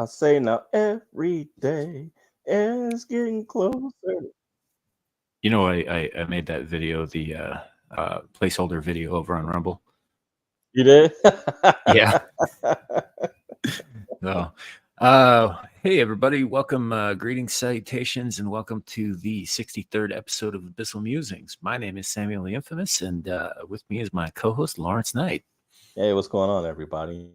I say now every day is getting closer. You know, I made that video, the placeholder video over on Rumble. You did? Yeah. So, hey everybody, welcome, greetings, salutations, and welcome to the 63rd episode of Abyssal Musings. My name is Samuel the Infamous, and with me is my co-host Lawrence Knight. Hey, what's going on, everybody?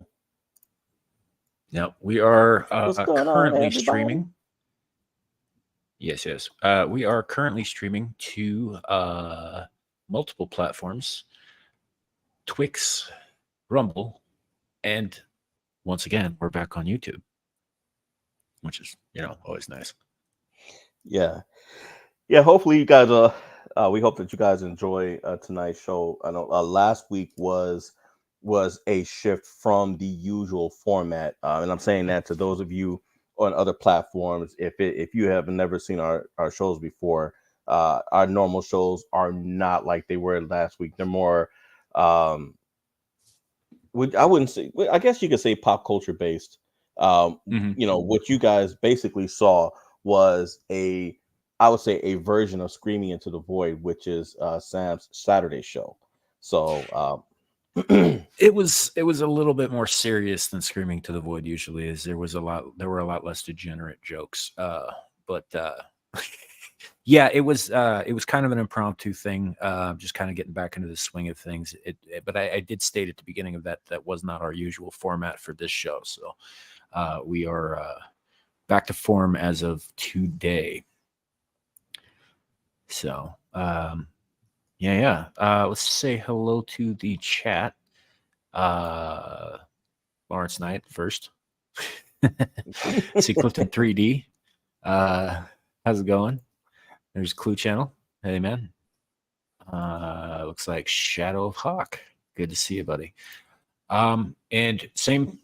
Now we are What's going on, currently everybody? streaming. Yes. We are currently streaming to multiple platforms: Twix, Rumble, and once again, we're back on YouTube, which is always nice. Yeah, yeah. Hopefully, you guys. We hope that you guys enjoy tonight's show. I know last week was a shift from the usual format, and I'm saying that to those of you on other platforms. If you have never seen our shows before, our normal shows are not like they were last week. They're more, I wouldn't say. I guess you could say pop culture based. What you guys basically saw was I would say a version of Screaming into the Void, which is Sam's Saturday show. So It was a little bit more serious than Screaming to the Void usually is. There were a lot less degenerate jokes. But yeah, it was kind of an impromptu thing, just kind of getting back into the swing of things. But I did state at the beginning of that was not our usual format for this show. So we are back to form as of today. So let's say hello to the chat. Lawrence Knight first. See Clifton 3D. How's it going? There's Clue Channel. Hey man. Looks like Shadow of Hawk. Good to see you, buddy. And same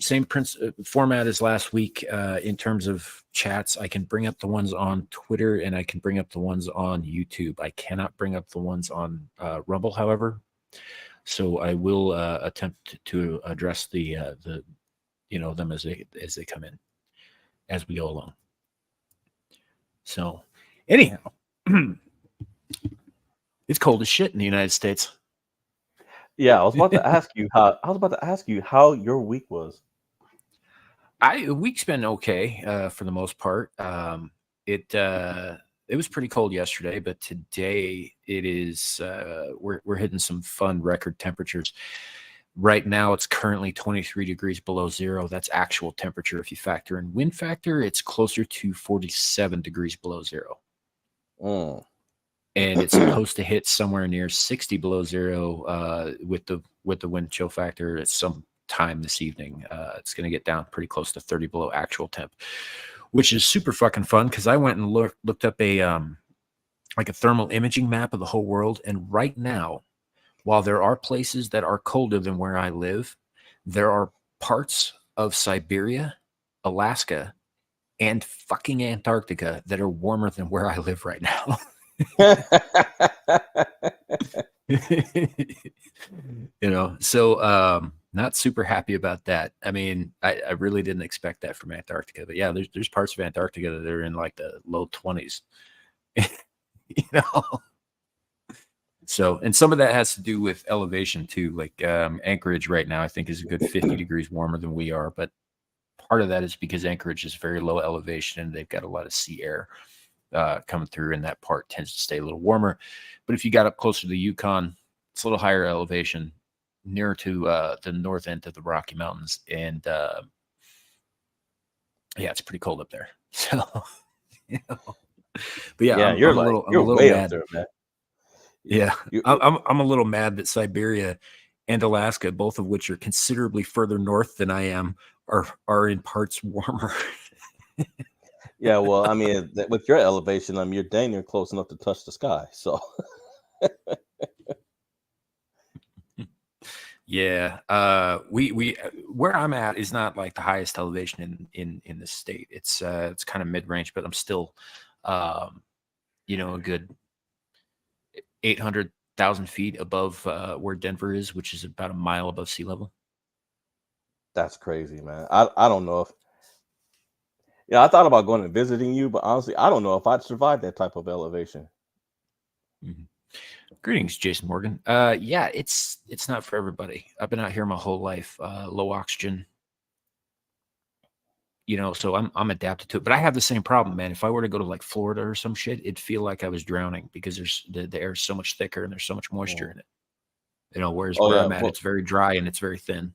format as last week in terms of chats. I can bring up the ones on Twitter and I can bring up the ones on YouTube. I cannot bring up the ones on Rumble, however. So I will attempt to address the them as they come in as we go along. So anyhow, it's cold as shit in the United States. yeah, I was about to ask you how your week was. The week's been okay for the most part. It was pretty cold yesterday, but today it is. We're hitting some fun record temperatures. Right now, it's currently 23 degrees below zero. That's actual temperature. If you factor in wind factor, it's closer to 47 degrees below zero. And it's supposed to hit somewhere near 60 below zero with the wind chill factor at some time this evening. It's going to get down pretty close to 30 below actual temp, which is super fucking fun because I went and looked up a like a thermal imaging map of the whole world, and right now, while there are places that are colder than where I live, there are parts of Siberia, Alaska, and fucking Antarctica that are warmer than where I live right now. So not super happy about that. I mean, I really didn't expect that from Antarctica, but yeah, there's parts of Antarctica that are in like the low 20s. So, and some of that has to do with elevation too. Like Anchorage right now, I think is a good 50 degrees warmer than we are. But part of that is because Anchorage is very low elevation and they've got a lot of sea air coming through, and that part tends to stay a little warmer. But if you got up closer to the Yukon, it's a little higher elevation, nearer to the north end of the Rocky Mountains. And yeah, it's pretty cold up there. So, but yeah, I'm a little way mad. Up there, man. Yeah, I'm a little mad that Siberia and Alaska, both of which are considerably further north than I am, are in parts warmer. Yeah, well, I mean, with your elevation, you're dang near close enough to touch the sky. So, yeah, we where I'm at is not like the highest elevation in the state. It's kind of mid range, but I'm still, a good 800,000 feet above where Denver is, which is about a mile above sea level. that's crazy, man. I don't know Yeah, I thought about going and visiting you, but honestly, I don't know if I'd survive that type of elevation. Mhm. Greetings, Jason Morgan. Yeah, it's not for everybody. I've been out here my whole life, low oxygen, so I'm adapted to it. But I have the same problem, man. If I were to go to like Florida or some shit, it'd feel like I was drowning because the air is so much thicker and there's so much moisture Mm. in it. Whereas Oh where yeah, I'm at, it's very dry and it's very thin.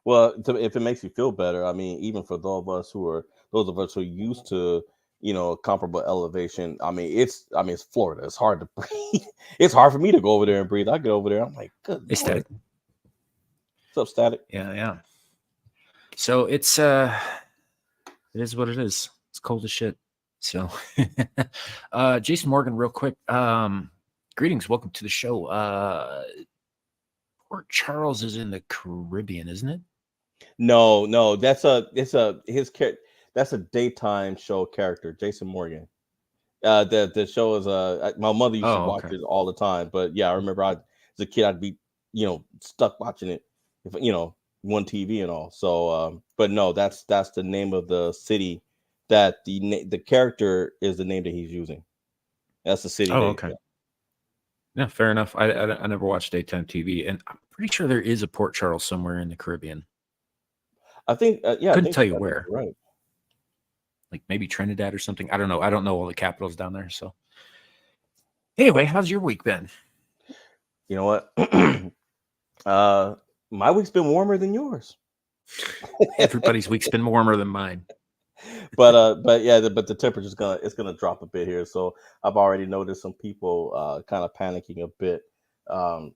well, if it makes you feel better, I mean, even for those of us who are used to, comparable elevation. I mean, it's Florida. It's hard to breathe. It's hard for me to go over there and breathe. I get over there, I'm like, good lord, Aesthetic. what's up, static? Yeah, yeah. So it is what it is. It's cold as shit. So Jason Morgan, real quick. Greetings, welcome to the show. Port Charles is in the Caribbean, isn't it? No, no, that's a daytime show character, Jason Morgan. The show is my mother used to Oh, watch okay. it all the time, but yeah, I remember as a kid I'd be stuck watching it, if one TV and all. So, but no, that's the name of the city that the character is the name that he's using. That's the city Oh, they. okay. Yeah, fair enough. I never watched daytime TV, and I'm pretty sure there is a Port Charles somewhere in the Caribbean. I think yeah, Couldn't tell you I think where, you're right. like maybe Trinidad or something. I don't know. I don't know all the capitals down there. So anyway, how's your week been? You know what? uh, my week's been warmer than yours. Everybody's week's been warmer than mine. But yeah, but the temperature's gonna drop a bit here. So I've already noticed some people kind of panicking a bit. Um,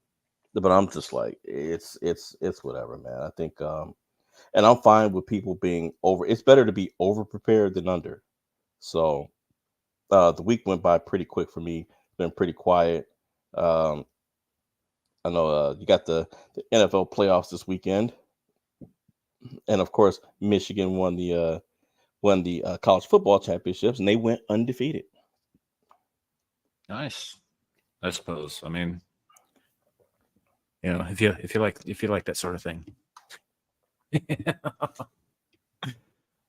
but I'm just like it's whatever, man. I think and I'm fine with people being over. It's better to be over prepared than under. So the week went by pretty quick for me. Been pretty quiet. Um, I know you got the NFL playoffs this weekend, and of course Michigan won the college football championships, and they went undefeated. Nice, I suppose. I mean, if you like that sort of thing.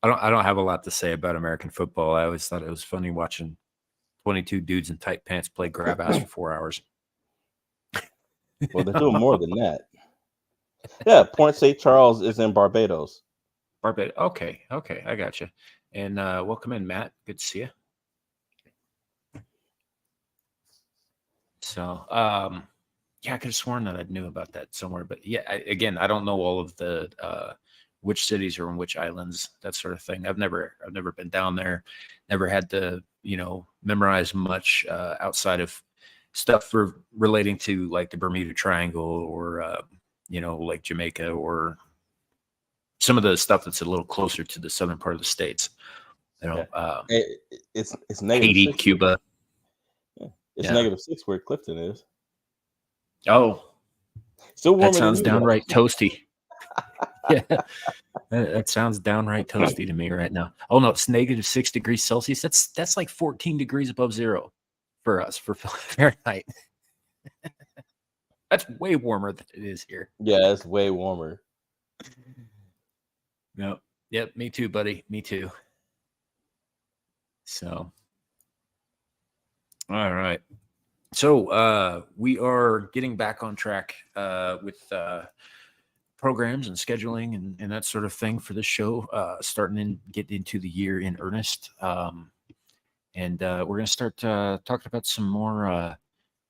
I don't have a lot to say about American football. I always thought it was funny watching 22 dudes in tight pants play grab ass for 4 hours. Well, they're doing more than that. Yeah, Point St. Charles is in Barbados. Barbados. Okay, okay, I got you. And welcome in, Matt. Good to see you. So, yeah, I could have sworn that I knew about that somewhere, but yeah, again, I don't know all of the which cities are on which islands, that sort of thing. I've never been down there, never had to memorize much outside of stuff for relating to like the Bermuda Triangle or like Jamaica or some of the stuff that's a little closer to the southern part of the states. Yeah, it's negative Haiti, six. Cuba. Yeah. It's Yeah. -6 where Clifton is. Oh, Still that warmer than sounds you though. downright toasty. Yeah, that sounds downright toasty to me right now. Oh no, it's -6 degrees Celsius. That's like 14 degrees above zero for us for Fahrenheit. That's way warmer than it is here. Yeah, it's way warmer. No, yep, me too, buddy. Me too. So, all right. So we are getting back on track with programs and scheduling and that sort of thing for this show, starting in get into the year in earnest. And we're going to start talking about some more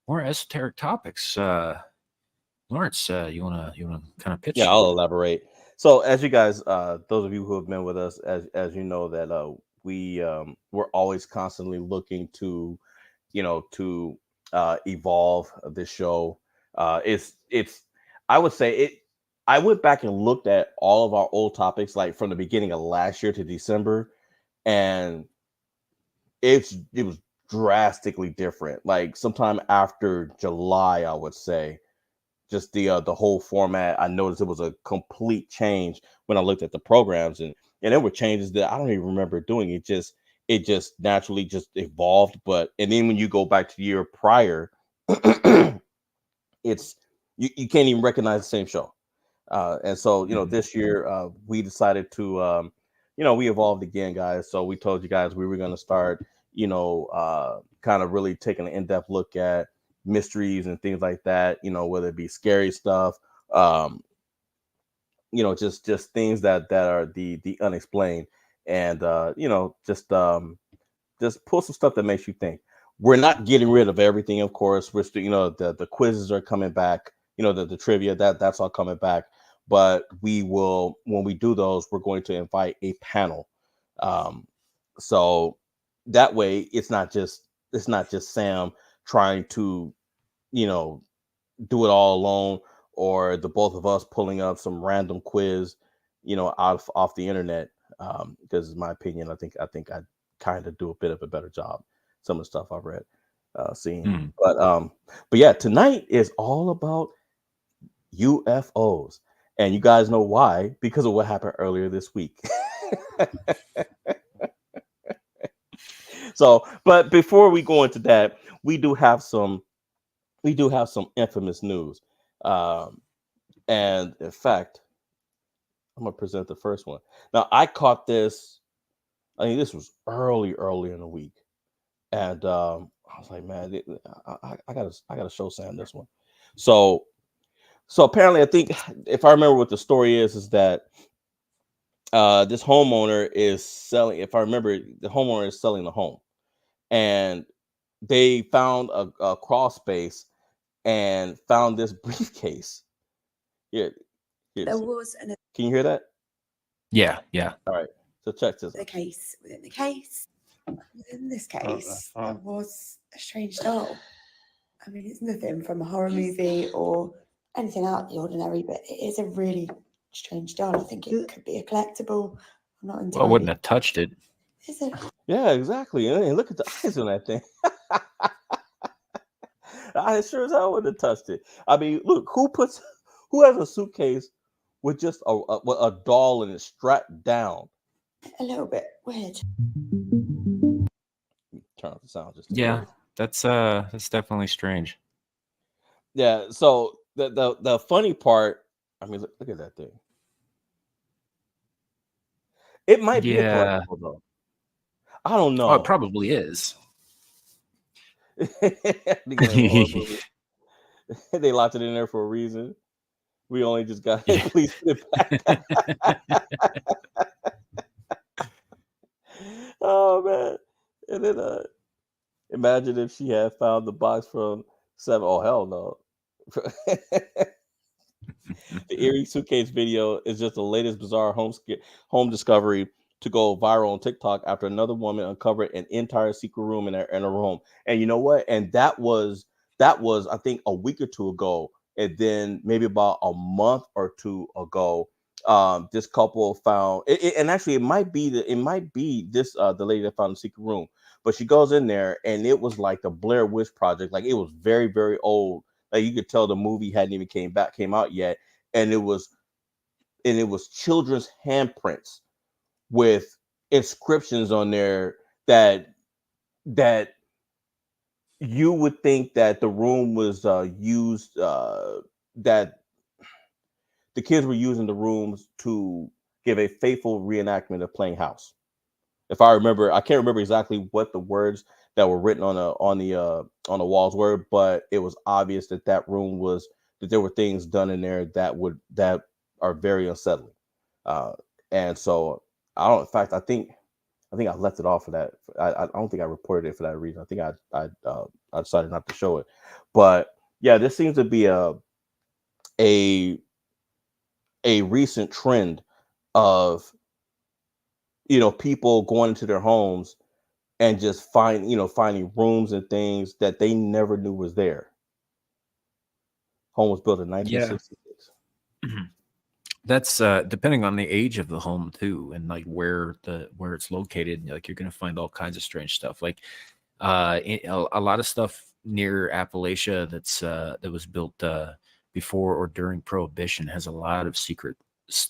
esoteric topics. Lawrence, you wanna kind of Yeah, pitch? I'll elaborate. So, as you guys, those of you who have been with us, as you know, that we're always constantly looking to, to evolve this show. It's I would say it. I went back and looked at all of our old topics, like from the beginning of last year to December, and it was drastically different. Like sometime after July, I would say just the whole format. I noticed it was a complete change when I looked at the programs, and there were changes that I don't even remember doing. It just naturally just evolved. But and then when you go back to the year prior, it's you can't even recognize the same show. And so Mhm. this year we decided we evolved again, guys. So we told you guys we were going to start, kind of really taking an in-depth look at mysteries and things like that. Whether it be scary stuff, um, just things that are the unexplained, and just pull some stuff that makes you think. We're not getting rid of everything, of course. We're still, the quizzes are coming back. The trivia that's all coming back. But we will, when we do those, we're going to invite a panel. Um, so that way, it's not just Sam trying to, you know, do it all alone, or the both of us pulling up some random quiz, out off the internet. Because in my opinion, I kind of do a bit of a better job. Some of the stuff I've read, seeing, Hmm. but yeah, tonight is all about UFOs, and you guys know why? Because of what happened earlier this week. So, but before we go into that, we do have some infamous news. Um, and in fact, I'm gonna present the first one. Now, I caught this. I mean, this was early in the week, and I was like, man, I gotta show Sam this one. So, apparently, I think if I remember what the story is that this homeowner is selling. If I remember, the homeowner is selling the home, and they found a crawl space and found this briefcase. Here, There here's. was an Can you hear that? Yeah, yeah. All right. So check this the out. case within the case. Within this case, there was a strange doll. I mean, it's nothing from a horror movie or anything out of the ordinary, but it is a really strange doll. I think it could be a collectible. I'm not Well, I entirely. wouldn't have touched it. Is it? Yeah, exactly. And look at the eyes on that thing. I sure as hell wouldn't have touched it. I mean, look, who has a suitcase with just a doll and it's strapped down? A little bit weird. Turn off the sound just in Yeah, case. that's definitely strange. Yeah. So the funny part, I mean, look at that thing. It might be a Yeah. collectible though. I don't Oh, it know. probably is. Beginning of a horror movie. They locked it in there for a reason. We only just got it. Yeah. Please put it back. Oh man. And then imagine if she had found the box from seven. Oh hell no. The eerie suitcase video is just the latest bizarre home discovery to go viral on TikTok after another woman uncovered an entire secret room in her home. And you know what? And that was I think a week or two ago, and then maybe about a month or two ago, this couple found and actually it might be this the lady that found the secret room, but she goes in there and it was like the Blair Witch Project, like it was very very old. Like you could tell the movie hadn't even came out yet, and it was children's handprints with inscriptions on there that you would think that the room was used, that the kids were using the rooms to give a faithful reenactment of playing house. If I remember, I can't remember exactly what the words that were written on the walls were, but it was obvious that room was that there were things done in there that are very unsettling. Uh, and so I don't. In fact, I think I left it off for that. I don't think I reported it for that reason. I think I decided not to show it. But yeah, this seems to be a a recent trend of people going into their homes and just finding rooms and things that they never knew was there. Home was built in Yeah. 1966. That's depending on the age of the home too, and like where it's located. Like you're gonna find all kinds of strange stuff. Like a lot of stuff near Appalachia that was built before or during Prohibition has a lot of secret,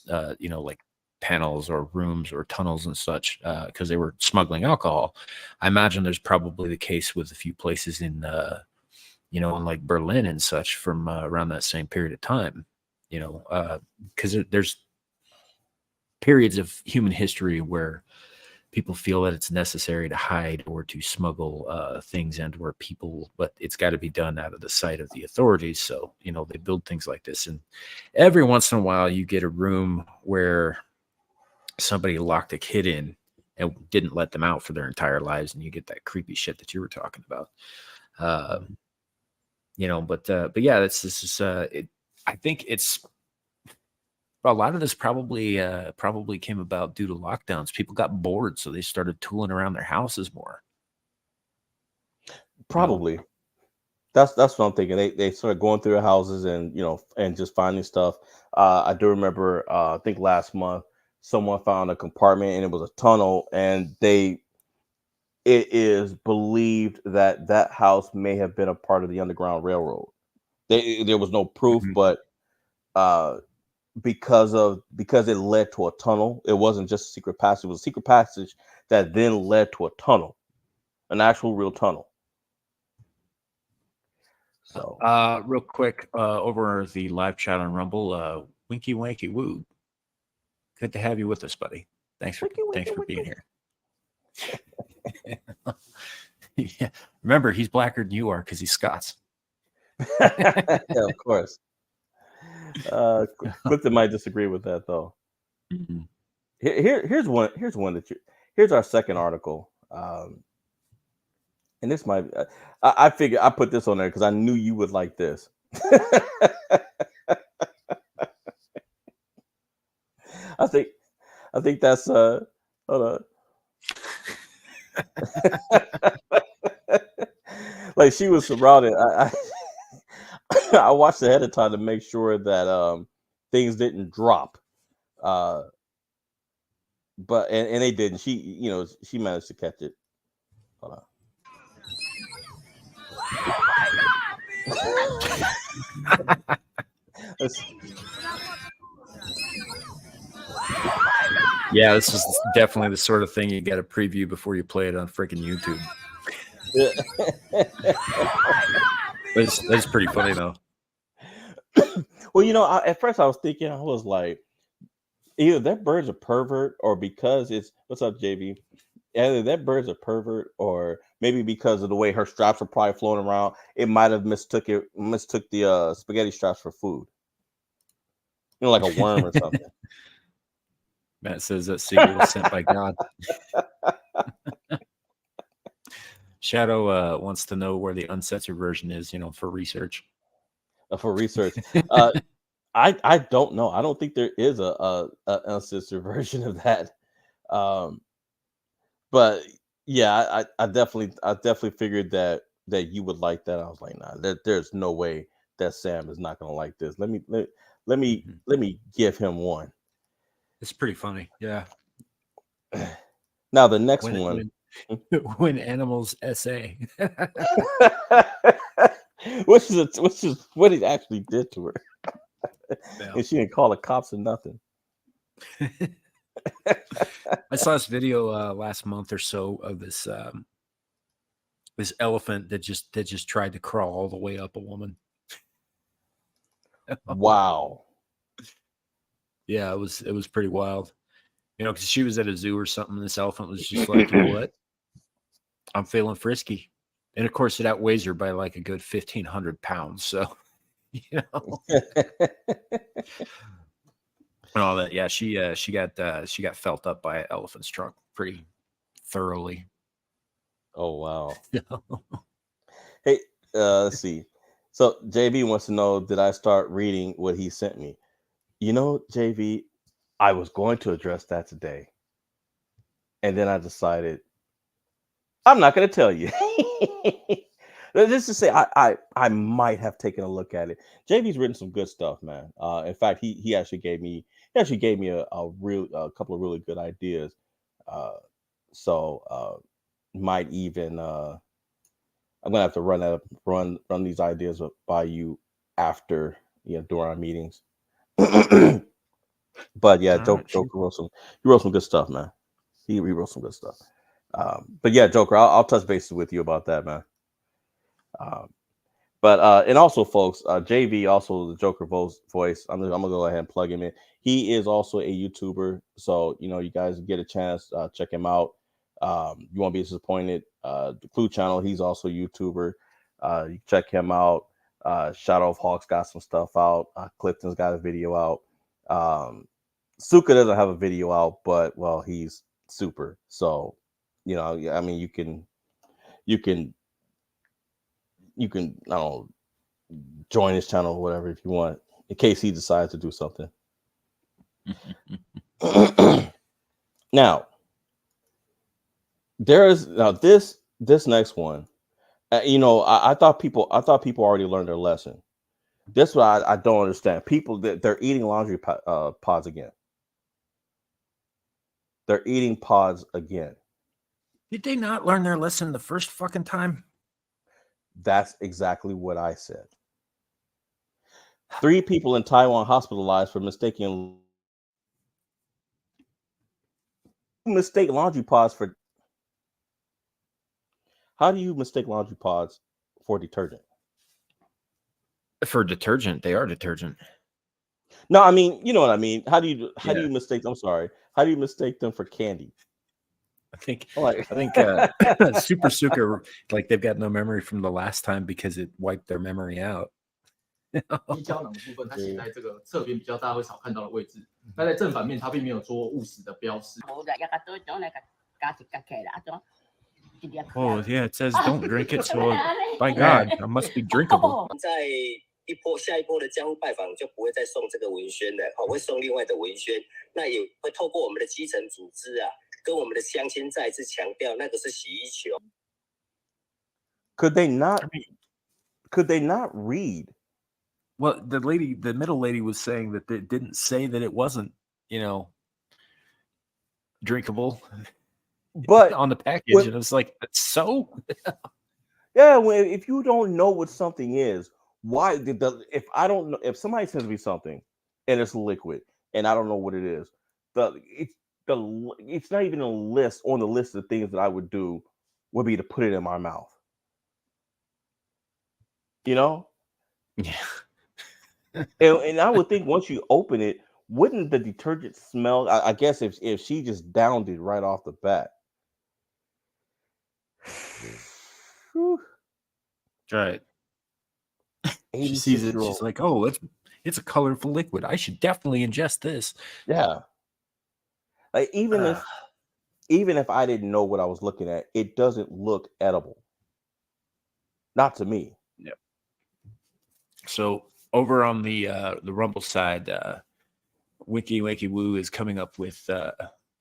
like panels or rooms or tunnels and such because they were smuggling alcohol. I imagine there's probably the case with a few places in like Berlin and such from around that same period of time. Because there's periods of human history where people feel that it's necessary to hide or to smuggle things into where people, but it's got to be done out of the sight of the authorities. So, they build things like this. And every once in a while you get a room where somebody locked a kid in and didn't let them out for their entire lives. And you get that creepy shit that you were talking about. But yeah, this is, I think it's, a lot of this probably came about due to lockdowns. People got bored, so they started tooling around their houses more. Probably. That's what I'm thinking. They started going through their houses and and just finding stuff. I do remember I think last month someone found a compartment and it was a tunnel, and it is believed that that house may have been a part of the Underground Railroad. There was no proof, but because it led to a tunnel. It wasn't just a secret passage. It was a secret passage that then led to a tunnel, an actual real tunnel. So, real quick, over the live chat on Rumble, Winky Wanky Woo. Good to have you with us, buddy. Thanks for being here. Yeah. Remember, he's blacker than you are because he's Scots. yeah, of course. Clifton might disagree with that though. Mm-hmm. Here's one that here's our second article. And this might I figured I put this on there because I knew you would like this. I think that's hold on. Like she was surrounded. I watched ahead of time to make sure that things didn't drop. But they didn't. She managed to catch it. Hold on. Yeah, this is definitely the sort of thing you got to preview before you play it on freaking YouTube. That's pretty funny though. Well, at first I was thinking, I was like, either that bird's a pervert or because it's what's up, JV? Either that bird's a pervert or maybe because of the way her straps are probably floating around, it might have mistook the spaghetti straps for food. Like a worm or something. Matt says that seagull was sent by God. Shadow wants to know where the uncensored version is, for research. For research. I don't know. I don't think there is a uncensored version of that. But yeah, I definitely figured that you would like that. I was like, nah, there's no way that Sam is not gonna like this. Let me give him one. It's pretty funny, yeah. Now the next one, when animals essay, which is what he actually did to her, and she didn't call the cops or nothing. I saw this video last month or so of this this elephant that just tried to crawl all the way up a woman. Wow. Yeah, it was pretty wild. Because she was at a zoo or something. And this elephant was just like, you know what? I'm feeling frisky. And of course, it outweighs her by like a good 1,500 pounds. So, and all that. Yeah, she got felt up by an elephant's trunk pretty thoroughly. Oh wow. Hey, let's see. So JB wants to know, did I start reading what he sent me? JV, I was going to address that today. And then I decided I'm not going to tell you. Just to say, I might have taken a look at it. JV's written some good stuff, man. In fact, he actually gave me a couple of really good ideas. So might even I'm gonna have to run these ideas by you after during our meetings. But yeah, Joker wrote some good stuff, man. He wrote some good stuff. But yeah, Joker, I'll touch bases with you about that, man. But and also, folks, JV, also the Joker voice. I'm gonna go ahead and plug him in. He is also a YouTuber, so you guys get a chance, check him out. You won't be disappointed. The Clue channel, he's also a YouTuber. You check him out. Shadow of Hawks got some stuff out. Clifton's got a video out. Suka doesn't have a video out, but well, he's super. So, I mean, you can I don't know, join his channel or whatever if you want, in case he decides to do something. Now, this next one. I thought people already learned their lesson. This one I don't understand. People that they're eating laundry pods again. They're eating pods again. Did they not learn their lesson the first fucking time? That's exactly what I said. 3 people in Taiwan hospitalized for mistaking mistake laundry pods for. How do you mistake laundry pods for detergent? For detergent, they are detergent. No, I mean, you know what I mean. How do you mistake? I'm sorry. How do you mistake them for candy? I think Like, Super Suka, like they've got no memory from the last time because it wiped their memory out. 胶囊的部分，它写在这个侧边比较大家会少看到的位置。那在正反面，它并没有做务实的标示。 Oh yeah, it says don't drink it, so by God, it must be drinkable. 在下一波的家户拜访就不会再送这个文宣了，会送另外的文宣。那也会透过我们的基层组织啊，跟我们的乡亲再次强调，那个是洗衣球。Could they not read? Well, the middle lady was saying that it didn't say that it wasn't, drinkable, but on the package, and I was like, so? Yeah, if you don't know what something is, why if somebody sends me something and it's liquid and I don't know what it is, it's not even on the list of things that I would do would be to put it in my mouth. Yeah. and I would think once you open it, wouldn't the detergent smell? I guess if she just downed it right off the bat. Right. She sees it. She's like, "Oh, it's a colorful liquid. I should definitely ingest this." Yeah. Like even if I didn't know what I was looking at, it doesn't look edible. Not to me. Yep. So over on the Rumble side, Wiki Woo is coming up with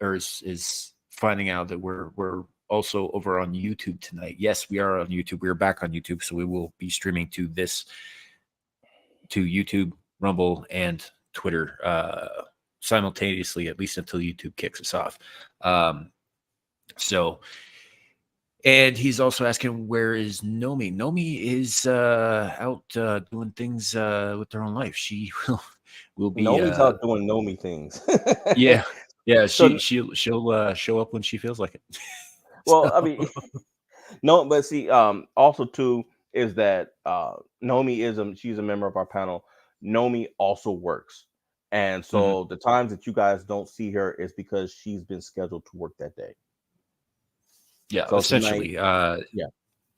or is finding out that we're also over on YouTube tonight. Yes, we are on YouTube. We are back on YouTube, so we will be streaming to YouTube, Rumble, and Twitter simultaneously, at least until YouTube kicks us off. And he's also asking, where is Nomi? Nomi is out doing things with her own life. She will be. Nomi's out doing Nomi things. Yeah. She'll show up when she feels like it. Well, I mean, no, but see, also too is that Nomi she's a member of our panel. Nomi also works, and so the times that you guys don't see her is because she's been scheduled to work that day. Yeah, so essentially. Tonight, yeah.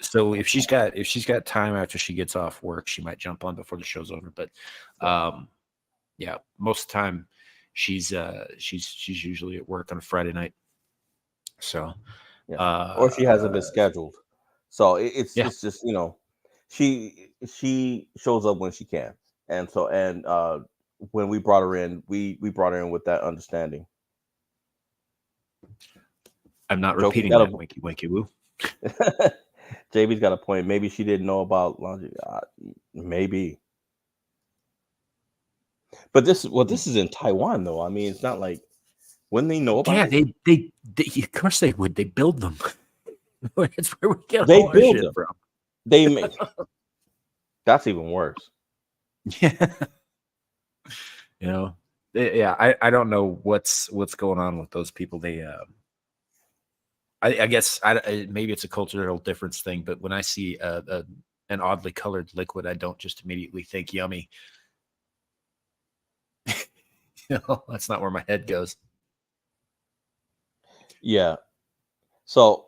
So if she's got time after she gets off work, she might jump on before the show's over. But yeah, most of the time she's usually at work on a Friday night. So. Yeah. Or she hasn't been scheduled, so it's just she shows up when she can, and when we brought her in, we brought her in with that understanding. I'm not repeating that, Winky Woo. JB's got a point. Maybe she didn't know about laundry. Maybe, but this is in Taiwan though. I mean, it's not like. When they know about it? They of course they would. They build them. That's where we get all our shit from. They make. That's even worse. Yeah. I don't know what's going on with those people. They I guess maybe it's a cultural difference thing, but when I see a an oddly colored liquid, I don't just immediately think yummy. That's not where my head goes. Yeah. So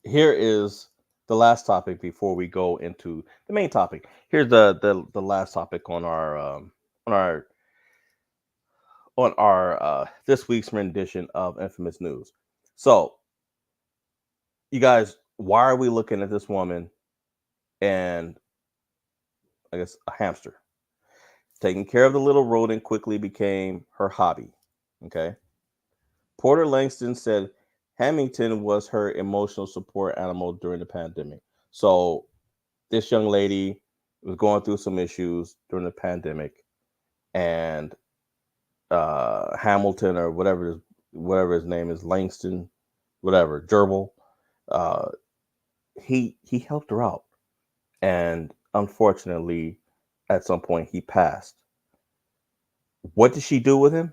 here is the last topic before we go into the main topic. Here's the last topic on our this week's rendition of Infamous News. So, you guys, why are we looking at this woman and I guess a hamster? Taking care of the little rodent quickly became her hobby. Okay. Porter Langston said Hamilton was her emotional support animal during the pandemic. So this young lady was going through some issues during the pandemic, and Hamilton or whatever his name is, Langston, whatever, Gerbil, uh, he helped her out, and unfortunately, at some point he passed. What did she do with him?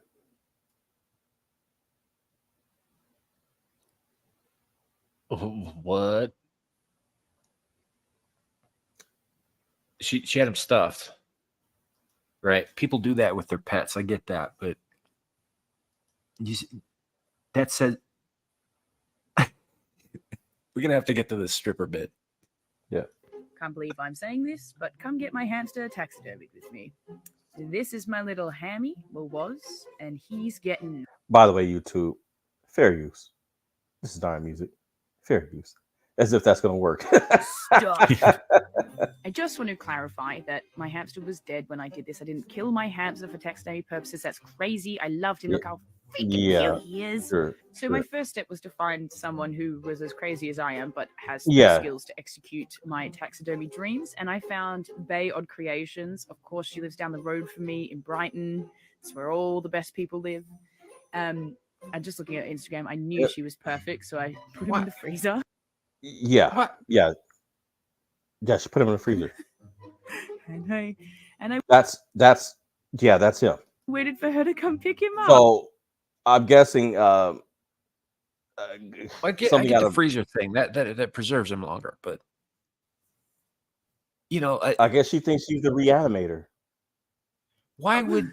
What? She had him stuffed, right? People do that with their pets. I get that, but that said, we're gonna have to get to this stripper bit. Yeah. Can't believe I'm saying this, but come get my hamster taxidermied with me. This is my little Hammy, well was, and he's getting. By the way, YouTube, fair use. This is not music. Fair use. As if that's going to work. Stop. I just want to clarify that my hamster was dead when I did this. I didn't kill my hamster for taxidermy purposes. That's crazy. I loved him. Look how freaking cute he is. Sure, So my first step was to find someone who was as crazy as I am, but has the Yeah. skills to execute my taxidermy dreams. And I found Bay Odd Creations. Of course, she lives down the road from me in Brighton. It's where all the best people live. And just looking at Instagram, I knew she was perfect, so I put him in the freezer. Yeah. What? Yeah. Yeah, she put him in the freezer. And I That's him. waited for her to come pick him up. So I'm guessing I get something out the of freezer thing that preserves him longer, but I guess she thinks she's the reanimator. why would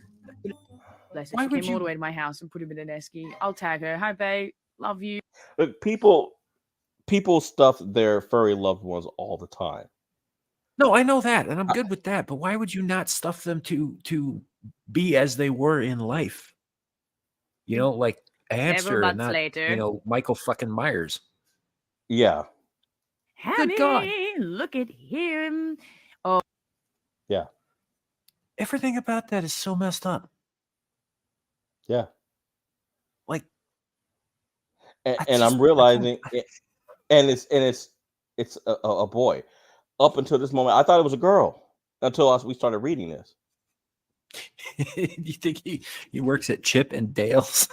Bless her. why She would came all you- the way to my house and put him in an esky. I'll tag her. Hi, babe. Love you. Look, people stuff their furry loved ones all the time. No, I know that, and I'm good with that. But why would you not stuff them to be as they were in life? Like a hamster, and months not later. Michael fucking Myers. Yeah. Hammy, God. look at him. Yeah. Everything about that is so messed up. Yeah. Like, And I'm realizing and it's a boy. Up until this moment, I thought it was a girl until we started reading this. you think he works at Chip and Dale's?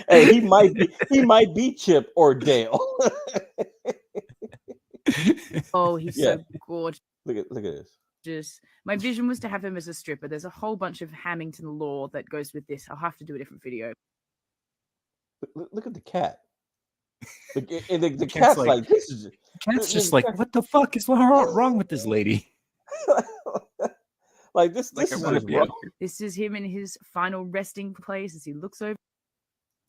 Hey, he might be Chip or Dale. Oh, he's Yeah. so gorgeous. Look at this. My vision was to have him as a stripper. There's a whole bunch of Hamilton lore that goes with this. I'll have to do a different video. Look at the cat. And the cat's cat's like- like this is Cat's just like, what the fuck is wrong with this lady? like this Like, I is wanna just be wrong. out here. This is him in his final resting place as he looks over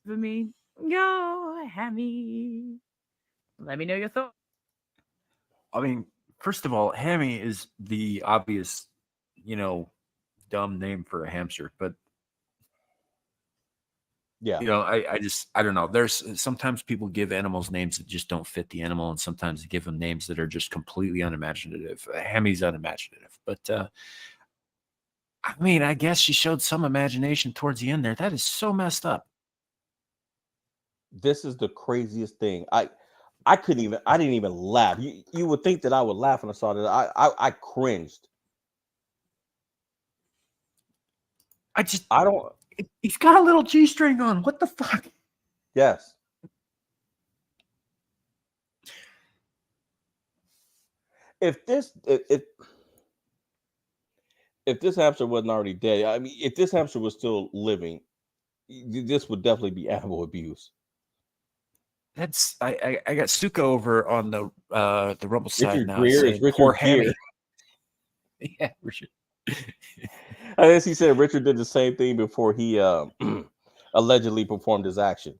me. Yo, Hammy. Let me know your thoughts. I mean, first of all, Hammy is the obvious, dumb name for a hamster. But, Yeah. I don't know. There's sometimes people give animals names that just don't fit the animal, and sometimes they give them names that are just completely unimaginative. Hammy's unimaginative. But, I mean, I guess she showed some imagination towards the end there. That is so messed up. This is the craziest thing. I didn't even laugh. You would think that I would laugh when I saw that. I cringed. I don't. He's got a little G-string on. What the fuck? Yes. If this hamster wasn't already dead, I mean, if this hamster was still living, this would definitely be animal abuse. That's I got Suka over on the Rumble side Richard now Gere is saying poor Richard Hammy. Gere. Yeah, Richard. I guess he said Richard did the same thing before he allegedly performed his action.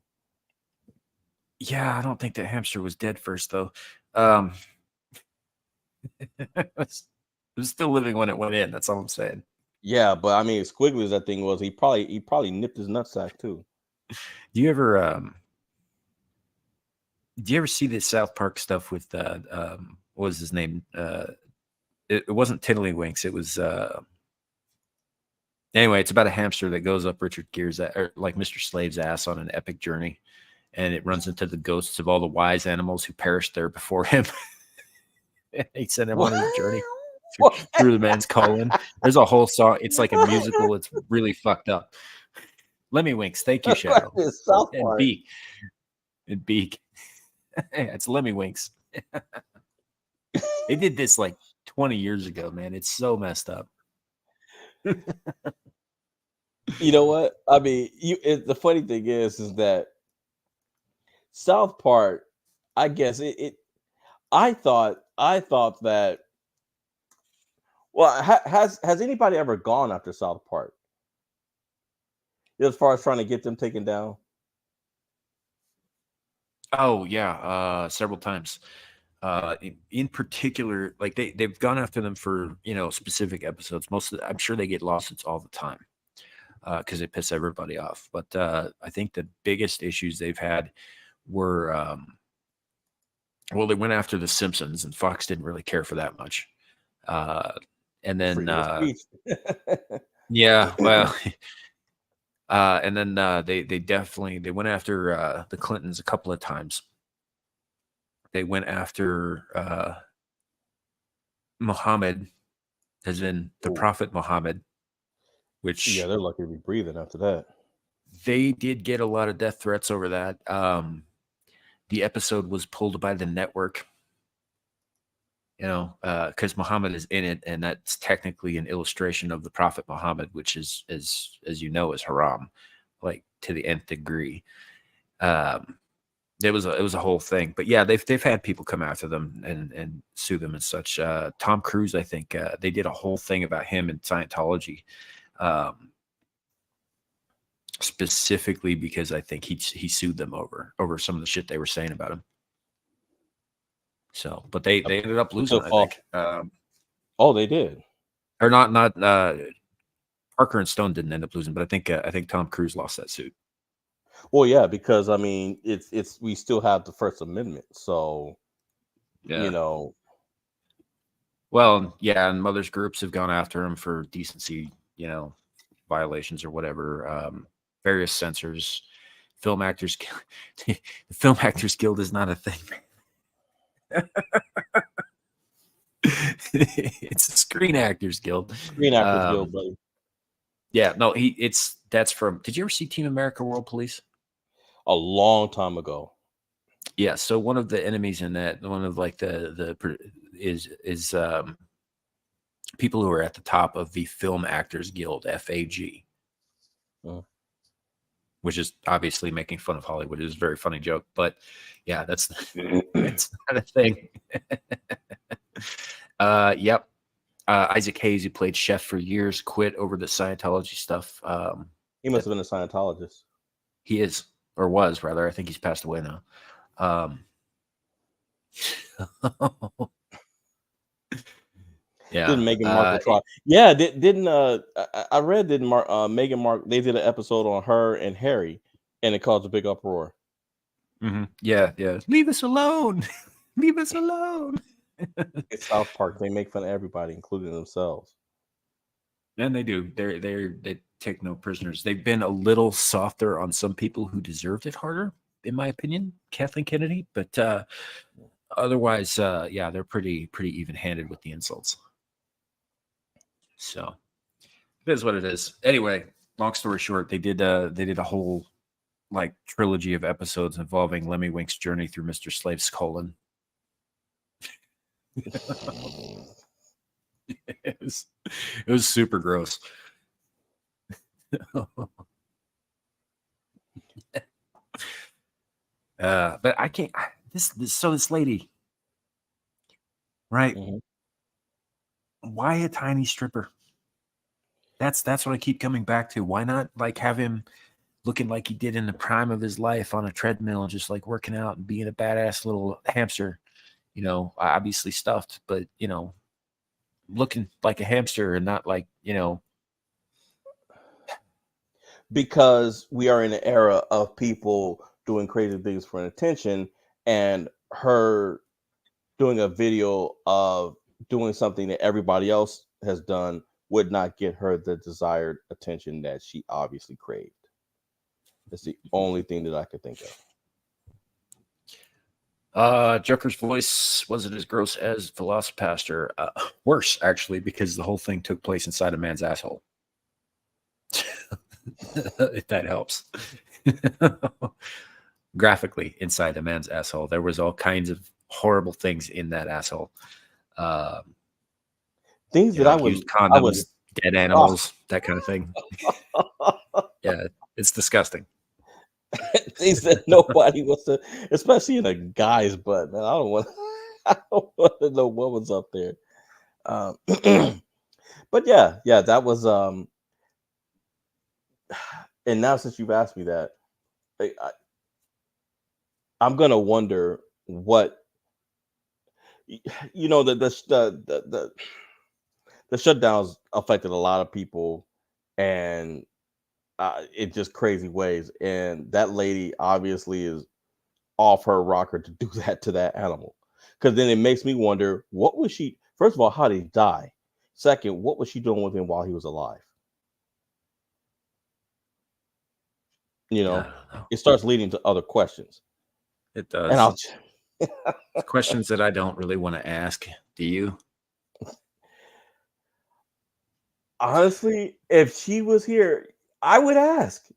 Yeah, I don't think that hamster was dead first though. It was still living when it went in. That's all I'm saying. Yeah, but I mean, as squiggly as that thing was, he probably nipped his nutsack too. Do you ever see the South Park stuff with what was his name? It wasn't Tiddlywinks. It was anyway. It's about a hamster that goes up Richard Gere's like Mr. Slave's ass on an epic journey, and it runs into the ghosts of all the wise animals who perished there before him. He sent him on his journey through the man's colon. There's a whole song. It's like a musical. It's really fucked up. Lemmy Winks. Thank you, Shadow. It's South And Park. Beak. And Beak. It's Lemmy Winks. They did this like 20 years ago, man. It's so messed up. You know what? I mean, the funny thing is that South Park, I guess I thought that. Well, has anybody ever gone after South Park? As far as trying to get them taken down? Oh yeah, several times. In particular, like they've gone after them for specific episodes. I'm sure they get lawsuits all the time because they piss everybody off. But I think the biggest issues they've had were well, they went after the Simpsons, and Fox didn't really care for that much. And then Freedom of speech. yeah, well. And then they definitely went after the Clintons a couple of times. They went after Muhammad, as in the Prophet Muhammad, which Yeah, they're lucky to be breathing after that. they did get a lot of death threats over that. The episode was pulled by the network, because Muhammad is in it, and that's technically an illustration of the Prophet Muhammad, which is, as you know, is haram, like to the nth degree. It was a whole thing, but yeah, they've had people come after them and sue them and such. Tom Cruise, I think, they did a whole thing about him in Scientology, specifically because I think he sued them over some of the shit they were saying about him. So, but they ended up losing, I think. Oh, they did. Or not. Parker and Stone didn't end up losing, but I think Tom Cruise lost that suit. Well, yeah, because I mean, it's we still have the First Amendment, so Yeah. Well, yeah, and mothers groups have gone after him for decency, violations or whatever. Various censors, film actors. The Film Actors Guild is not a thing. It's a Screen Actors Guild. Screen Actors Guild, buddy. Yeah, no, that's from. Did you ever see Team America: World Police? A long time ago. Yeah, so one of the enemies in that, one of like is people who are at the top of the Film Actors Guild, FAG, which is obviously making fun of Hollywood. It is a very funny joke, but yeah, that's not a thing. Yep. Isaac Hayes, who played Chef for years, quit over the Scientology stuff. He must have been a Scientologist. He is, or was rather. I think he's passed away now. Yeah. Didn't Meghan Markle try? Yeah, didn't I read didn't Meghan Markle? They did an episode on her and Harry, and it caused a big uproar. Mm-hmm. Yeah. Leave us alone. Leave us alone. It's South Park. They make fun of everybody, including themselves. And they do. They take no prisoners. They've been a little softer on some people who deserved it harder, in my opinion, Kathleen Kennedy. But otherwise, yeah, they're pretty even-handed with the insults. So it is what it is. Anyway, long story short, they did a whole like trilogy of episodes involving Lemmy Wink's journey through Mr. Slave's colon. It was super gross. But I can't. This lady, right? Mhm. Why a tiny stripper? That's what I keep coming back to. Why not like have him looking like he did in the prime of his life on a treadmill, just like working out and being a badass little hamster, obviously stuffed, but looking like a hamster and not like, Because we are in an era of people doing crazy things for attention, and her doing a video of doing something that everybody else has done would not get her the desired attention that she obviously craved. That's the only thing that I could think of. Joker's voice wasn't as gross as Velocipaster. Worse, actually, because the whole thing took place inside a man's asshole. If that helps. Graphically, inside a man's asshole. There was all kinds of horrible things in that asshole. Things that I would used condoms, dead animals, that kind of thing. Yeah, it's disgusting. Things that nobody wants to, especially in a guy's butt. Man, I don't want to know what was up there. But yeah, that was. And now since you've asked me that, I'm gonna wonder what the shutdowns affected a lot of people, and in just crazy ways. And that lady obviously is off her rocker to do that to that animal, because then it makes me wonder, what was she? First of all, how did he die? Second, what was she doing with him while he was alive? It starts leading to other questions. It does. And I'll questions that I don't really want to ask. Do you? Honestly, if she was here, I would ask.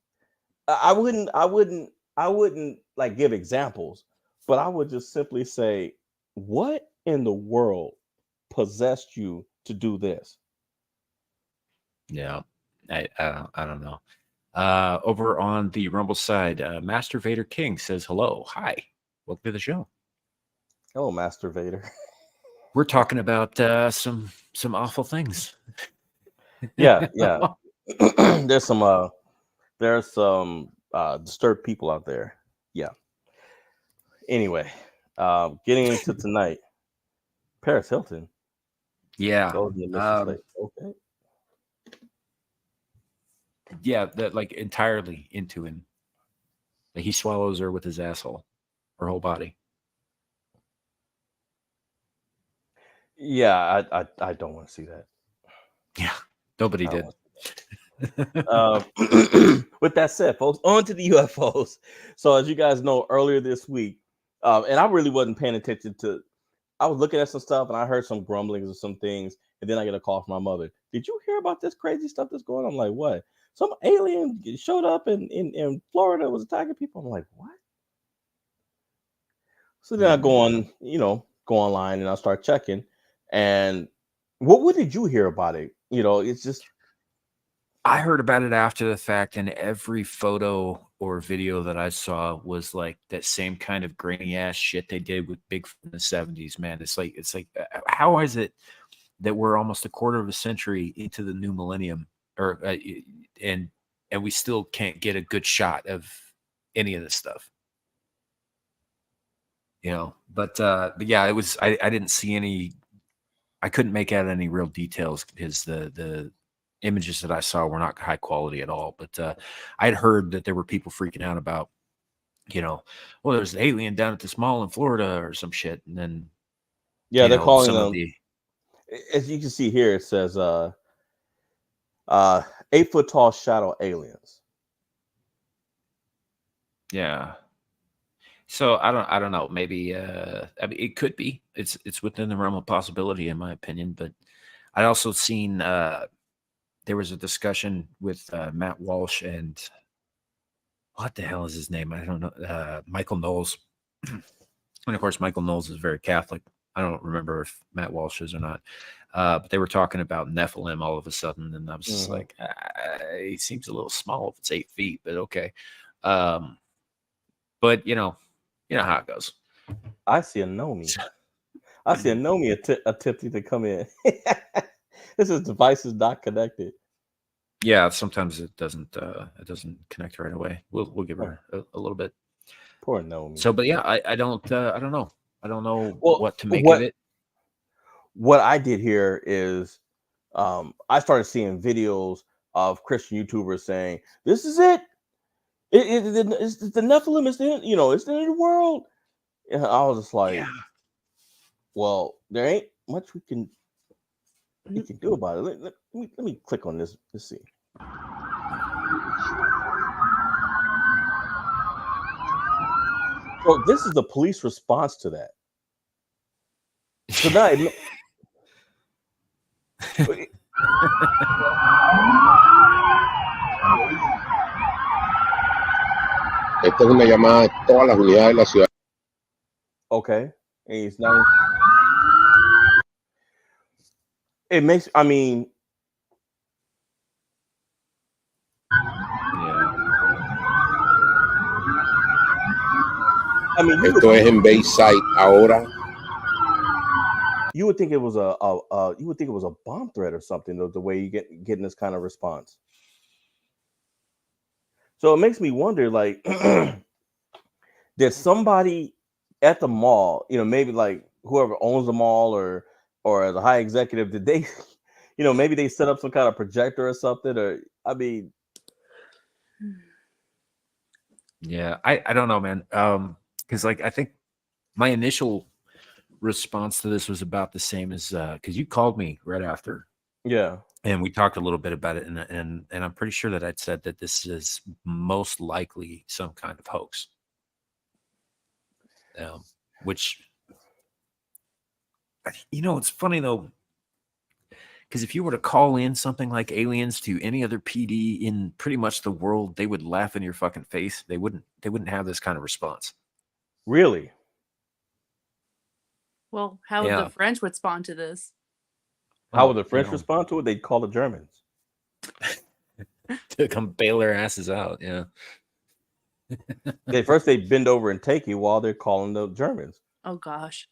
I wouldn't like give examples, but I would just simply say, what in the world possessed you to do this? Yeah, I don't know. Over on the Rumble side, Master Vader King says hello. Hi, welcome to the show. Oh, Master Vader. We're talking about some awful things. Yeah. There's some disturbed people out there. Yeah. Anyway, getting into tonight, Paris Hilton. Yeah. Okay. Yeah, that like entirely into him. Like he swallows her with his asshole, her whole body. Yeah, I don't want to see that. Yeah, nobody did. With that said, folks, on to the UFOs. So as you guys know, earlier this week, and I really wasn't paying attention to, I was looking at some stuff and I heard some grumblings of some things, and then I get a call from my mother. Did you hear about this crazy stuff that's going on? I'm like, what? Some alien showed up in Florida, was attacking people. I'm like, what? So then I go online and I start checking. And what did you hear about it? It's just, I heard about it after the fact, and every photo or video that I saw was like that same kind of grainy ass shit they did with Bigfoot in the 70s, man. It's like how is it that we're almost a quarter of a century into the new millennium, or and we still can't get a good shot of any of this stuff? But yeah, it was, I didn't see any, I couldn't make out any real details because the images that I saw were not high quality at all. But I'd heard that there were people freaking out about, well, there's an alien down at this mall in Florida or some shit. And then, they're calling some them, of the, as you can see here, it says 8-foot tall shadow aliens. Yeah. So I don't know. Maybe I mean, it could be. It's within the realm of possibility, in my opinion. But I also seen there was a discussion with Matt Walsh and what the hell is his name? I don't know. Michael Knowles. And of course, Michael Knowles is very Catholic. I don't remember if Matt Walsh is or not. But they were talking about Nephilim all of a sudden, and I was just like, he seems a little small if it's 8 feet, but okay. But You know how it goes. I see a Nomi. I see a Nomi attempting to come in. This is devices not connected. Yeah, sometimes it doesn't connect right away. We'll give her a little bit. Poor Nomi. So, but yeah, I don't know. I don't know Well, what to make of it. What I did here is I started seeing videos of Christian YouTubers saying, "This is it. It's the Nephilim. It's the it's the end of the world." And I was just like, "Well, there ain't much we can do about it." Let me click on this. Let's see. So this is the police response to that. So now Esta es una llamada de todas las unidades de la ciudad. okay, and he's not. It makes. I mean, I mean, Esto es en Bayside ahora. you would think it was a bomb threat or something. The way you getting this kind of response. So it makes me wonder, like, did somebody at the mall, maybe like whoever owns the mall or as a high executive, did they, maybe they set up some kind of projector or something, or I mean, Yeah, I don't know, man. Because like I think my initial response to this was about the same as because you called me right after. Yeah. And we talked a little bit about it, and I'm pretty sure that I'd said that this is most likely some kind of hoax. Which, it's funny though, because if you were to call in something like aliens to any other PD in pretty much the world, they would laugh in your fucking face. They wouldn't have this kind of response. Really? Well, how would the French respond to this? How would the French respond to it? They'd call the Germans to come bail their asses out. Yeah. First they bend over and take you while they're calling the Germans. Oh gosh.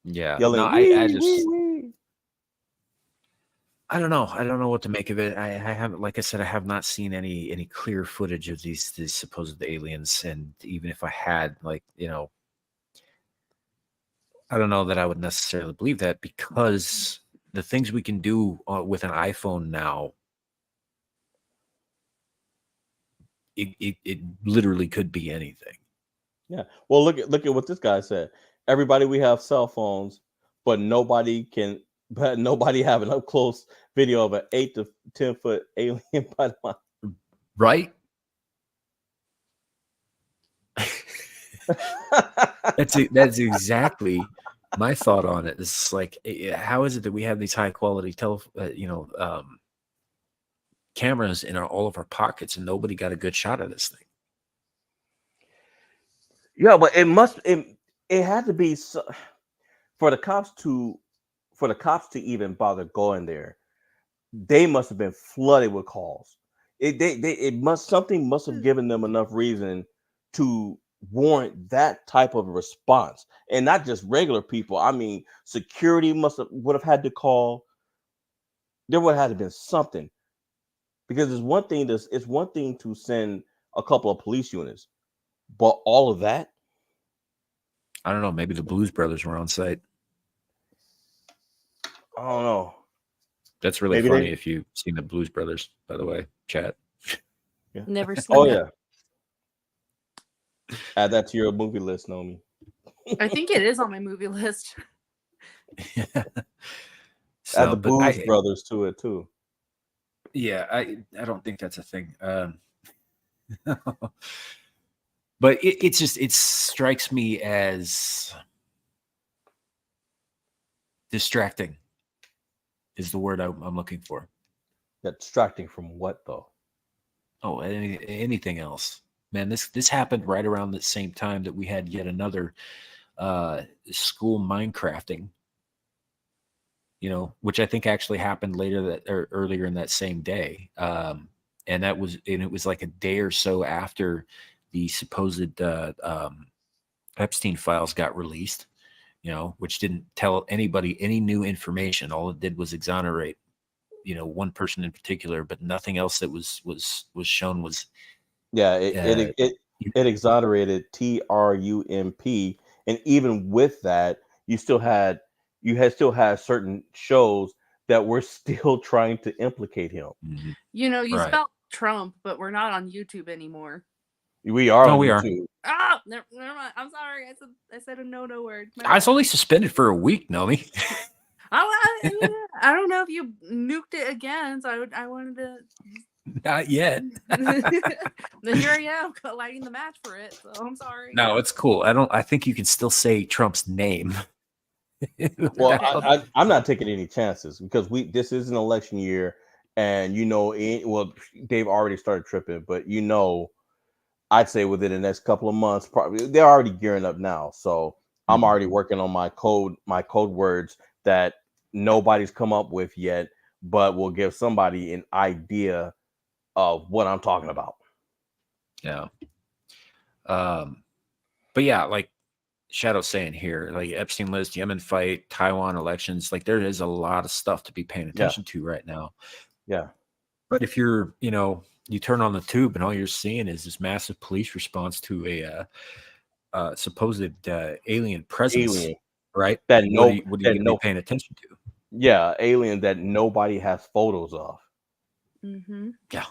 Yeah. Yelling, no, I just I don't know. I don't know what to make of it. I haven't, like I said, I have not seen any clear footage of these supposed aliens, and even if I had, like, I don't know that I would necessarily believe that, because the things we can do with an iPhone now, it literally could be anything. Yeah. Well, look at what this guy said. Everybody, we have cell phones, but nobody have an up close video of an 8 to 10 foot alien by the mind. Right? That's exactly my thought on it. It's like, how is it that we have these high quality cameras in all of our pockets and nobody got a good shot of this thing? Yeah, but it had to be for the cops to even bother going there. They must have been flooded with calls. Something must have given them enough reason to warrant that type of response, and not just regular people. I mean, security would have had to call. There would have had to been something, because it's one thing to send a couple of police units, but all of that. I don't know. Maybe the Blues Brothers were on site. I don't know. That's really funny if you've seen the Blues Brothers, by the way, chat. Yeah. Never seen Oh, that. yeah. Add that to your movie list, Nomi. I think it is on my movie list. Add the Blues Brothers to it, too. Yeah, I don't think that's a thing. But it strikes me as distracting is the word I'm looking for. Distracting from what, though? Oh, anything else, man. This happened right around the same time that we had yet another school Minecrafting, which I think actually happened earlier in that same day. And it was like a day or so after the supposed Epstein files got released, which didn't tell anybody any new information. All it did was exonerate, one person in particular, but nothing else that was shown was. Yeah, it exonerated Trump, and even with that, you still had certain shows that were still trying to implicate him. Mhm. You Right. spelled Trump, but we're not on YouTube anymore. We are No, on we are. YouTube. Ah, never mind. I'm sorry. I said a no word. My I was bad. only suspended for a week, Nomi. I don't know if you nuked it again, so I wanted to. Not yet. Then here I am lighting the match for it. So I'm sorry. No, it's cool. I think you can still say Trump's name. Well, Okay. I'm not taking any chances because this is an election year, and they've already started tripping, but I'd say within the next couple of months, probably they're already gearing up now. So I'm already working on my code words that nobody's come up with yet, but will give somebody an idea of what I'm talking about. Yeah. But yeah, like Shadow's saying here, like Epstein list, Yemen fight, Taiwan elections, like there is a lot of stuff to be paying attention to right now. Yeah. But if you're, you turn on the tube and all you're seeing is this massive police response to a supposed alien presence, right? That what are you going to be paying attention to? Yeah, alien that nobody has photos of. Mm-hmm. Yeah.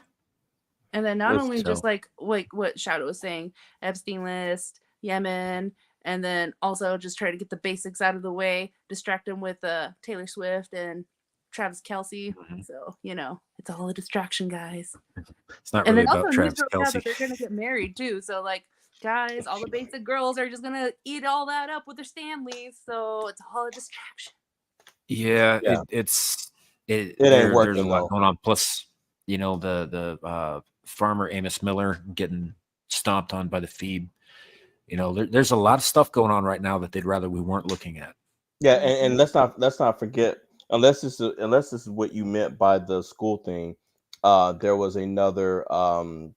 And then not only just like what Shadow was saying, Epstein list, Yemen, and then also just try to get the basics out of the way, distract them with Taylor Swift and Travis Kelce. Mm-hmm. So, it's all a distraction, guys. It's not really and then about also Travis news broke out Kelce. that they're going to get married too. So, like, guys, all the basic girls are just going to eat all that up with their Stanleys. So it's all a distraction. Yeah. Yeah. It ain't working. There's a lot going on. Plus, the farmer Amos Miller getting stomped on by the feed. There's a lot of stuff going on right now that they'd rather we weren't looking at. Yeah, and let's not forget, unless this is what you meant by the school thing, there was another I'll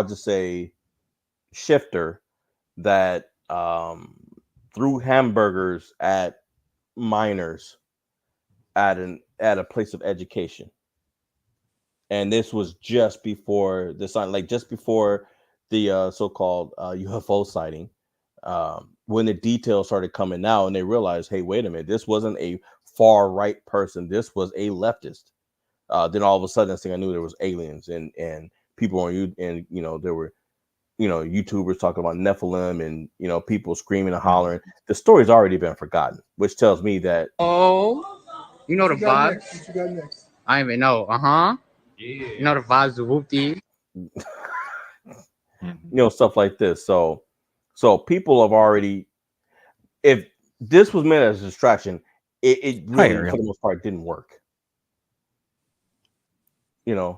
just say shifter that threw hamburgers at minors at a place of education. And this was just before the so-called UFO sighting, when the details started coming out, and they realized, hey, wait a minute, this wasn't a far right person, this was a leftist. Then all of a sudden, next thing I knew, there was aliens and people on you, and there were YouTubers talking about Nephilim, and people screaming and hollering. The story's already been forgotten, which tells me that you know the vibes. What you got next? I even know. Yeah. You know the vibes of whoopty. Stuff like this. So people have already, if this was meant as a distraction, it really for the most part didn't work. Yeah.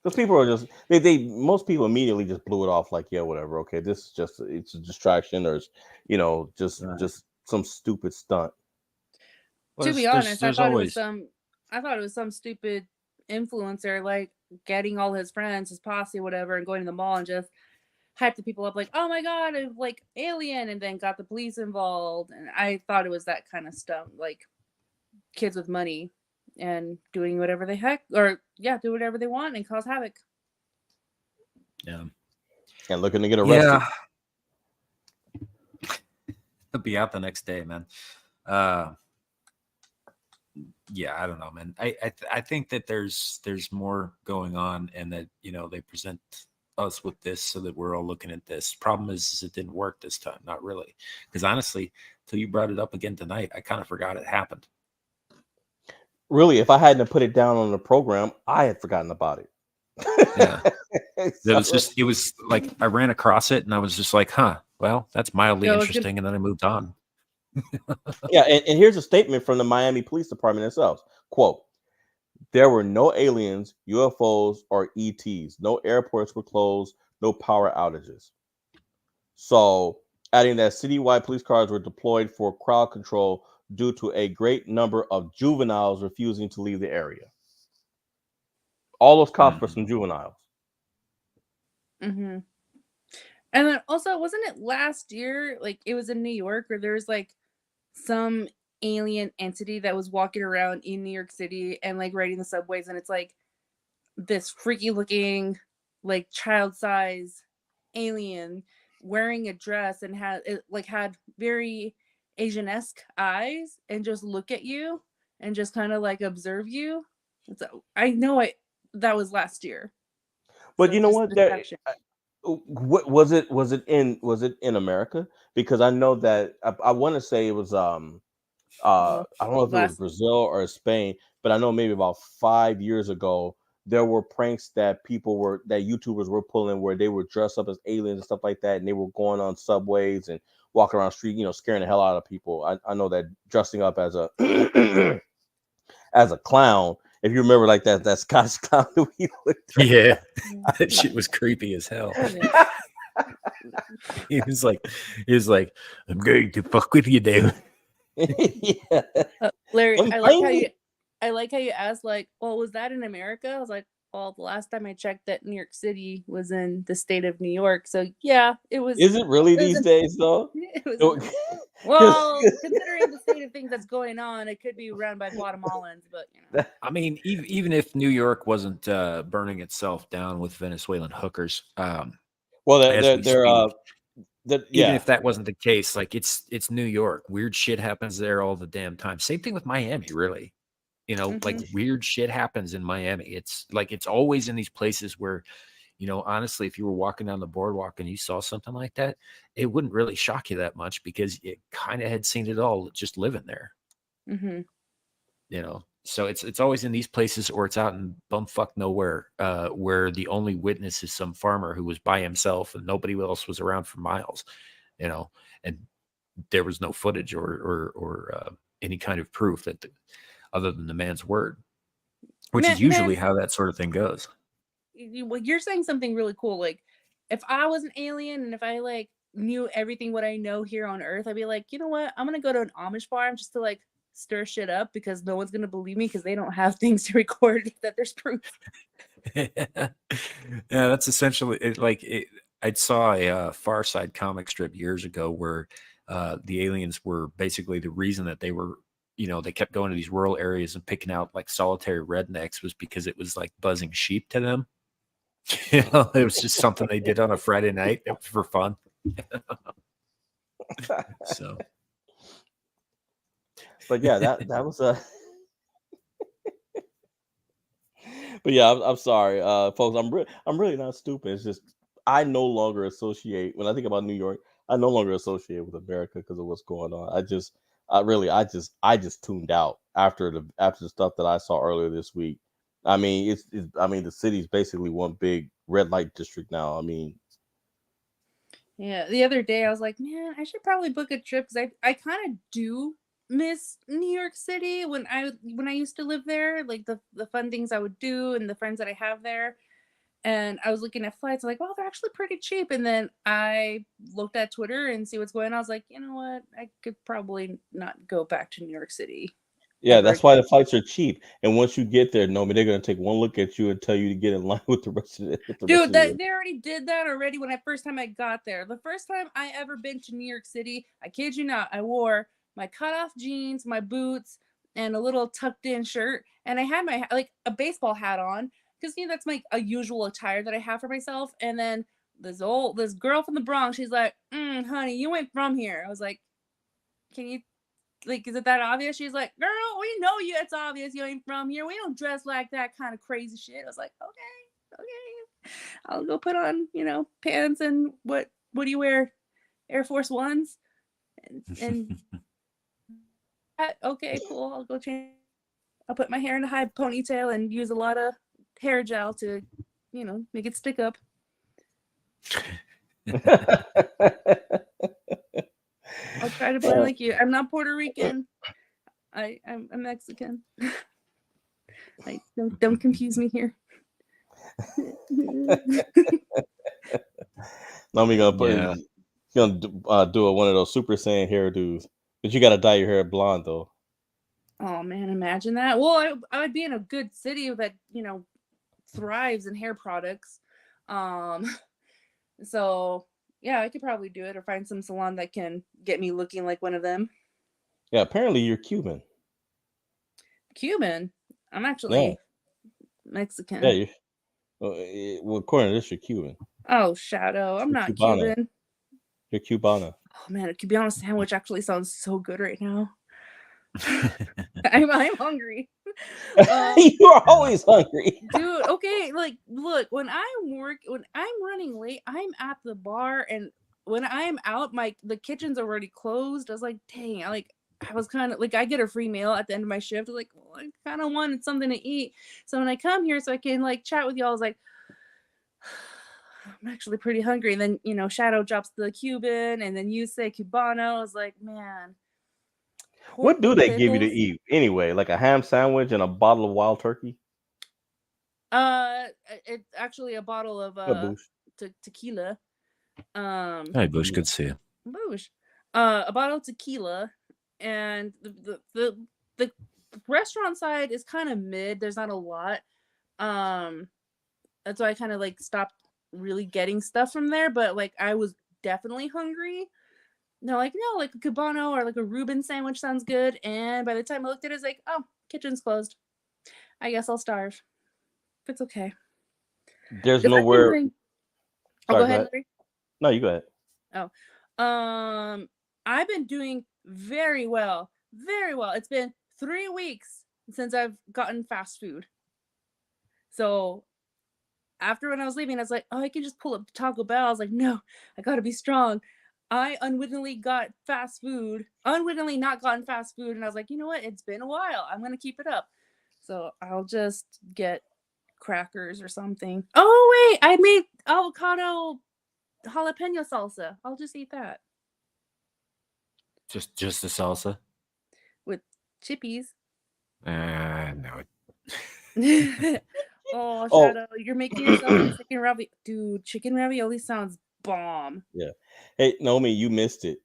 Because people are just most people immediately just blew it off like, yeah, whatever, okay, this is just it's a distraction, or just some stupid stunt. Well, to be honest, I thought it was some stupid influencer like getting all his friends, his posse, whatever, and going to the mall and just hype the people up like, oh my god, it's like alien, and then got the police involved. And I thought it was that kind of stuff, like kids with money and doing whatever they do whatever they want and cause havoc. Yeah. And looking to get arrested. Yeah. He'll be out the next day, man. Yeah, I don't know, man. I think that there's more going on, and that they present us with this so that we're all looking at this. Problem is it didn't work this time. Not really, because honestly, till you brought it up again tonight, I kind of forgot it happened. Really, if I hadn't put it down on the program, I had forgotten about it. Yeah. It was like I ran across it and I was just like, huh, well, that's mildly interesting. And then I moved on. Yeah, and here's a statement from the Miami Police Department itself. Quote, there were no aliens, UFOs, or ETs. No airports were closed, no power outages. So, adding that citywide police cars were deployed for crowd control due to a great number of juveniles refusing to leave the area. All those cops were some juveniles. Mm-hmm. And then also, wasn't it last year? Like it was in New York, where there was like some alien entity that was walking around in New York City and like riding the subways, and it's like this freaky looking, like child size alien wearing a dress and had very Asian-esque eyes and just look at you and just kind of like observe you. So I know that was last year. But So you know just what? deception. What was it? Was it in America? Because I know that I want to say it was I don't know if it was Last Brazil or Spain, but I know maybe about 5 years ago there were pranks that YouTubers were pulling where they were dressed up as aliens and stuff like that, and they were going on subways and walking around the street, scaring the hell out of people. I know that dressing up as a as a clown. If you remember, like that Scottish clown that we looked at. Yeah, that shit was creepy as hell. Yeah. He was like, I'm going to fuck with you, Dave. Yeah. Larry, Come I find like how you asked, like, well, was that in America? I was like, well, the last time I checked, that New York City was in the state of New York. So yeah, it was. Is it really It was these in, days though? it was No, in- 'cause- well, considering the state of things that's going on, it could be run by Guatemalans, but I mean, even if New York wasn't burning itself down with Venezuelan hookers, well, as we speak, even yeah. if that wasn't the case, like it's New York. Weird shit happens there all the damn time. Same thing with Miami, really. Like weird shit happens in Miami. It's like it's always in these places where, honestly, if you were walking down the boardwalk and you saw something like that, it wouldn't really shock you that much because you kind of had seen it all just living there. Mm-hmm. So it's always in these places, or it's out in bumfuck nowhere, where the only witness is some farmer who was by himself and nobody else was around for miles, and there was no footage or any kind of proof that other than the man's word, which is usually how that sort of thing goes. Well, you're saying something really cool. Like, if I was an alien and if I like knew everything what I know here on Earth, I'd be like, you know what? I'm gonna go to an Amish farm just to like stir shit up because no one's gonna believe me because they don't have things to record that there's proof. Yeah, that's essentially it. Like I saw a Far Side comic strip years ago where the aliens were basically the reason that they were, they kept going to these rural areas and picking out like solitary rednecks was because it was like buzzing sheep to them. It was just something they did on a Friday night. It was for fun. So, but yeah, that was a. But yeah, I'm sorry, folks. I'm really not stupid. It's just I no longer associate when I think about New York. I no longer associate with America because of what's going on. I just tuned out after the stuff that I saw earlier this week. I mean, the city's basically one big red light district now. I mean, yeah. The other day I was like, man, I should probably book a trip because I kind of do miss New York City when I used to live there, like the fun things I would do and the friends that I have there. And I was looking at flights, I'm like, well, they're actually pretty cheap. And then I looked at Twitter and see what's going on. I was like, you know what? I could probably not go back to New York City. yeah, that's why the flights are cheap. And once you get there, Nomi, they're gonna take one look at you and tell you to get in line with the rest of it. Dude, they already did that already when first time I got there. The first time I ever been to New York City, I kid you not, I wore my cutoff jeans, my boots, and a little tucked in shirt, and I had my like a baseball hat on because that's my a usual attire that I have for myself. And then this girl from the Bronx, she's like, honey, you ain't from here. I was like, can you is it that obvious? She's like, girl, we know you. It's obvious you ain't from here. We don't dress like that kind of crazy shit. I was like, okay. I'll go put on, pants and what do you wear? Air Force Ones? And okay, cool. I'll go change. I'll put my hair in a high ponytail and use a lot of hair gel to, make it stick up. I'll try to blend like you. I'm not Puerto Rican. I'm Mexican. Like, don't confuse me here. Nomi gonna do one of those Super Saiyan hairdos, but you gotta dye your hair blonde though. Oh man, imagine that. Well, I would be in a good city that thrives in hair products. So yeah, I could probably do it or find some salon that can get me looking like one of them. Yeah, apparently you're Cuban. Cuban? I'm Yeah. actually Mexican. Yeah, well, according to this, you're Cuban. Oh, Shadow. I'm You're not Cubana. Cuban. You're Cubana. Oh man, a Cubano sandwich actually sounds so good right now. I'm hungry. You are always hungry. Dude, okay, like look, when I'm running late, I'm at the bar, and when I'm out, the kitchen's already closed. I was like, dang, I was kind of like, I get a free meal at the end of my shift. I was like, well, I kind of wanted something to eat. So when I come here so I can like chat with y'all, I was like, I'm actually pretty hungry. And then, Shadow drops the Cuban, and then you say Cubano. I was like, man. What do they give you to eat anyway? Like a ham sandwich and a bottle of wild turkey? It's actually a bottle of tequila. Hey, Bush, good to see you. Bush. A bottle of tequila, and the restaurant side is kind of mid. There's not a lot. That's why I kind of like stopped really getting stuff from there. But like I was definitely hungry. No, like a Cubano or like a Reuben sandwich sounds good. And by the time I looked at it, it's like, oh, kitchen's closed. I guess I'll starve. It's okay. There's nowhere. Go ahead, Larry. No, you go ahead. Oh, I've been doing very well. Very well. It's been 3 weeks since I've gotten fast food. So after when I was leaving, I was like, oh, I can just pull up Taco Bell. I was like, no, I gotta be strong. I unwittingly got fast food, unwittingly not gotten fast food. And I was like, you know what? It's been a while. I'm going to keep it up. So I'll just get crackers or something. Oh, wait, I made avocado jalapeno salsa. I'll just eat that. Just the salsa? With chippies. No. Oh, Shadow, you're making yourself chicken ravioli. Dude, chicken ravioli sounds bomb. Yeah. Hey, Naomi, you missed it.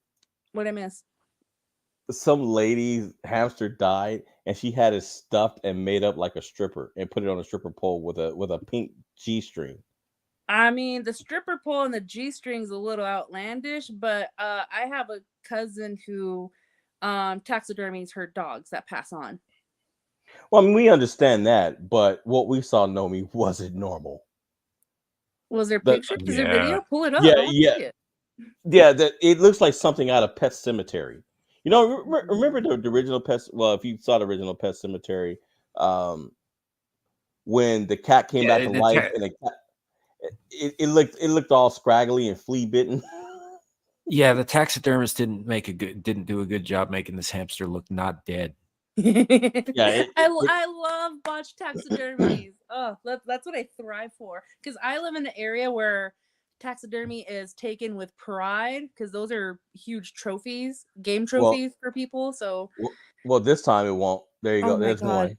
What'd I miss? Some lady's hamster died, and she had it stuffed and made up like a stripper and put it on a stripper pole with a pink G-string. I mean, the stripper pole and the G-string's a little outlandish, but I have a cousin who taxidermies her dogs that pass on. Well, I mean, we understand that, but what we saw, Naomi, wasn't normal. Was there pictures? Is there video? Pull it up. Yeah. That it looks like something out of Pet Cemetery. You know, remember the original Pet? Well, if you saw the original Pet Cemetery, when the cat came back to life, and the cat, it looked all scraggly and flea bitten. Yeah, the taxidermist didn't do a good job making this hamster look not dead. Yeah, I love botched taxidermies. Oh, that's what I thrive for, because I live in an area where taxidermy is taken with pride, because those are huge trophies, game trophies for people. So well, this time it won't. There you go. There's one.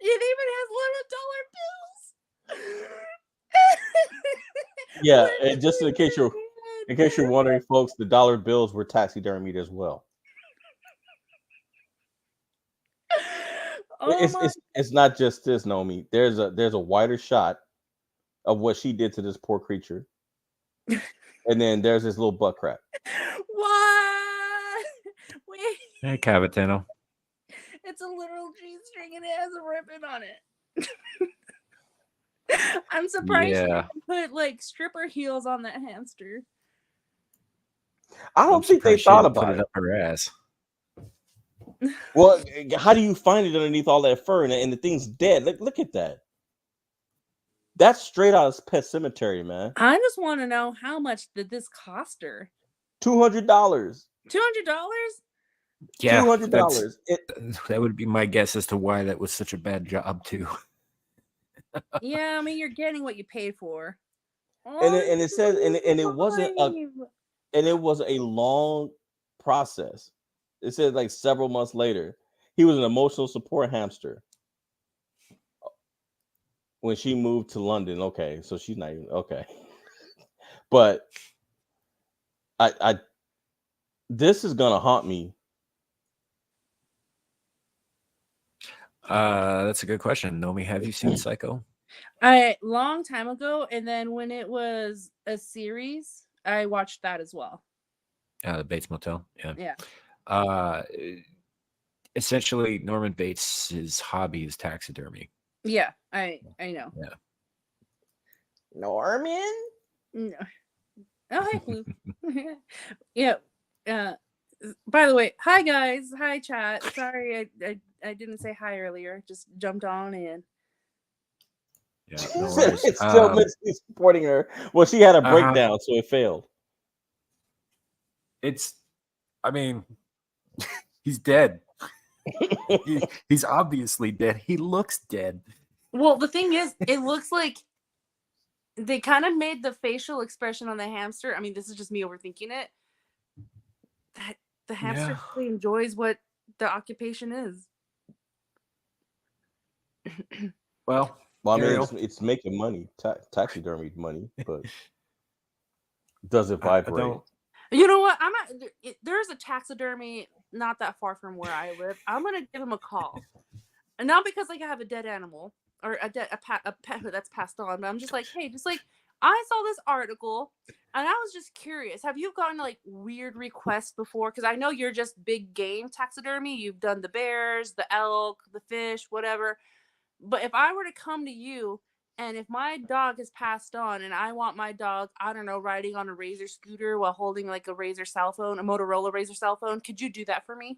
It even has little dollar bills. Yeah, and just in case you're wondering, folks, the dollar bills were taxidermied as well. It's not just this, Naomi. There's a wider shot of what she did to this poor creature, and then there's this little butt crack. What? Wait. Hey, Cavatano. It's a literal G-string and it has a ribbon on it. I'm surprised she didn't put like stripper heels on that hamster. I don't think they thought about it up her ass. Well, how do you find it underneath all that fur and the thing's dead? Look at that. That's straight out of Pet Cemetery, man. I just want to know, how much did this cost her? $200. $200? Yeah, $200. That would be my guess as to why that was such a bad job too. Yeah, I mean, you're getting what you paid for. And it says and it wasn't it was a long process. It said like several months later, he was an emotional support hamster. When she moved to London, okay, so she's not even okay. But This is gonna haunt me. That's a good question. Nomi, have you seen Psycho? Long time ago, and then when it was a series, I watched that as well. The Bates Motel. Yeah. Essentially, Norman Bates' hobby is taxidermy. Yeah, I know. Yeah. Norman? No. Oh, hey, Blue. Yeah. By the way, hi guys, hi chat. Sorry, I didn't say hi earlier. Just jumped on in. Yeah, no worries. It's still Misty supporting her. Well, she had a breakdown, so it failed. I mean, he's dead. He's obviously dead. He looks dead. Well, the thing is, it looks like they kind of made the facial expression on the hamster. I mean, this is just me overthinking it. That the hamster really enjoys what the occupation is. Well, I mean, it's making money, taxidermy money, but does it vibrate? You know what? There's a taxidermy not that far from where I live. I'm gonna give him a call, and not because like I have a dead animal or a pet that's passed on, but I'm just like, hey, just like I saw this article, and I was just curious. Have you gotten like weird requests before? Because I know you're just big game taxidermy. You've done the bears, the elk, the fish, whatever. But if I were to come to you, and if my dog has passed on and I want my dog, I don't know, riding on a Razor scooter while holding like a Razor cell phone, a Motorola Razor cell phone, could you do that for me?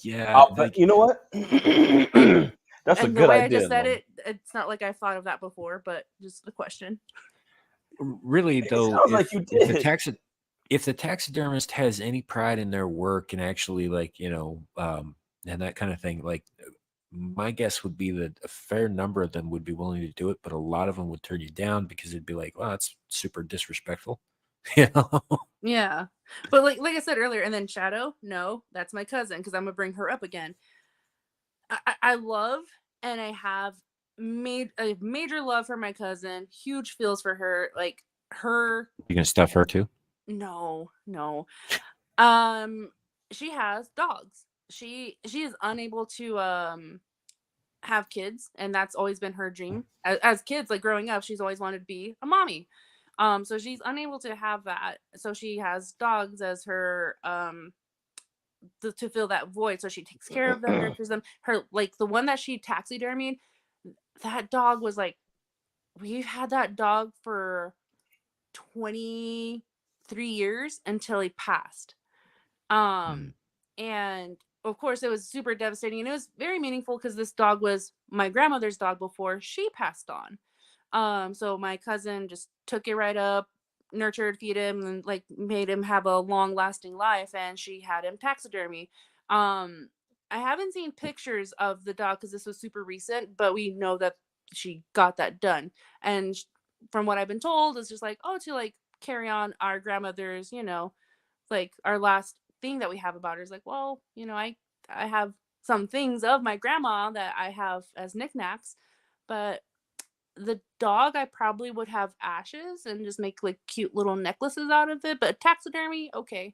Yeah. But you know what? That's a good idea. The way I just said it, it's not like I've thought of that before, but just a question. Really, though, if the taxidermist has any pride in their work and actually like, and that kind of thing, like my guess would be that a fair number of them would be willing to do it, but a lot of them would turn you down because it'd be like, well, that's super disrespectful. Yeah, but like I said earlier, and then Shadow, no, that's my cousin, because I'm gonna bring her up again. I love, and I have made a major love for my cousin, huge feels for her, like her. You gonna stuff her too? No. She has dogs. She is unable to have kids, and that's always been her dream. As kids, like growing up, she's always wanted to be a mommy. So she's unable to have that. So she has dogs as her to fill that void. So she takes care of them, nurtures them. Her like the one that she taxidermied, that dog was like, we've had that dog for 23 years until he passed. And of course it was super devastating, and it was very meaningful because this dog was my grandmother's dog before she passed on. So my cousin just took it right up, nurtured, feed him, and like made him have a long lasting life, and she had him taxidermy. I haven't seen pictures of the dog because this was super recent, but we know that she got that done. And from what I've been told, it's just like, to like carry on our grandmother's, like our last thing that we have about her is like, well, I have some things of my grandma that I have as knickknacks, but the dog I probably would have ashes and just make like cute little necklaces out of it. But taxidermy, okay.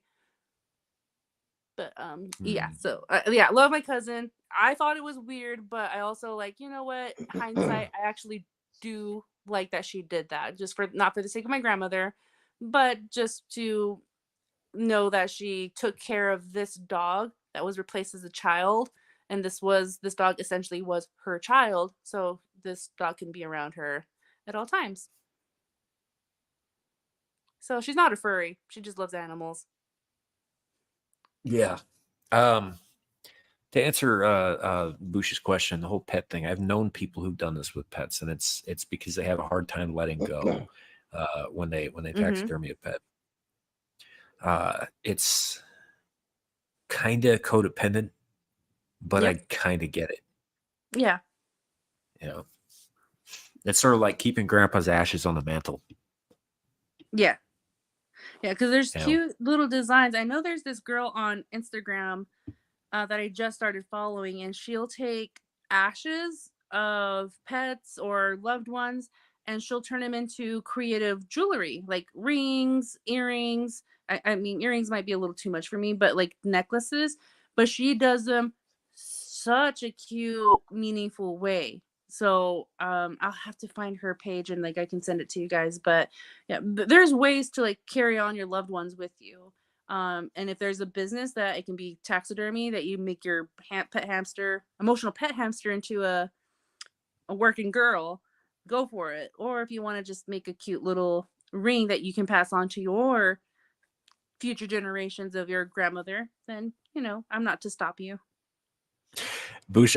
But yeah, so yeah, love my cousin. I thought it was weird, but I also like, you know what, hindsight, I actually do like that she did that, just for not for the sake of my grandmother, but just to know that she took care of this dog that was replaced as a child, and this dog essentially was her child, so this dog can be around her at all times. So she's not a furry, she just loves animals. Yeah. To answer Bush's question, the whole pet thing, I've known people who've done this with pets, and it's because they have a hard time letting go when they taxidermy a pet. It's kind of codependent, but I kind of get it. Yeah. It's sort of like keeping grandpa's ashes on the mantle. Yeah, because there's cute little designs. I know there's this girl on Instagram that I just started following, and she'll take ashes of pets or loved ones and she'll turn them into creative jewelry, like rings, earrings. I mean, earrings might be a little too much for me, but like necklaces. But she does them such a cute, meaningful way. So I'll have to find her page and like I can send it to you guys. But yeah, there's ways to like carry on your loved ones with you. And if there's a business that it can be taxidermy, that you make your emotional pet hamster into a working girl, go for it. Or if you want to just make a cute little ring that you can pass on to your future generations of your grandmother, then I'm not to stop you. Boosh,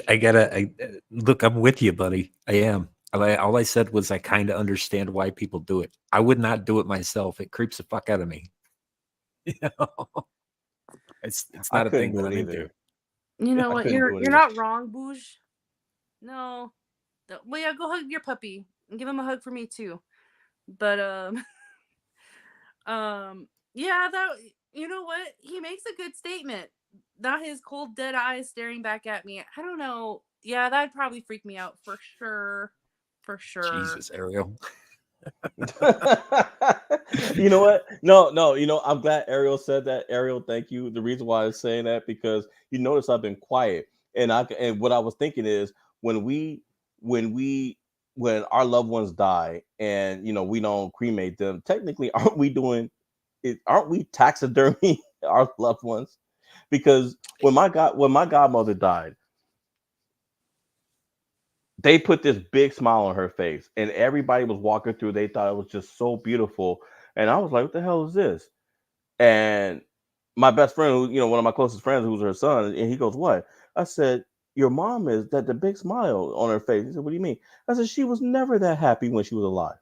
look, I'm with you, buddy. I am. All I said was I kind of understand why people do it. I would not do it myself. It creeps the fuck out of me. It's not a thing that I'm into. You know what? You're not wrong, Boosh. No. Well, yeah, go hug your puppy and give him a hug for me too. But yeah, that you know what? He makes a good statement. Not his cold, dead eyes staring back at me. I don't know. Yeah, that'd probably freak me out for sure. For sure. Jesus, Ariel. You know what? No. I'm glad Ariel said that. Ariel, thank you. The reason why I was saying that, because you notice I've been quiet, and what I was thinking is when our loved ones die, and we don't cremate them, technically, aren't we taxidermy our loved ones? Because when my godmother died, they put this big smile on her face, and everybody was walking through. They thought it was just so beautiful, and I was like, "What the hell is this?" And my best friend, who one of my closest friends, who's her son, and he goes, "What?" I said, "Your mom is that the big smile on her face." He said, "What do you mean?" I said, "She was never that happy when she was alive.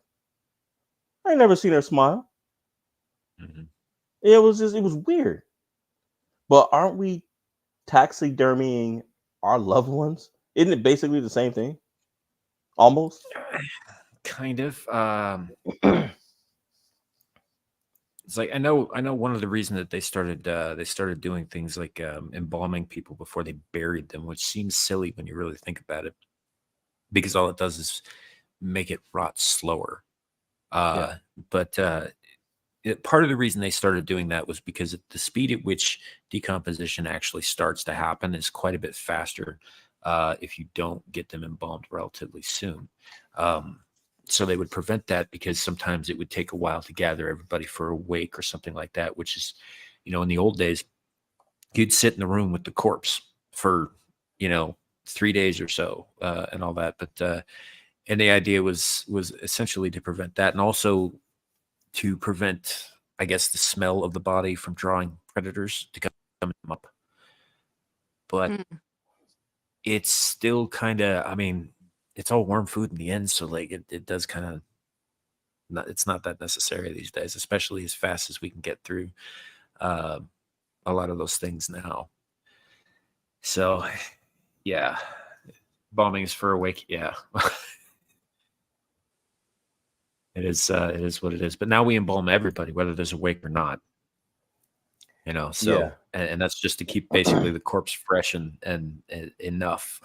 I ain't never seen her smile." Mm-hmm. It was weird. But aren't we taxidermying our loved ones? Isn't it basically the same thing? Almost. Kind of. It's like I know one of the reasons that they started doing things like embalming people before they buried them, which seems silly when you really think about it, because all it does is make it rot slower. But part of the reason they started doing that was because the speed at which decomposition actually starts to happen is quite a bit faster if you don't get them embalmed relatively soon. So they would prevent that, because sometimes it would take a while to gather everybody for a wake or something like that, which is, in the old days, you'd sit in the room with the corpse for, 3 days or so and all that. But and the idea was essentially to prevent that, and also to prevent, I guess, the smell of the body from drawing predators to come up. But it's still kind of, I mean, it's all worm food in the end, so like it does kind of it's not that necessary these days, especially as fast as we can get through a lot of those things now. So yeah, bombings for a wake, yeah. It is what it is. But now we embalm everybody, whether there's a wake or not. So Yeah. and that's just to keep basically the corpse fresh and enough,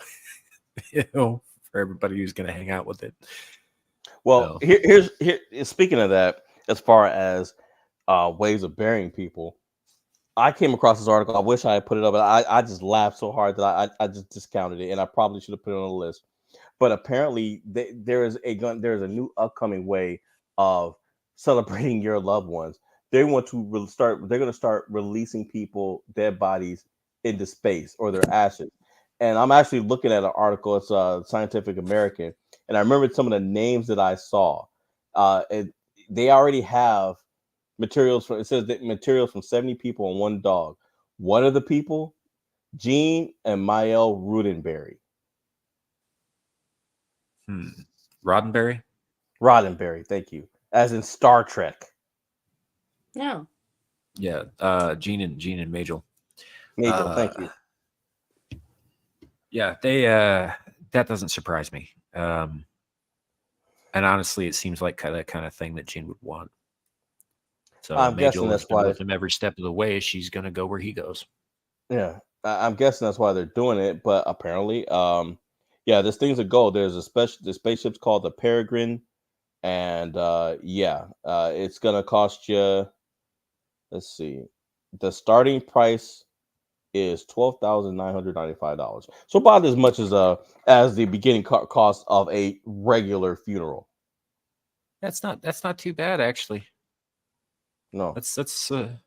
for everybody who's going to hang out with it. Well, here's speaking of that, as far as ways of burying people, I came across this article. I wish I had put it up, but I just laughed so hard that I just discounted it, and I probably should have put it on the list. But apparently, there's a new upcoming way of celebrating your loved ones. They want to They're going to start releasing people, dead bodies, into space, or their ashes. And I'm actually looking at an article. It's Scientific American, and I remember some of the names that I saw. They already have materials from. It says that materials from 70 people and one dog. What are the people? Gene and Mael Roddenberry. Roddenberry? Roddenberry, thank you. As in Star Trek. No. Yeah, Gene and Majel. Majel, thank you. Yeah, they that doesn't surprise me. And honestly, it seems like that kind of thing that Gene would want. So I'm Majel guessing has that's been why with him every step of the way. She's going to go where he goes. Yeah, I'm guessing that's why they're doing it. But apparently, yeah, there's things that go. There's the spaceship's called the Peregrine And it's gonna cost you. Let's see, the starting price is $12,995. So about as much as the beginning cost of a regular funeral. That's not too bad actually. No, That's a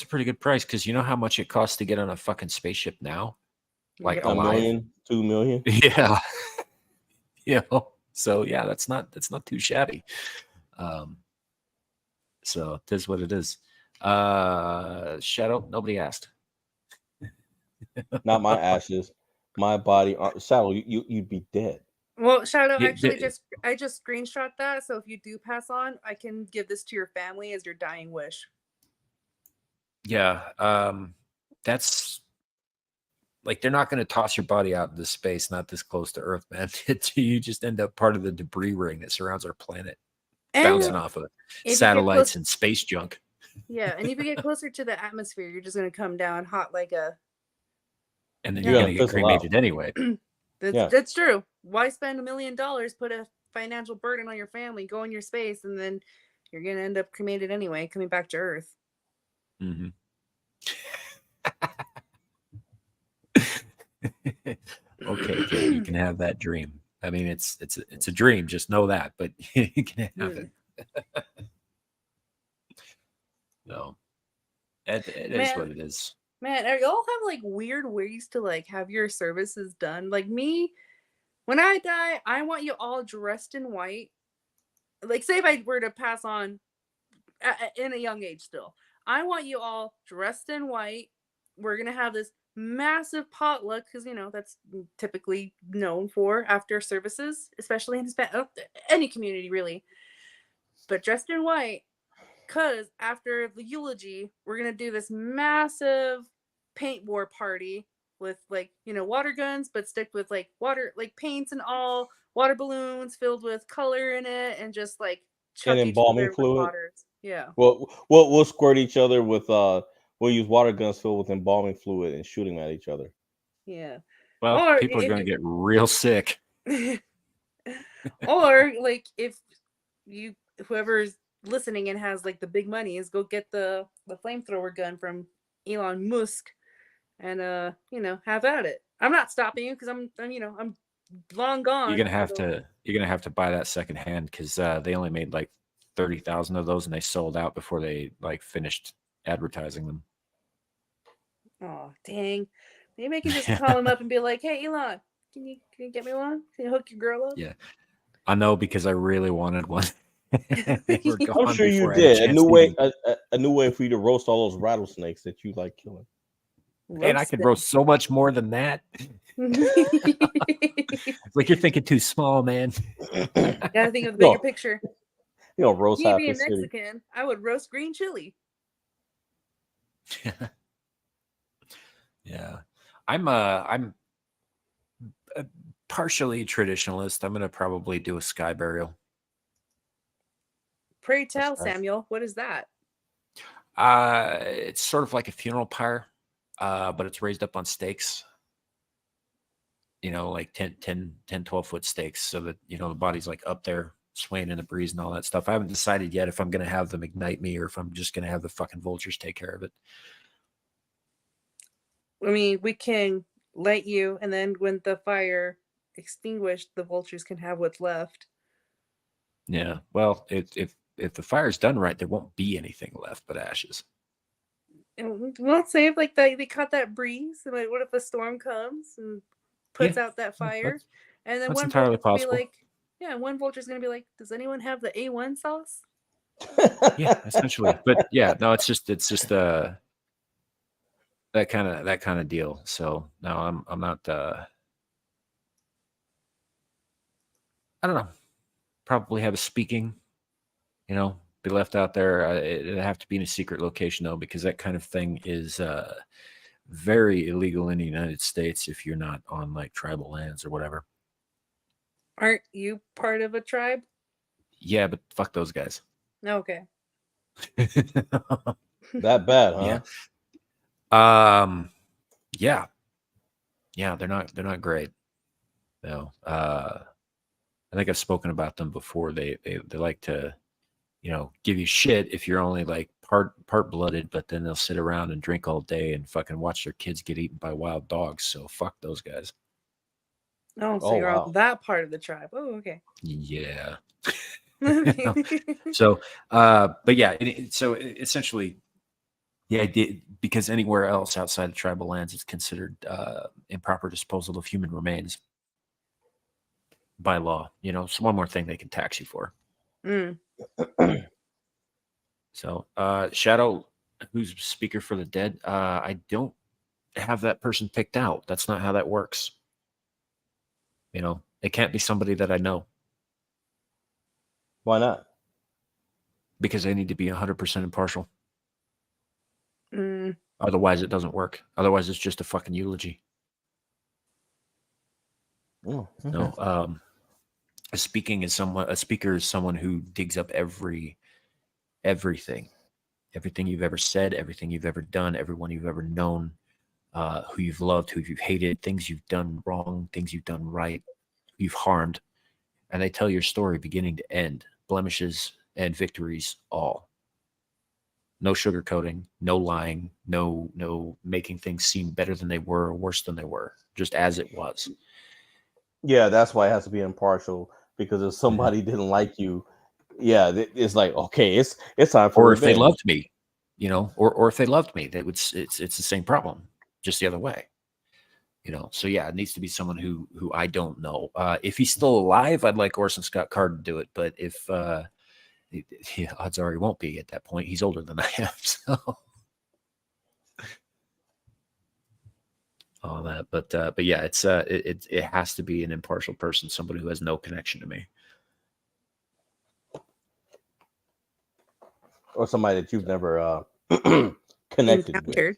pretty good price because you know how much it costs to get on a fucking spaceship now, like Yeah. $1 alive. million, $2 million. Yeah, So yeah, that's not too shabby. So it is what it is. Shadow, nobody asked. Not my ashes, my body. Saddle, you'd be dead. Well, Shadow, Yeah, actually, I just screenshot that. So if you do pass on, I can give this to your family as your dying wish. Yeah, that's like they're not going to toss your body out into space, not this close to Earth, man. You just end up part of the debris ring that surrounds our planet, bouncing off of satellites and space junk. Yeah, and if you get closer to the atmosphere, you're just going to come down hot like a. And then you're going to get cremated anyway. That's true. Why spend $1 million, put a financial burden on your family, go in your space, and then you're going to end up cremated anyway, coming back to Earth. Mm-hmm. Okay, kid, you can have that dream. I mean, it's a dream. Just know that, but you can have it. No, it is what it is. Man, y'all have like weird ways to like have your services done. Like me, when I die, I want you all dressed in white. Like, say if I were to pass on in a young age still, I want you all dressed in white. We're gonna have this massive potluck because that's typically known for after services, especially in any community really. But dressed in white, because after the eulogy, we're gonna do this massive paint war party with water guns, but stick with like water, like paints and all, water balloons filled with color in it, and just like chuck and each other embalming fluid. with waters. Yeah. We'll squirt each other with we'll use water guns filled with embalming fluid and shoot them at each other. Yeah. Well, people are going to get real sick. Or like if whoever's listening and has like the big money is go get the flamethrower gun from Elon Musk and have at it. I'm not stopping you because I'm long gone. You're gonna have to buy that secondhand because they only made like 30,000 of those and they sold out before they like finished advertising them. Oh dang! Maybe I can just call him up and be like, "Hey Elon, can you get me one? Can you hook your girl up?" Yeah, I know because I really wanted one. I'm sure you did. A new way for you to roast all those rattlesnakes that you like killing. And I could roast so much more than that. Like you're thinking too small, man. Gotta think of the bigger picture. Roast half being the city. Mexican, I would roast green chili. Yeah, I'm a partially traditionalist. I'm gonna probably do a sky burial. Pray tell, Samuel, what is that? It's sort of like a funeral pyre, but it's raised up on stakes. Like 10, 12 foot stakes, so that the body's like up there swaying in the breeze and all that stuff. I haven't decided yet if I'm gonna have them ignite me or if I'm just gonna have the fucking vultures take care of it. I mean, we can light you, and then when the fire extinguished, the vultures can have what's left. Yeah, well, if the fire's done right, there won't be anything left but ashes. And let's say if like they caught that breeze, like what if a storm comes and puts out that fire, and then one vulture's gonna be like, one vulture's gonna be like, does anyone have the A1 sauce? Yeah, essentially. But yeah, no, it's just that kind of deal. So no, I'm not. I don't know. Probably have a speaking. Be left out there. It'd have to be in a secret location though, because that kind of thing is very illegal in the United States if you're not on like tribal lands or whatever. Aren't you part of a tribe? Yeah, but fuck those guys. Okay. That bad, huh? Yeah. Yeah, they're not great. No. I think I've spoken about them before. They like to, give you shit if you're only like part blooded, but then they'll sit around and drink all day and fucking watch their kids get eaten by wild dogs. So fuck those guys. Oh, so you're on that part of the tribe. Oh, okay. Yeah. Okay. So, but yeah, so essentially, the idea, because anywhere else outside of tribal lands, it's considered improper disposal of human remains by law. It's one more thing they can tax you for. So, Shadow, who's Speaker for the Dead? I don't have that person picked out. That's not how that works. It can't be somebody that I know. Why not? Because they need to be 100% impartial. Otherwise, it doesn't work. Otherwise, it's just a fucking eulogy. Oh, okay. No, a speaker is someone who digs up everything you've ever said, everything you've ever done, everyone you've ever known, who you've loved, who you've hated, things you've done wrong, things you've done right, who you've harmed, and they tell your story beginning to end, blemishes and victories, all. No sugarcoating, no lying, no making things seem better than they were or worse than they were, just as it was. Yeah, that's why it has to be impartial, because if somebody didn't like you, it's like, okay, it's time for revenge. If they loved me, or if they loved me, it's the same problem, just the other way. So yeah, it needs to be someone who I don't know. If he's still alive, I'd like Orson Scott Card to do it, but if odds are he won't be at that point. He's older than I am, so all that. But yeah, it has to be an impartial person, somebody who has no connection to me, or somebody that you've never connected with.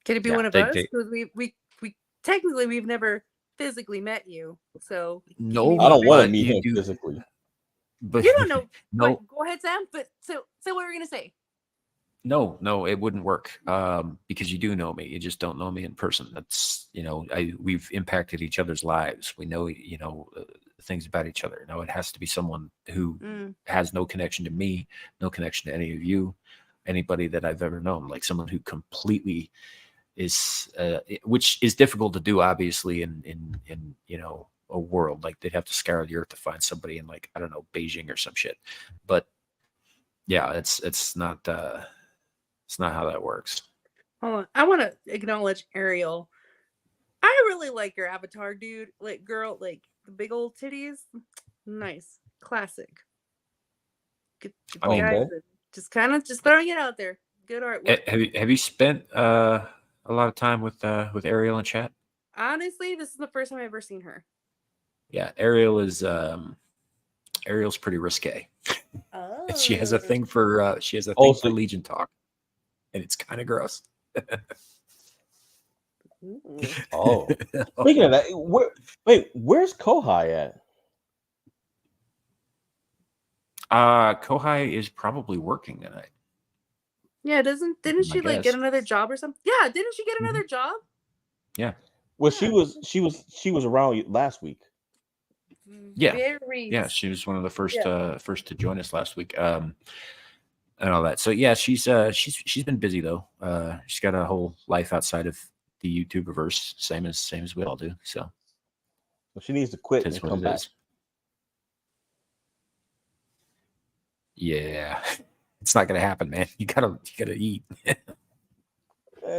Can it be one of us? Because we technically we've never physically met you, so no, I don't want to meet him physically. But you don't know. No, go ahead, Sam. But so what were you gonna say? No, it wouldn't work. Because you do know me. You just don't know me in person. That's we've impacted each other's lives. We know things about each other. Now it has to be someone who has no connection to me, no connection to any of you, anybody that I've ever known. Like someone who completely is, which is difficult to do, obviously, in a world like they'd have to scour the earth to find somebody in, like, I don't know, Beijing or some shit. But yeah, it's not how that works. Hold on, I want to acknowledge Ariel. I really like your avatar, dude. Like, girl, like the big old titties, nice, classic. Good guys. Just throwing it out there. Good artwork. Have you spent a lot of time with Ariel in chat? Honestly, this is the first time I've ever seen her. Yeah, Ariel's pretty risque. Oh. She has a thing for for Legion talk, and it's kind of gross. Oh, speaking of that, where's Kohai at? Kohai is probably working tonight. Yeah, didn't she like get another job or something? Yeah, didn't she get another job? Yeah. Well, she was around last week. Yeah. Yeah, she was one of the first to join us last week. And all that. So yeah, she's been busy though. She's got a whole life outside of the YouTuberverse, same as we all do. So well, she needs to quit and come back. Yeah, it's not gonna happen, man. You gotta eat.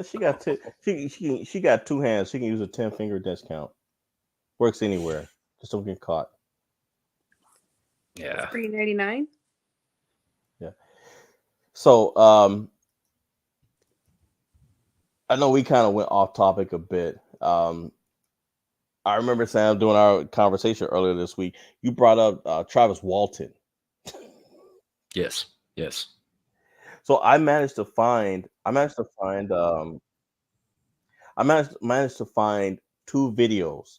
She got she got two hands. She can use a 10-finger discount. Works anywhere. Just don't get caught. Yeah. $3.99. Yeah. So I know we kind of went off topic a bit. I remember, Sam, during our conversation earlier this week, you brought up Travis Walton. Yes. So I managed to find two videos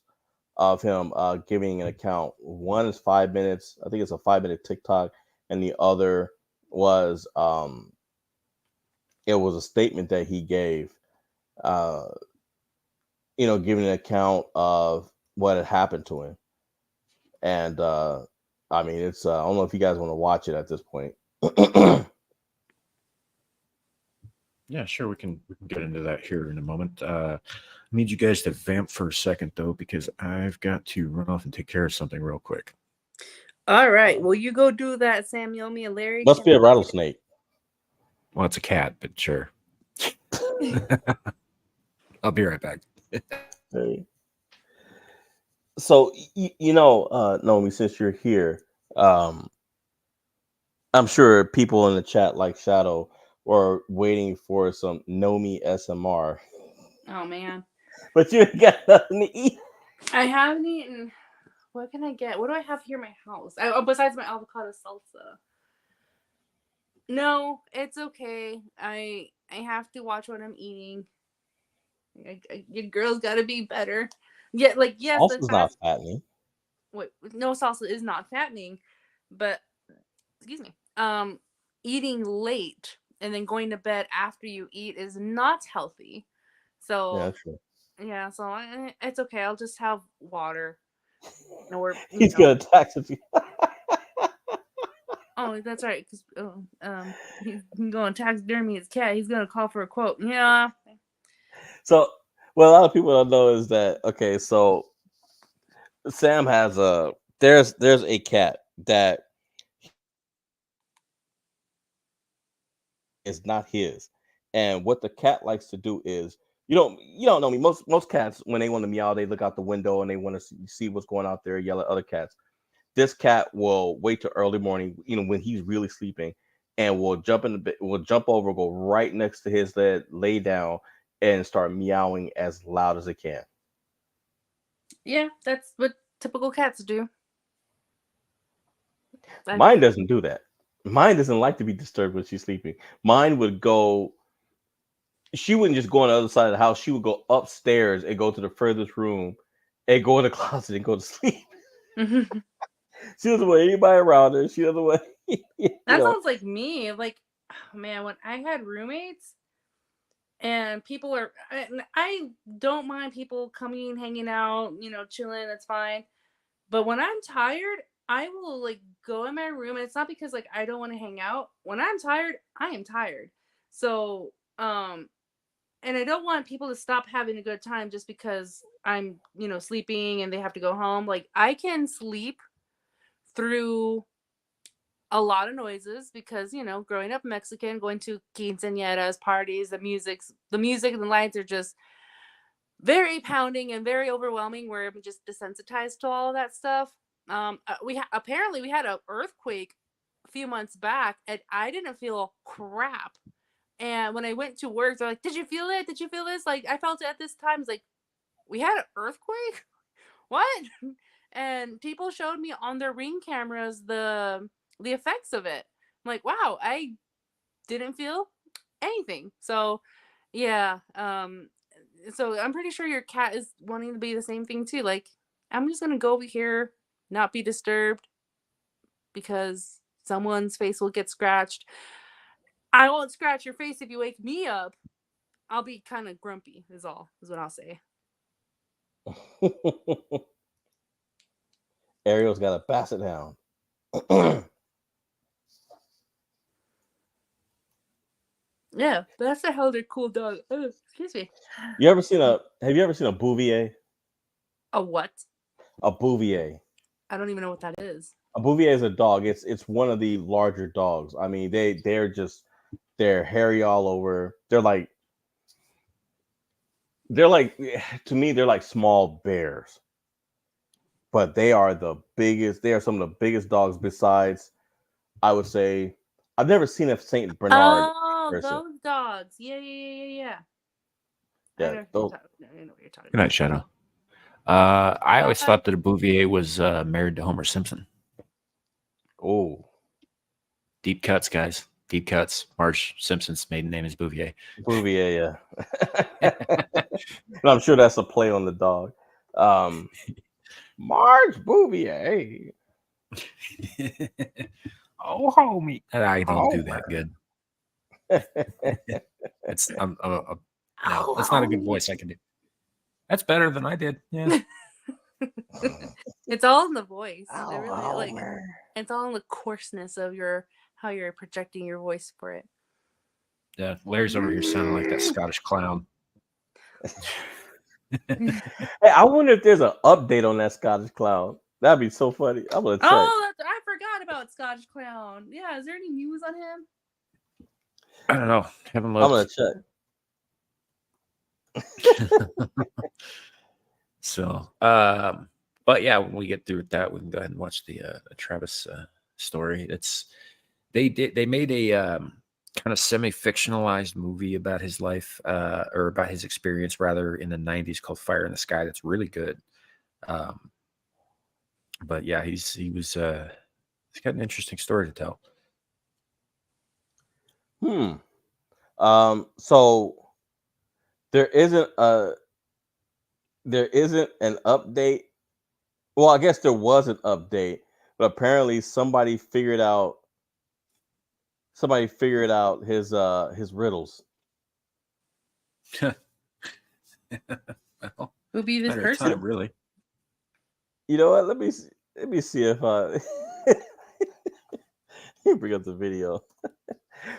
of him giving an account. One is 5 minutes. I think it's a 5-minute TikTok, and the other was it was a statement that he gave, giving an account of what had happened to him. And I mean, it's I don't know if you guys want to watch it at this point. Yeah, sure. We can get into that here in a moment. I need you guys to vamp for a second though, because I've got to run off and take care of something real quick. All right. Well, you go do that, Samuel. Me and Larry. Must be a rattlesnake. Well, it's a cat, but sure. I'll be right back. So Naomi, since you're here, I'm sure people in the chat like Shadow were waiting for some Nomi SMR. Oh man. But you ain't got nothing to eat. I haven't eaten. What can I get? What do I have here in my house? Besides my avocado salsa. No, it's okay. I have to watch what I'm eating. Your girl's got to be better. Yeah, like yes, Salsa's not fattening. Wait, no, salsa is not fattening, but excuse me. Eating late and then going to bed after you eat is not healthy. So Yeah, true. Yeah, so it's okay. I'll just have water. Or he's gonna tax you. Oh, that's right. Because he's going to taxidermy his cat. He's gonna call for a quote. Yeah. So, what a lot of people don't know is that so Sam has there's a cat that is not his, and what the cat likes to do is you don't know me. Most cats, when they want to meow, they look out the window and they want to see what's going out there, yell at other cats. This cat will wait till early morning, when he's really sleeping, and will jump over, go right next to his bed, lay down, and start meowing as loud as it can. Yeah, that's what typical cats do. Mine doesn't do that. Mine doesn't like to be disturbed when she's sleeping. Mine would go. She wouldn't just go on the other side of the house. She would go upstairs and go to the furthest room and go in the closet and go to sleep. She doesn't want anybody around her. She doesn't want. That sounds like me. Like, oh man, when I had roommates and people are, I don't mind people coming, hanging out, chilling. That's fine. But when I'm tired, I will like go in my room, and it's not because like I don't want to hang out. When I'm tired, I am tired. So, and I don't want people to stop having a good time just because I'm, sleeping and they have to go home. Like I can sleep through a lot of noises because, growing up Mexican, going to quinceañeras, parties, the music and the lights are just very pounding and very overwhelming where I'm just desensitized to all of that stuff. Apparently we had an earthquake a few months back and I didn't feel crap. And when I went to work, they're like, "Did you feel it? Did you feel this?" Like, I felt it at this time. It's like, we had an earthquake? What? And people showed me on their Ring cameras the effects of it. I'm like, wow, I didn't feel anything. So, yeah. So I'm pretty sure your cat is wanting to be the same thing too. Like, I'm just gonna go over here, not be disturbed, because someone's face will get scratched. I won't scratch your face if you wake me up. I'll be kind of grumpy, is what I'll say. Ariel's got to pass it down. Yeah, but that's a hell of a cool dog. Oh, excuse me. Have you ever seen a Bouvier? A what? A Bouvier. I don't even know what that is. A Bouvier is a dog. It's one of the larger dogs. I mean, they're hairy all over. They're like to me, they're like small bears. But they are the biggest. They are some of the biggest dogs besides, I would say, I've never seen a Saint Bernard. Oh, those dogs. Yeah. Yeah. I know what you're talking Good night, Shadow. I always thought that a Bouvier was married to Homer Simpson. Oh. Deep cuts, guys. Deep cuts. Marge Simpson's maiden name is Bouvier. Bouvier, yeah. I'm sure that's a play on the dog. Marge Bouvier. Oh, homie. I don't do that good. No, that's not a good voice I can do. That's better than I did. Yeah. It's all in the voice. Oh, It really like Homer. it's all in the coarseness of how you're projecting your voice for it. Yeah, Larry's over here sounding like that Scottish clown. Hey, I wonder if there's an update on that Scottish clown. That'd be so funny. I'm gonna check. Oh, I forgot about Scottish Clown. Yeah, is there any news on him? I don't know. Haven't I'm looked. gonna check. So, but yeah, when we get through with that, we can go ahead and watch the Travis story. They made a kind of semi-fictionalized movie about his life, or about his experience rather, in the 90s called Fire in the Sky. That's really good. But yeah, he's got an interesting story to tell. So there isn't an update. Well, I guess there was an update, but apparently somebody figured out his riddles. Well, who'll be this person? Time, really. You know what? Let me see if I bring up the video,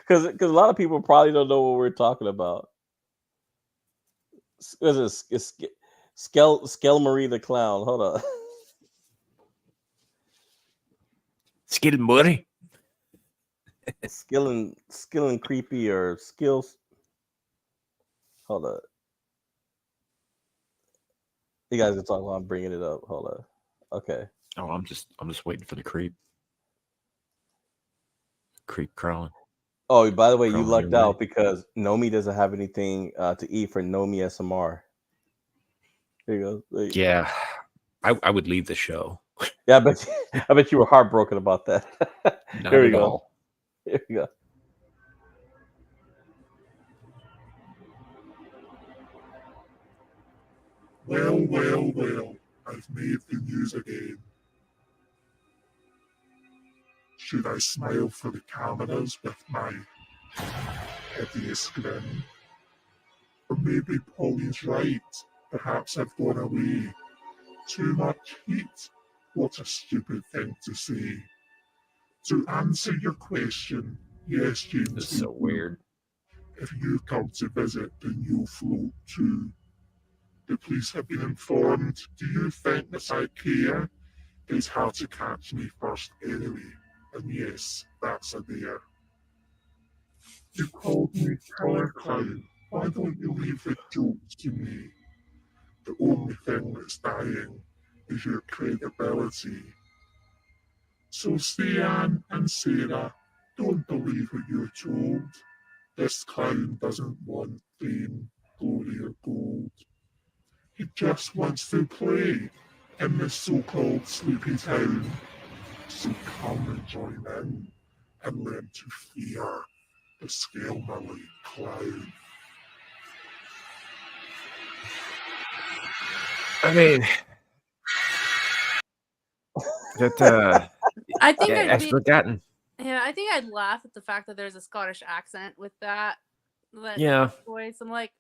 because a lot of people probably don't know what we're talking about. It's Marie the Clown. Hold on. Murray. Skillin' creepy or skills. Hold on. You guys can talk while I'm bringing it up. Hold on. Okay. Oh, I'm just waiting for the creep crawling. Oh, by the way, you lucked out because Nomi doesn't have anything to eat for Nomi SMR. There you go. Yeah, I would leave the show. Yeah, I bet you were heartbroken about that. Not Here we at go. all. Here we go. Well, I've made the news again. Should I smile for the cameras with my hideous grin? Or maybe Pauline's right. Perhaps I've gone away. Too much heat. What a stupid thing to say. To answer your question, yes, James. This is so weird. If you come to visit, then you'll float too. The police have been informed. Do you think that I care? It's hard to catch me first anyway. And yes, that's a dare. You called me killer clown. Why don't you leave the jokes to me? The only thing that's dying is your credibility. So Stan and Sarah, don't believe what you're told. This clown doesn't want fame, glory, or gold. He just wants to play in this so-called sleepy town. So come and join in and learn to fear the Scale-Mully clown. I mean, that I think yeah, I've forgotten. Yeah, I think I'd laugh at the fact that there's a Scottish accent with that Yeah. voice. I'm like,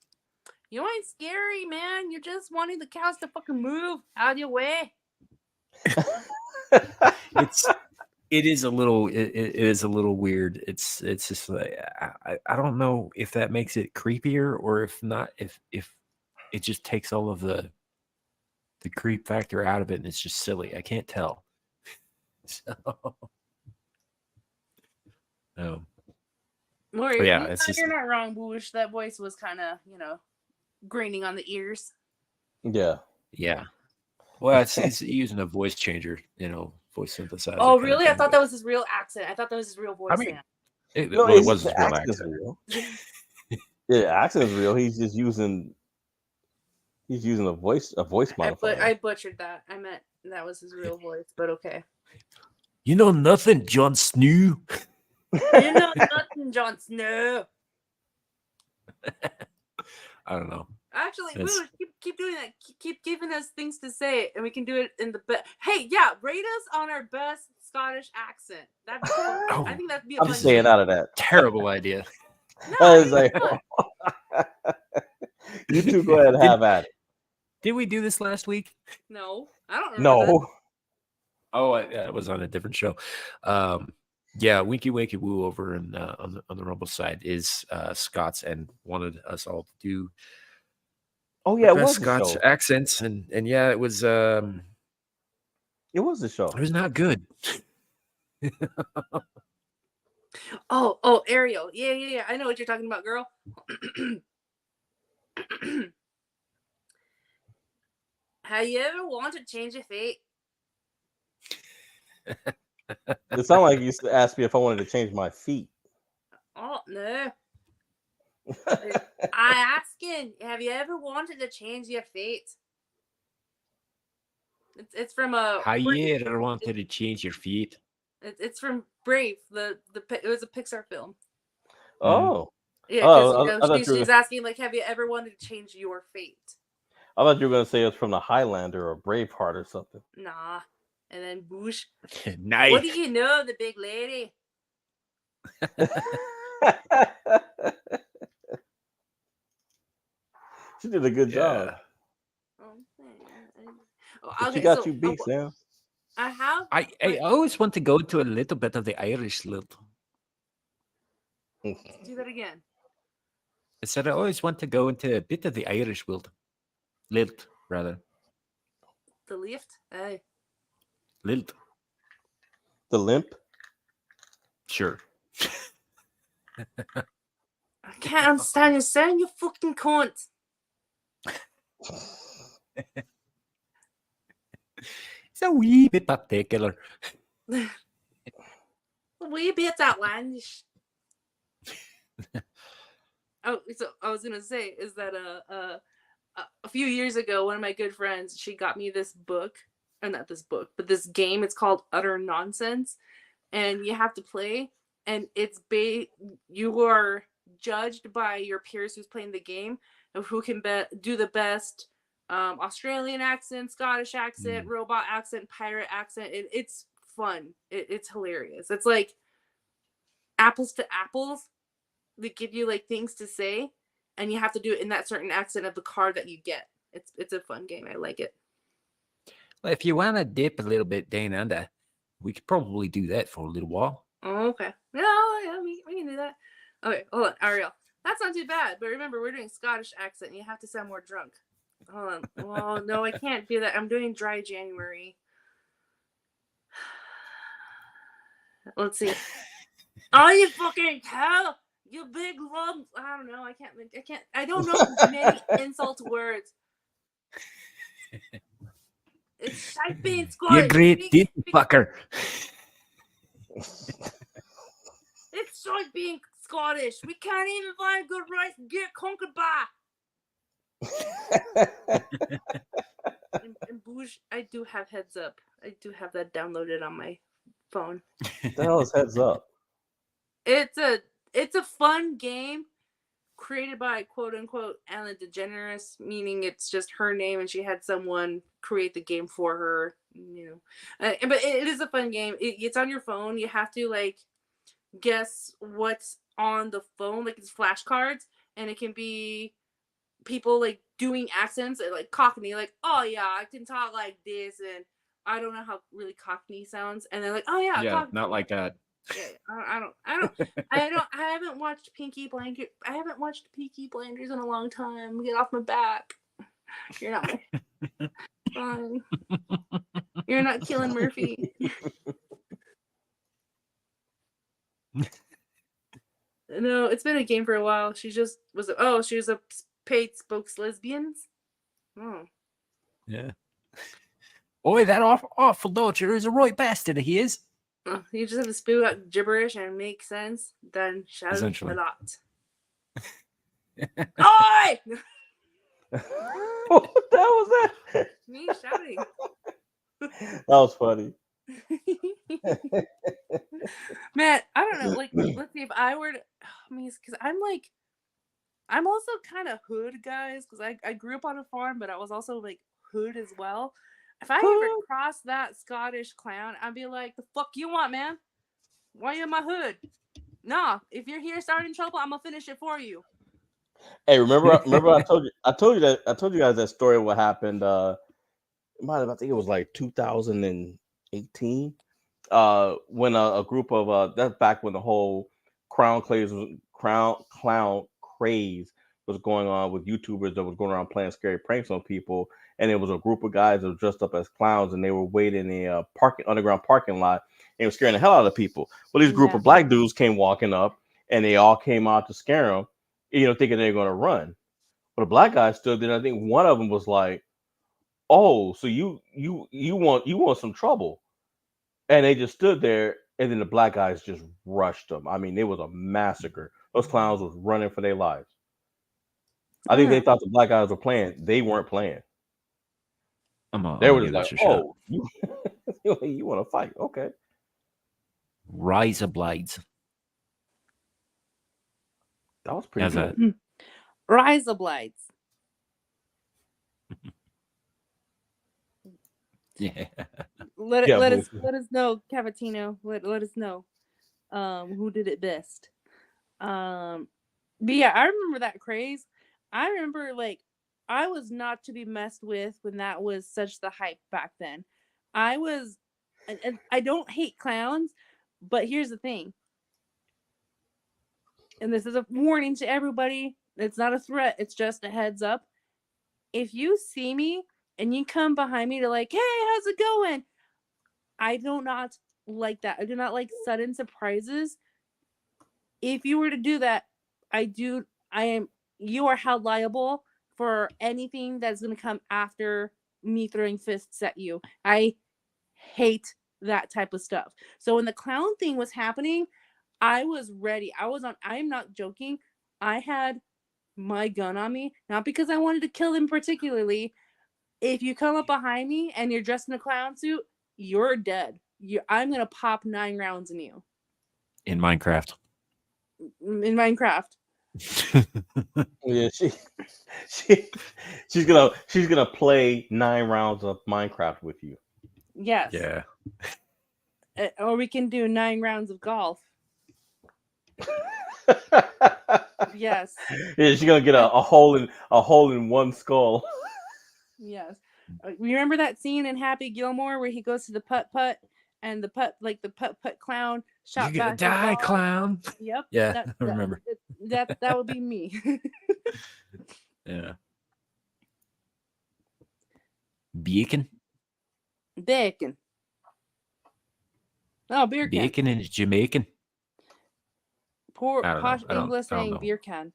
you ain't scary, man. You're just wanting the cows to fucking move out of your way. It is a little weird. It's just like I don't know if that makes it creepier or if not, if it just takes all of the creep factor out of it and it's just silly. I can't tell. So Well, yeah, it's you're not wrong, Boosh. That voice was kind of, graining on the ears. Yeah. Well, it's using a voice changer, voice synthesizer. Oh, really? I thought that was his real accent. I thought that was his real voice. I mean, it was his real accent. Yeah, accent is real. He's just using a voice modifier. I butchered that. I meant that was his real voice, but okay. You know nothing, Jon Snow. You know nothing, Jon Snow. I don't know. Actually, Boo, keep doing that. Keep giving us things to say, and we can do it in the best. Hey, yeah, rate us on our best Scottish accent. That'd be cool. I think that'd be a I'm fun staying out of that. Terrible idea. No, like, you two go ahead and have at it. Did we do this last week? No. I don't remember No. that. Oh, it was on a different show. Yeah, Winky Winky Woo over on the Rumble side is Scots and wanted us all to do Oh yeah, the it best was the Scots show. accents, and yeah, it was It was the show. it was not good. Oh, Ariel. Yeah. I know what you're talking about, girl. Have you ever wanted to change your fate? It sounded like you used to ask me if I wanted to change my feet. Oh no. I asking, have you ever wanted to change your fate? It's from a. How you ever wanted to change your feet? It's from Brave. It was a Pixar film. Oh. Yeah, Oh, because she's asking like, have you ever wanted to change your fate? I thought you were gonna say it's from the Highlander or Braveheart or something. Nah. And then Boosh. Nice. What do you know, the big lady? She did a good job. Okay, she got you beat, Sam. I have. I always want to go into a little bit of the Irish lilt. Do that again. I said I always want to go into a bit of the Irish lilt rather. The lift? Hey. Lilt. The limp? Sure. I can't understand you saying, you fucking cunt. It's a wee bit particular. A wee bit outlandish. Oh, so I was gonna say is that a few years ago, one of my good friends, she got me this book, or not this book, but this game. It's called Utter Nonsense, and you have to play, and you are judged by your peers who's playing the game of who can do the best Australian accent, Scottish accent, robot accent, pirate accent. It's fun. It's hilarious. It's like apples to apples. They give you like things to say, and you have to do it in that certain accent of the card that you get. It's a fun game. I like it. Well, if you want to dip a little bit down under, we could probably do that for a little while. Oh, okay. Yeah, we can do that. Okay, hold on, Ariel. That's not too bad, but remember, we're doing Scottish accent, and you have to sound more drunk. Hold on. Well, no, I can't do that. I'm doing dry January. Let's see. Oh, you fucking hell! You big lump. I don't know. I can't. I don't know many insult words. It's shite being Scottish. You great dick fucker. It's shite being Scottish. We can't even find good rice and get conquered by. and Bouge, I do have Heads Up. I do have that downloaded on my phone. What the hell is Heads Up? It's a fun game created by quote unquote Ellen DeGeneres, meaning it's just her name and she had someone create the game for her, but it is a fun game. It's on your phone. You have to like guess what's on the phone, like it's flashcards, and it can be people like doing accents like Cockney, like, oh yeah, I can talk like this, and I don't know how really Cockney sounds, and they're like, oh yeah, Cockney. Not like that. Yeah, I haven't watched Peaky Blinders. I haven't watched Peaky Blinders in a long time. Get off my back. You're not fine. You're not killing Murphy. No, it's been a game for a while. She was a paid spokes lesbians. Oh. Yeah. Boy, that awful Dodger is a right bastard, he is. You just have to spew out gibberish and make sense, then shout a lot. Oi! What the hell was that? Me shouting. That was funny. Man, I don't know. Like, let's see if I were to. Because I'm also kind of hood, guys. Because I grew up on a farm, but I was also like hood as well. If I ever crossed that Scottish clown, I'd be like, "The fuck you want, man? Why you in my hood? Nah, if you're here starting trouble, I'm gonna finish it for you." Hey, remember I told you guys that story of what happened. I think it was like 2018. When a group of that's back when the whole clown craze was going on with YouTubers that was going around playing scary pranks on people, and it was a group of guys that were dressed up as clowns, and they were waiting in a underground parking lot, and it was scaring the hell out of people. Well, these group Yeah. of black dudes came walking up, and they all came out to scare them, thinking they were going to run. But the black guy stood there, and I think one of them was like, "Oh, so you want some trouble?" And they just stood there, and then the black guys just rushed them. I mean, it was a massacre. Those clowns was running for their lives. I think they thought the black guys were playing. They weren't playing. I'm They gonna were just give like, this a shot. "Oh, you want to fight? Okay." Rise of Blades. That was pretty good. Rise of Blades. Yeah. Let Yeah, us please. let us know, Cavatino. Let us know who did it best. But yeah, I remember that craze. I remember I was not to be messed with when that was such the hype back then. And I don't hate clowns, but here's the thing. And this is a warning to everybody. It's not a threat, it's just a heads up. If you see me and you come behind me to hey, how's it going? I do not like that. I do not like sudden surprises. If you were to do that, you are held liable for anything that's going to come after me throwing fists at you. I hate that type of stuff. So when the clown thing was happening, I was ready. I'm not joking. I had my gun on me, not because I wanted to kill him particularly. If you come up behind me and you're dressed in a clown suit, you're dead. I'm going to pop 9 rounds in you. In Minecraft. Yeah, she's gonna play 9 rounds of Minecraft with you. Yes. Yeah. Or we can do 9 rounds of golf. Yes. Yeah, she's gonna get a hole in one skull. Yes. Remember that scene in Happy Gilmore where he goes to the putt and the putt clown shot You're gonna back die, the ball? clown. Yep. Yeah, I remember. That would be me. Yeah. Bacon. Oh, beer can. Bacon and Jamaican. Posh English saying beer can.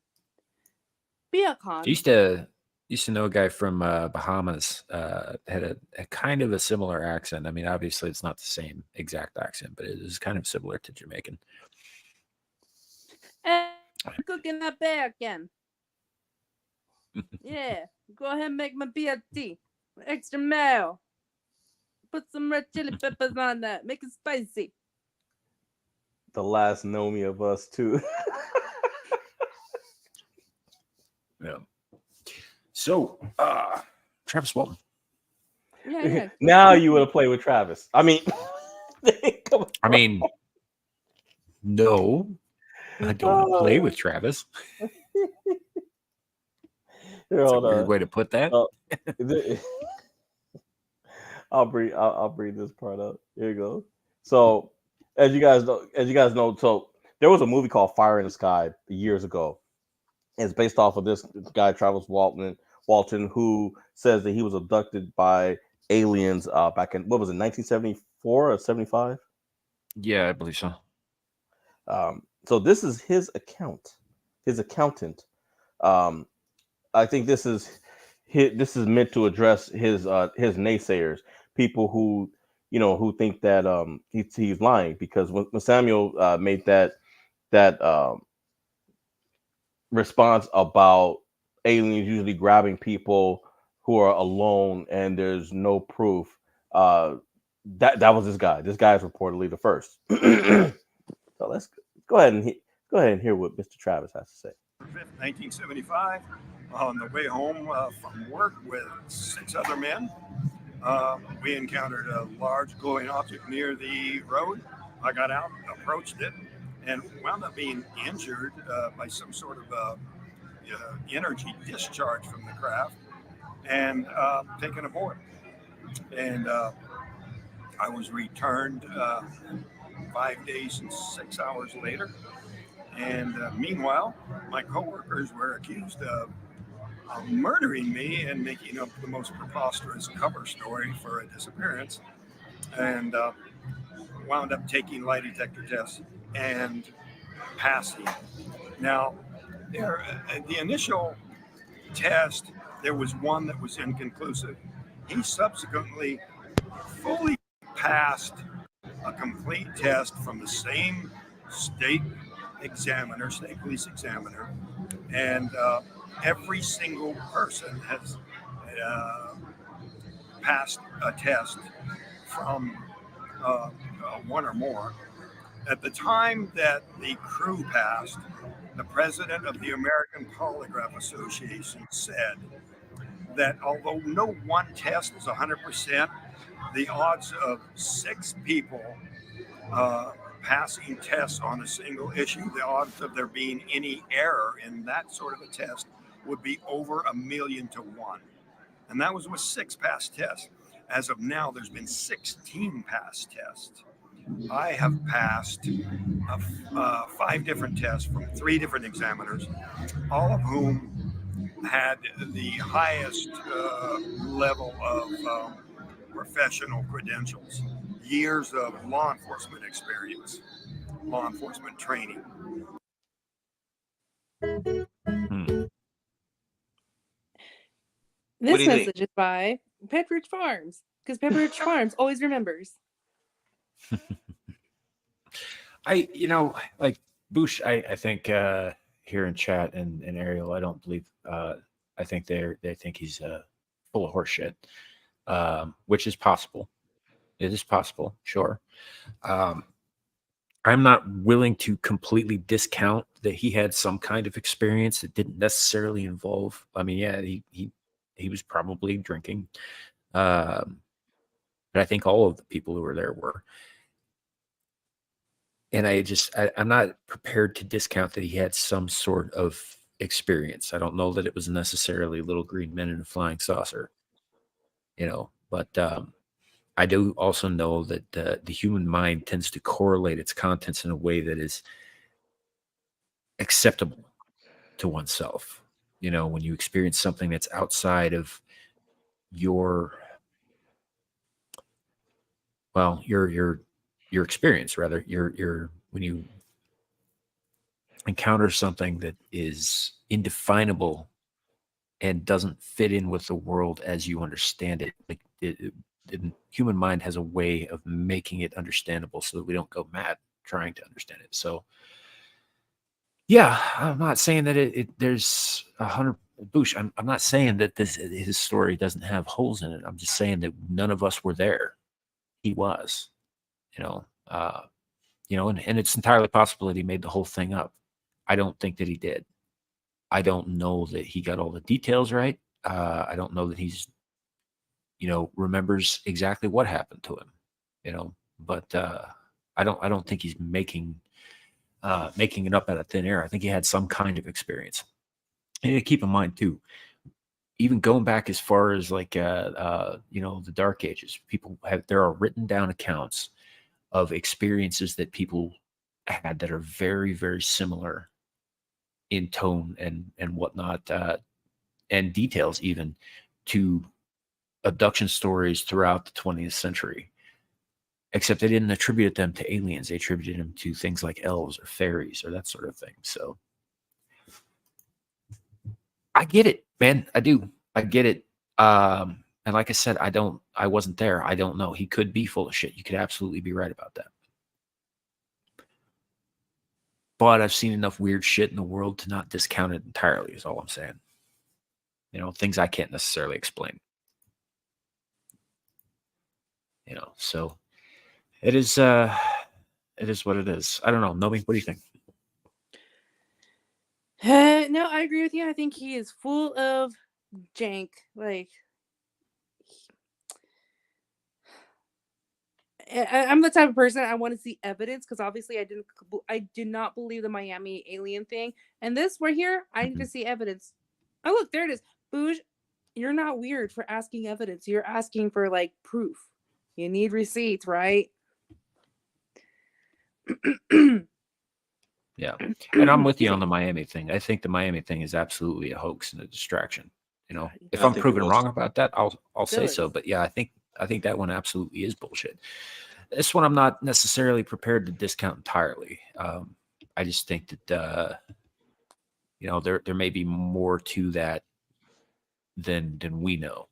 Beer can. I used to know a guy from Bahamas. Had a kind of a similar accent. I mean, obviously it's not the same exact accent, but it is kind of similar to Jamaican. Hey, I'm cooking that bacon. Yeah, go ahead and make my BLT. Extra mayo. Put some red chili peppers on that. Make it spicy. The last Nomi of us too. Yeah. So, Travis Walton. Yeah. Now you want to play with Travis. I mean, no, I don't want to play with Travis. That's a weird way to put that. I'll bring this part up. Here you go. So, as you guys know, so there was a movie called Fire in the Sky years ago. It's based off of this guy, Travis Walton, who says that he was abducted by aliens back in, what was it, 1974 or 75? Yeah, I believe so. So this is his accountant. I think this is meant to address his naysayers, people who think that he's lying, because when Samuel made that response about aliens usually grabbing people who are alone and there's no proof, that was this guy. This guy is reportedly the first. So let's go ahead and hear what Mr. Travis has to say. 1975, on the way home from work with 6 other men, we encountered a large glowing object near the road. I got out, approached it, and wound up being injured by some sort of energy discharge from the craft, and taken aboard. And I was returned 5 days and 6 hours later. And meanwhile, my coworkers were accused of murdering me and making up the most preposterous cover story for a disappearance. And wound up taking lie detector tests and passing. Now, the initial test, there was one that was inconclusive. He subsequently fully passed a complete test from the same state examiner, state police examiner, and every single person has passed a test from one or more. At the time that the crew passed, the president of the American Polygraph Association said that although no one test is 100%, the odds of 6 people passing tests on a single issue, the odds of there being any error in that sort of a test would be over 1,000,000 to 1. And that was with 6 pass tests. As of now, there's been 16 pass tests. I have passed 5 different tests from 3 different examiners, all of whom had the highest level of professional credentials, years of law enforcement experience, law enforcement training. This message is by Pepperidge Farms, because Pepperidge Farms always remembers. Like Boosh, I think here in chat and Ariel, I don't believe. I think they think he's full of horseshit, which is possible. It is possible, sure. I'm not willing to completely discount that he had some kind of experience that didn't necessarily involve. I mean, yeah, he was probably drinking, but I think all of the people who were there were. And I'm not prepared to discount that he had some sort of experience. I don't know that it was necessarily little green men in a flying saucer, but I do also know that the human mind tends to correlate its contents in a way that is acceptable to oneself. When you experience something that's outside of your experience, rather, when you encounter something that is indefinable and doesn't fit in with the world as you understand it, like the human mind has a way of making it understandable so that we don't go mad trying to understand it. So yeah, I'm not saying that there's 100 Boosh. I'm not saying that his story doesn't have holes in it. I'm just saying that none of us were there. He was, and it's entirely possible that he made the whole thing up. I don't think that he did. I don't know that he got all the details right. I don't know that he's, remembers exactly what happened to him, but I don't think he's making it up out of thin air. I think he had some kind of experience. And keep in mind too, even going back as far as like, the Dark Ages, there are written down accounts of experiences that people had that are very, very similar in tone and whatnot, and details even to abduction stories throughout the 20th century. Except they didn't attribute them to aliens. They attributed them to things like elves or fairies or that sort of thing. So I get it, man. I do. I get it. And like I said, I wasn't there. I don't know. He could be full of shit. You could absolutely be right about that. But I've seen enough weird shit in the world to not discount it entirely, is all I'm saying. Things I can't necessarily explain. So it is what it is. I don't know. Nomi, what do you think? No, I agree with you. I think he is full of jank. Like, I'm the type of person I want to see evidence, because obviously I did not believe the Miami alien thing, and this right here, I need to see evidence. Oh, look, there it is. Boosh, you're not weird for asking evidence. You're asking for like proof. You need receipts, right? Yeah. And I'm with you on the Miami thing. I think the Miami thing is absolutely a hoax and a distraction. You know, if I'm proven wrong about that, I'll say so. But yeah, I think that one absolutely is bullshit. This one I'm not necessarily prepared to discount entirely. I just think that you know, there may be more to that than we know.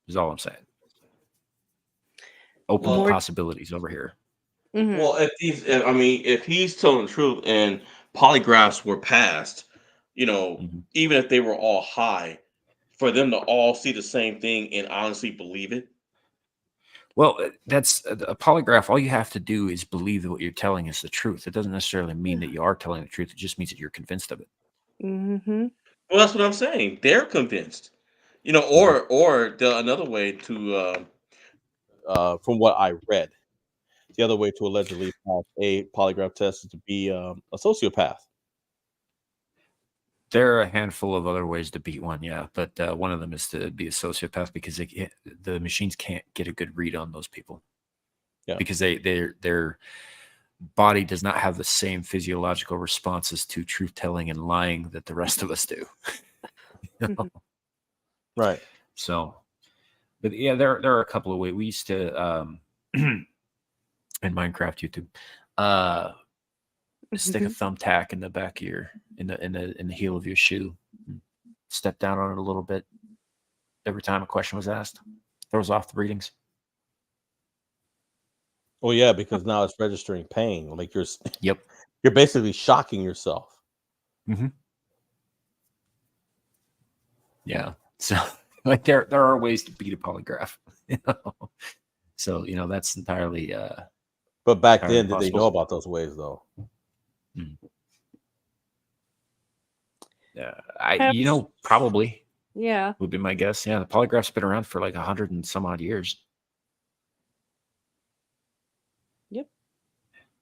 Is all I'm saying. Open possibilities over here. Mm-hmm. Well, if he's telling the truth and polygraphs were passed, you know, even if they were all high, for them to all see the same thing and honestly believe it. Well, that's a polygraph. All you have to do is believe that what you're telling is the truth. It doesn't necessarily mean that you are telling the truth. It just means that you're convinced of it. Mm-hmm. Well, that's what I'm saying. They're convinced, you know, or another way to, from what I read, the other way to allegedly pass a polygraph test is to be a sociopath. There are a handful of other ways to beat one, yeah, but one of them is to be a sociopath because the machines can't get a good read on those people. Yeah, because their body does not have the same physiological responses to truth telling and lying that the rest of us do. You know? Right. So, but yeah, there are a couple of ways. We used to in Minecraft YouTube stick a thumbtack in the back of your in the heel of your shoe, step down on it a little bit every time a question was asked. Throws off the readings. Well, yeah, because now it's registering pain. Like you're basically shocking yourself. Mm-hmm. Yeah. So like there are ways to beat a polygraph. You know? So, you know, that's entirely but back entirely then, did they know about those ways though? You know, probably. Yeah. Would be my guess. Yeah, the polygraph's been around for like 100 and some odd years. Yep.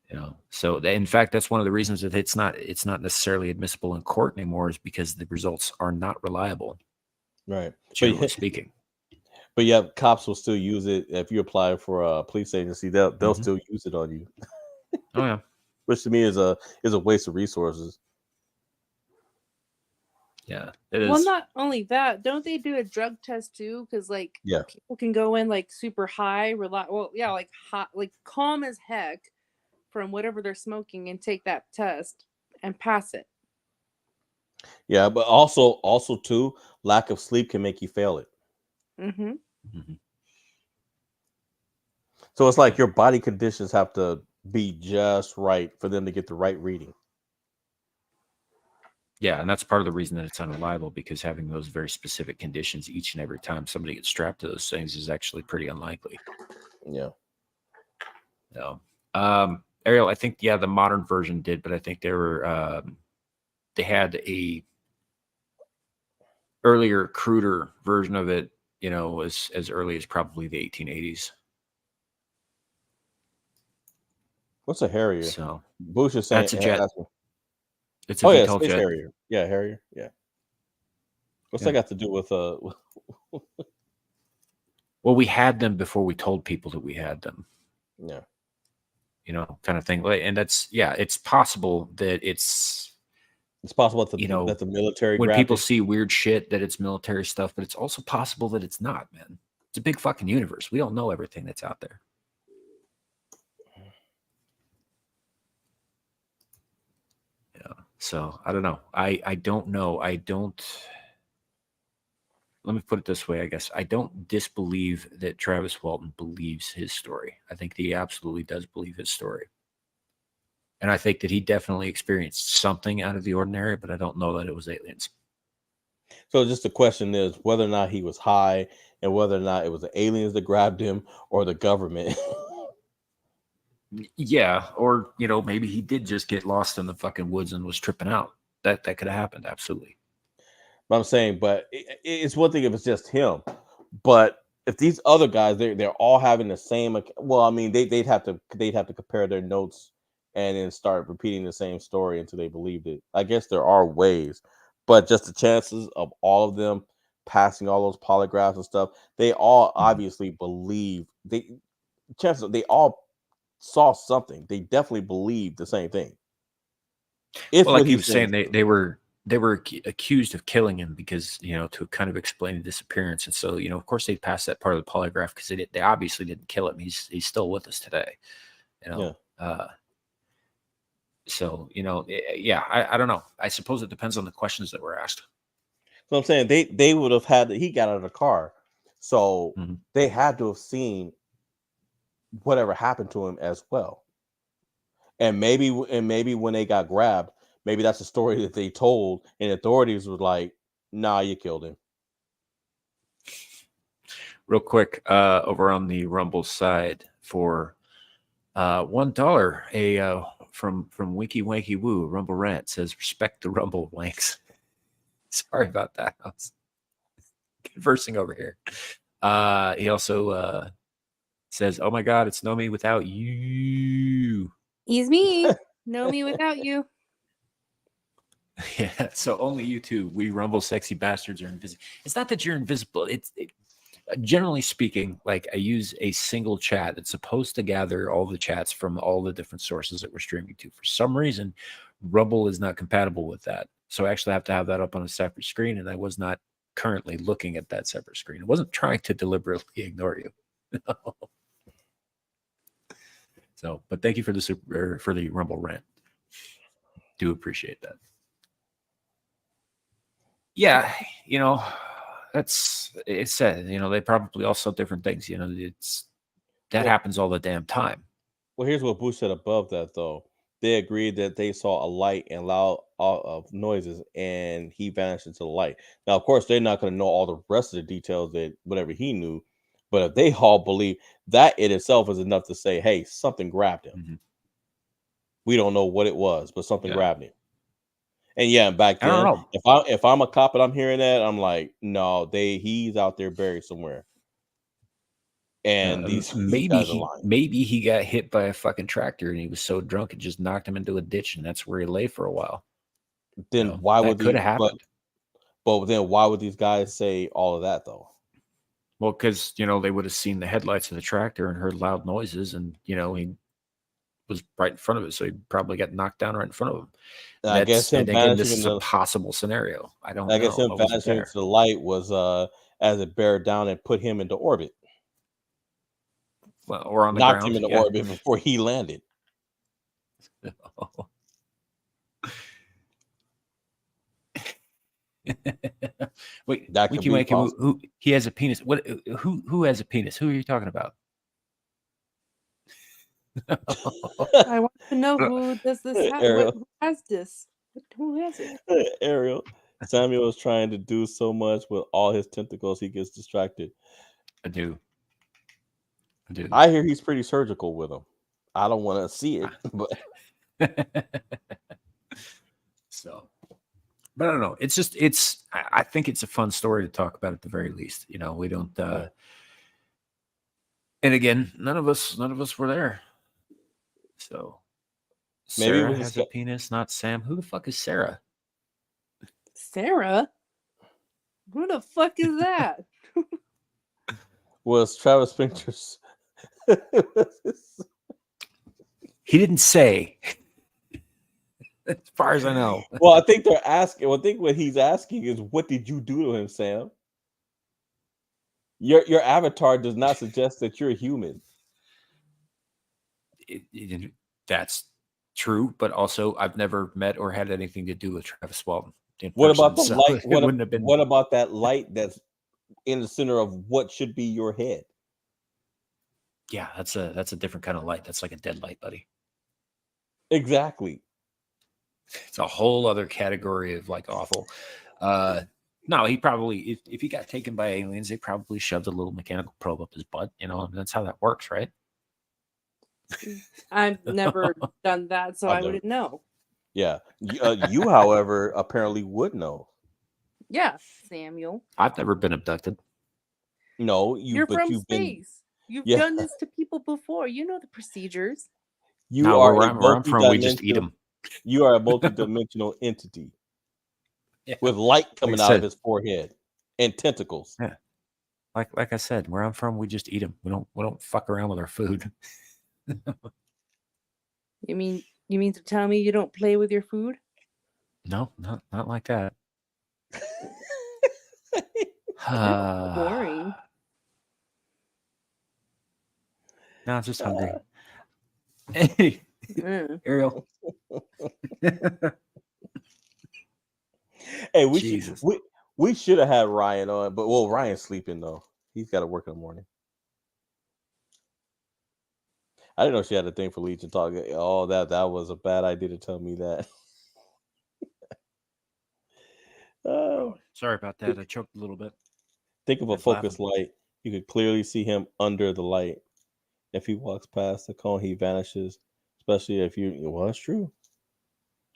You know, so in fact, that's one of the reasons that it's not necessarily admissible in court anymore, is because the results are not reliable. Right. Generally speaking. But yeah, cops will still use it if you apply for a police agency. They'll still use it on you. Oh yeah. Which to me is a waste of resources. Yeah, it is. Well, not only that, don't they do a drug test too? Because like people can go in like super high, like hot, like calm as heck from whatever they're smoking and take that test and pass it. Yeah, but also too, lack of sleep can make you fail it. Mm-hmm. So it's like your body conditions have to be just right for them to get the right reading. Yeah, and that's part of the reason that it's unreliable, because having those very specific conditions each and every time somebody gets strapped to those things is actually pretty unlikely. Yeah. No. Ariel, I think the modern version did, but I think they had a earlier, cruder version of it, you know, as early as probably the 1880s. What's a Harrier? So Bush is saying that's a jet. It's a VTOL jet. Harrier. Yeah, Harrier. Yeah. What's that got to do with Well, we had them before we told people that we had them. Yeah. You know, kind of thing. And that's it's possible that it's possible that that the military, when people see weird shit, that it's military stuff, but it's also possible that it's not, man. It's a big fucking universe. We don't know everything that's out there. Yeah. So I don't know. I don't know. Let me put it this way, I guess. I don't disbelieve that Travis Walton believes his story. I think that he absolutely does believe his story. And I think that he definitely experienced something out of the ordinary, but I don't know that it was aliens. So just the question is whether or not he was high, and whether or not it was the aliens that grabbed him or the government. Yeah, or you know, maybe he did just get lost in the fucking woods and was tripping out. That could have happened, absolutely. But I'm saying, but it's one thing if it's just him, but if these other guys, they're all having the same. Well, I mean, they'd have to compare their notes and then start repeating the same story until they believed it. I guess there are ways, but just the chances of all of them passing all those polygraphs and stuff, they all obviously believe they all saw something. They definitely believe the same thing. If well, what like he he's was saying, saying, they were accused of killing him because, you know, to kind of explain the disappearance. And so, you know, of course they passed that part of the polygraph because they obviously didn't kill him. He's still with us today, you know. So, you know, yeah, I don't know. I suppose it depends on the questions that were asked. So I'm saying they would have had he got out of the car, so they had to have seen whatever happened to him as well. And maybe when they got grabbed, maybe that's a story that they told, and authorities were like, "Nah, you killed him." Real quick, over on the Rumble side for $1, from Wiki Wanky Woo, Rumble Rant says, "Respect the Rumble wanks." Sorry about that. I was conversing over here. He also says, "Oh my God, it's No Me Without You." He's me. Know me without you. Yeah, so only you two, we Rumble sexy bastards, are invisible. It's not that you're invisible. Generally speaking, like I use a single chat that's supposed to gather all the chats from all the different sources that we're streaming to. For some reason, Rumble is not compatible with that. So I actually have to have that up on a separate screen, and I was not currently looking at that separate screen. I wasn't trying to deliberately ignore you. So, but thank you for the Rumble rant. Do appreciate that. Yeah, you know, it's said, you know, they probably all saw different things. You know, that happens all the damn time. Well, here's what Bruce said above that, though. They agreed that they saw a light and loud of noises, and he vanished into the light. Now, of course, they're not going to know all the rest of the details that whatever he knew, but if they all believe that, in itself is enough to say, "Hey, something grabbed him." We don't know what it was, but something grabbed him. And yeah, back I don't then, know. if I'm a cop and I'm hearing that, I'm like, no, he's out there buried somewhere. And these guys are lying. Maybe he got hit by a fucking tractor and he was so drunk it just knocked him into a ditch, and that's where he lay for a while. Then why would could have happened? But then why would these guys say all of that though? Well, because you know they would have seen the headlights of the tractor and heard loud noises, and you know he was right in front of it, so he probably got knocked down right in front of him. I guess him again, this is a possible scenario. I don't know. I guess him vanishing into the light was as it bared down and put him into orbit. Well, or on the knocked ground, him into orbit before he landed. Wait, that could be who he has a penis? What? Who has a penis? Who are you talking about? I want to know who does this. Who has this? Who has it? Ariel. Samuel is trying to do so much with all his tentacles, he gets distracted. I do. I hear he's pretty surgical with them. I don't want to see it, but so. But I don't know. It's just I think it's a fun story to talk about at the very least. You know, we don't. And again, none of us were there. So maybe Sarah has a penis, not Sam. Who the fuck is Sarah? Sarah? Who the fuck is that? Was Travis Pinter's? He didn't say. As far as I know. Well, I think they're asking. Well, I think what he's asking is, what did you do to him, Sam? Your avatar does not suggest that you're a human. That's true, but also I've never met or had anything to do with Travis Walton. What about the light? What about that light that's in the center of what should be your head? Yeah, that's a different kind of light. That's like a dead light, buddy. Exactly. It's a whole other category of like awful. No, he probably if he got taken by aliens, they probably shoved a little mechanical probe up his butt. You know, that's how that works, right? I've never done that, so I wouldn't know. Yeah, you, however, apparently would know. Yeah, Samuel. I've never been abducted. No, you're from space. You've done this to people before. You know the procedures. You are where I'm from. We just eat them. You are a multidimensional entity with light coming out of his forehead. and tentacles. Yeah. Like I said, where I'm from, we just eat them. We don't fuck around with our food. You mean to tell me you don't play with your food? No, not like that. Boring. No, I'm just hungry. Hey, Ariel. Hey, Jesus. we should have had Ryan on, but Ryan's sleeping though. He's got to work in the morning. I didn't know she had a thing for Legion Talk. Oh, that was a bad idea to tell me that. Sorry about that. I choked a little bit. Think of a focus light. You could clearly see him under the light. If he walks past the cone, he vanishes. Especially if you. Well, it's true.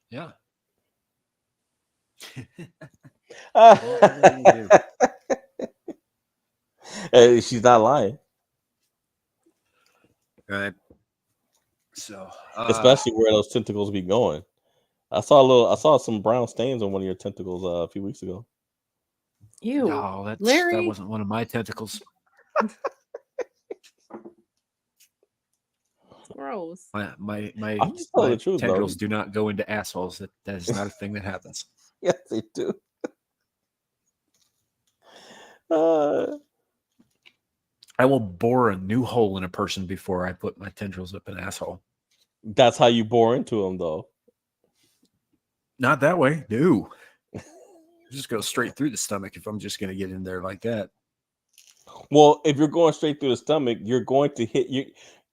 Yeah. Hey, she's not lying. Right. So, especially where those tentacles be going. I saw some brown stains on one of your tentacles a few weeks ago. Ew. No, that wasn't one of my tentacles. Gross. My I'm just telling the truth, tendrils bro. do not go into assholes. That is not a thing that happens. Yes, they do. I will bore a new hole in a person before I put my tendrils up an asshole. That's how you bore into them, though. Not that way. No. Just go straight through the stomach if I'm just going to get in there like that. Well, if you're going straight through the stomach, you're going to hit you.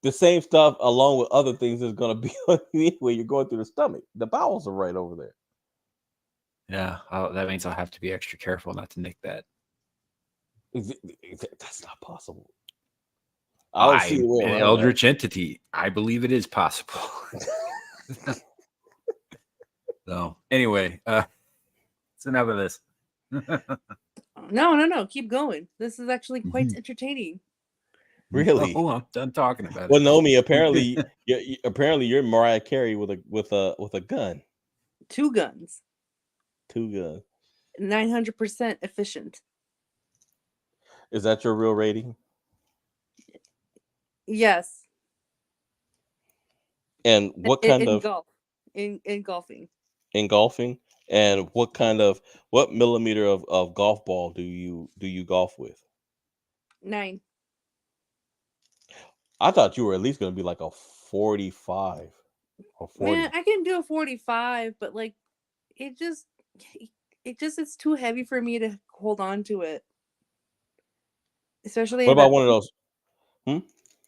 The same stuff along with other things is going to be on you anyway. You're going through the stomach. The bowels are right over there. Yeah, that means I'll have to be extra careful not to nick that. That's not possible. I'm an eldritch entity. I believe it is possible. So, anyway, it's enough of this. No. Keep going. This is actually quite entertaining. Really? Oh, I'm done talking about it. Well, Naomi, apparently you're Mariah Carey with a gun. 2 guns. 2 guns. 900% efficient. Is that your real rating? Yes. And what kind of golf? In golfing. In golfing, and what millimeter of golf ball do you golf with? 9. I thought you were at least going to be like a 45 or 40. Man, I can do a 45, but like it just it's too heavy for me to hold on to it. Especially what about one of those?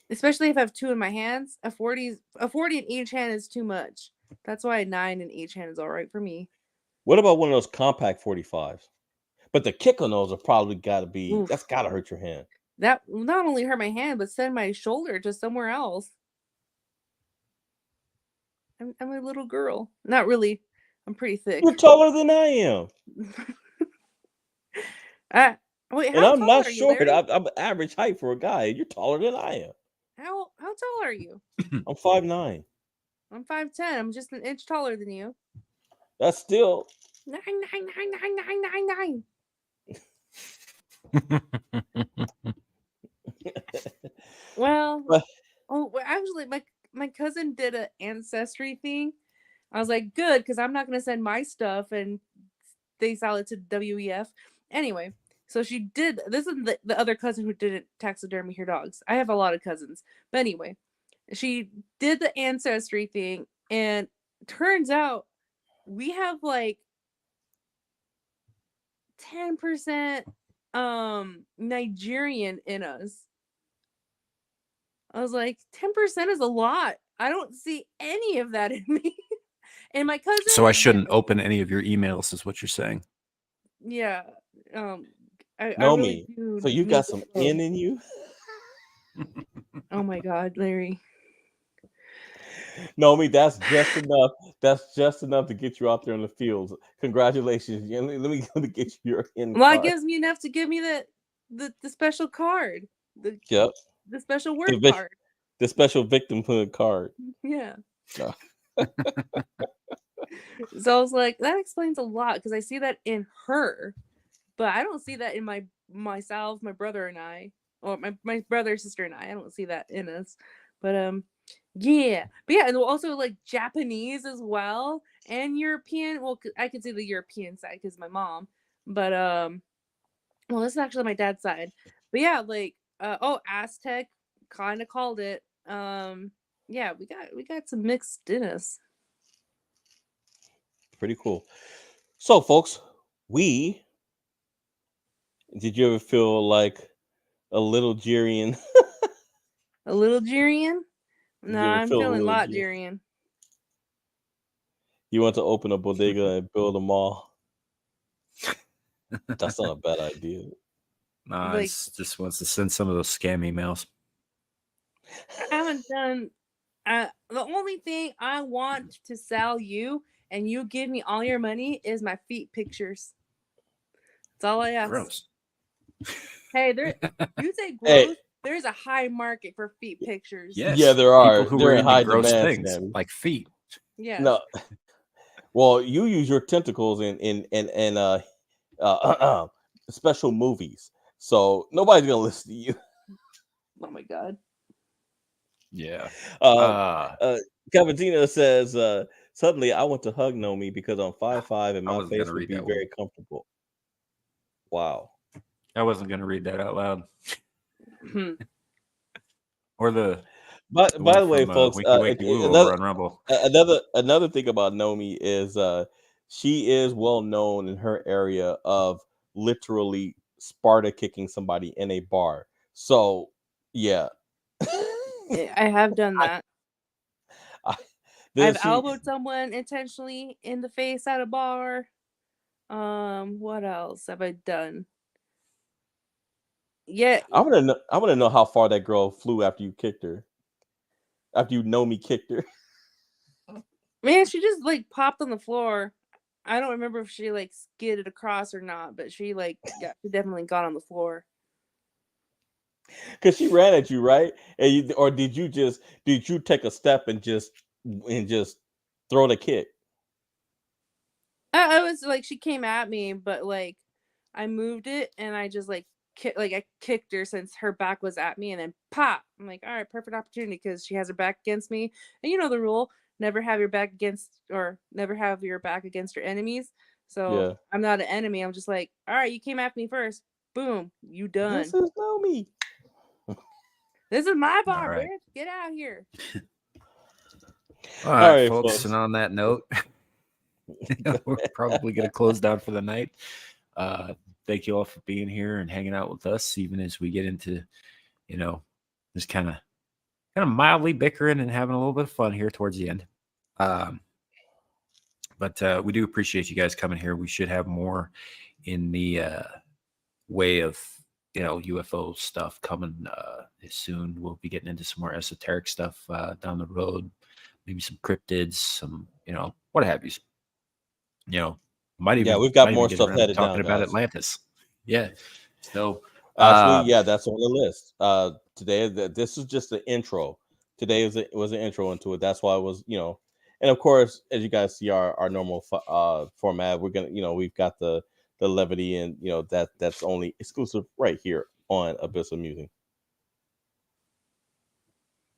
Especially if I have 2 in my hands. A 40 in each hand is too much. That's why a 9 in each hand is all right for me. What about one of those compact 45s? But the kick on those are probably got to be. Oof. That's got to hurt your hand. That not only hurt my hand, but send my shoulder to somewhere else. I'm a little girl. Not really. I'm pretty thick. You're taller than I am. Wait, and I'm not you, short. I'm average height for a guy. You're taller than I am. How tall are you? I'm 5'9". I'm 5'10". I'm just an inch taller than you. That's still 9. Well, actually, my cousin did an ancestry thing. I was like, good, because I'm not going to send my stuff and they sell it to WEF. Anyway, so she did. This is the other cousin who didn't taxidermy her dogs. I have a lot of cousins. But anyway, she did the ancestry thing, and turns out we have like 10% Nigerian in us. I was like, 10% is a lot. I don't see any of that in me. And my cousin. So I shouldn't open any of your emails, is what you're saying. Yeah. I Naomi, really do. so you got some N in you? Oh my God, Larry. Naomi, that's just enough. That's just enough to get you out there in the fields. Congratulations. Let me get you your N Well, card. it gives me enough to give me the special card. The special word card. The special victimhood card. Yeah. No. So I was like, that explains a lot because I see that in her, But I don't see that in myself, my brother and I, or my brother, sister and I don't see that in us. But yeah, and also like Japanese as well and European. Well, I can see the European side because my mom, but well, this is actually my dad's side. But yeah, like Aztec kind of called it. Yeah, we got some mixed in us. Pretty cool. So, folks, did you ever feel like a little Jirian? A little Jirian? No, I'm feeling a lot Jirian. You want to open a bodega and build a mall? That's not a bad idea. Nah, like, just wants to send some of those scam emails. I haven't done. The only thing I want to sell you, and you give me all your money, is my feet pictures. That's all I ask. Gross. Hey, you say gross. Hey. There's a high market for feet pictures. Yes. Yeah, there are. People who they're are in high gross demand, things, like feet. Yeah. No. Well, you use your tentacles in special movies, so nobody's gonna listen to you. Oh my god. Yeah. Cavatina says, suddenly I want to hug Nomi because I'm 5'5" and my face would be very comfortable. Wow. I wasn't gonna read that out loud. Or the by the way, folks, over on Rumble. Another thing about Nomi is she is well known in her area of literally Sparta kicking somebody in a bar. So yeah. I have done that. I've elbowed someone intentionally in the face at a bar. What else have I done? Yeah, I want to know how far that girl flew after you kicked her. After you Nomi kicked her. Man, she just like popped on the floor. I don't remember if she like skidded across or not, but she she definitely got on the floor. Because she ran at you, right? And or did you take a step and just throw the kick? I was like, she came at me, but like I moved it and I just I kicked her since her back was at me, and then pop. I'm like, all right, perfect opportunity because she has her back against me, and you know the rule: never have your back against your enemies. So yeah. I'm not an enemy. I'm just like, all right, you came after me first. Boom, you done. This is Nomi. This is my bar, right. Bitch. Get out here. All right, folks. And on that note, we're probably going to close down for the night. Thank you all for being here and hanging out with us, even as we get into, just kind of mildly bickering and having a little bit of fun here towards the end. But we do appreciate you guys coming here. We should have more in the way of UFO stuff coming soon. We'll be getting into some more esoteric stuff down the road, maybe some cryptids, some what have you. We've got more stuff headed down. Talking about Atlantis. Yeah. So actually, that's on the list. Today, this is just the intro. Today was an intro into it. That's why it was, and of course, as you guys see our normal format, we're gonna, we've got the levity, and that's only exclusive right here on Abyssal Musings.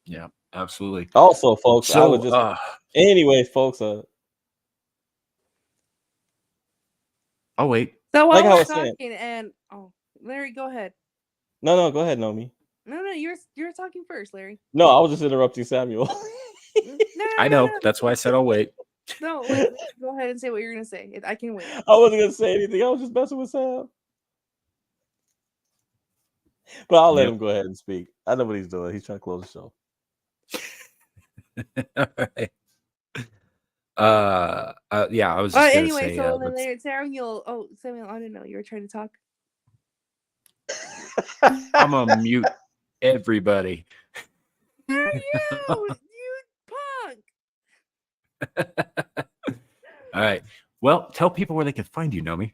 Yeah, absolutely. Also, folks, I would just anyway, folks. Oh wait. So while we're talking, and Larry, go ahead. No, go ahead, Nomi. No, you're talking first, Larry. No, I was just interrupting Samuel. I know. That's why I said I'll wait. No, go ahead and say what you're gonna say. I can wait. I wasn't gonna say anything. I was just messing with Sam. But I'll let him go ahead and speak. I know what he's doing. He's trying to close the show. All right. Yeah, I was just gonna say. So then later, Samuel. Oh, Samuel, I didn't know you were trying to talk. I'm gonna mute everybody. You punk. All right. Well, tell people where they can find you, Nomi.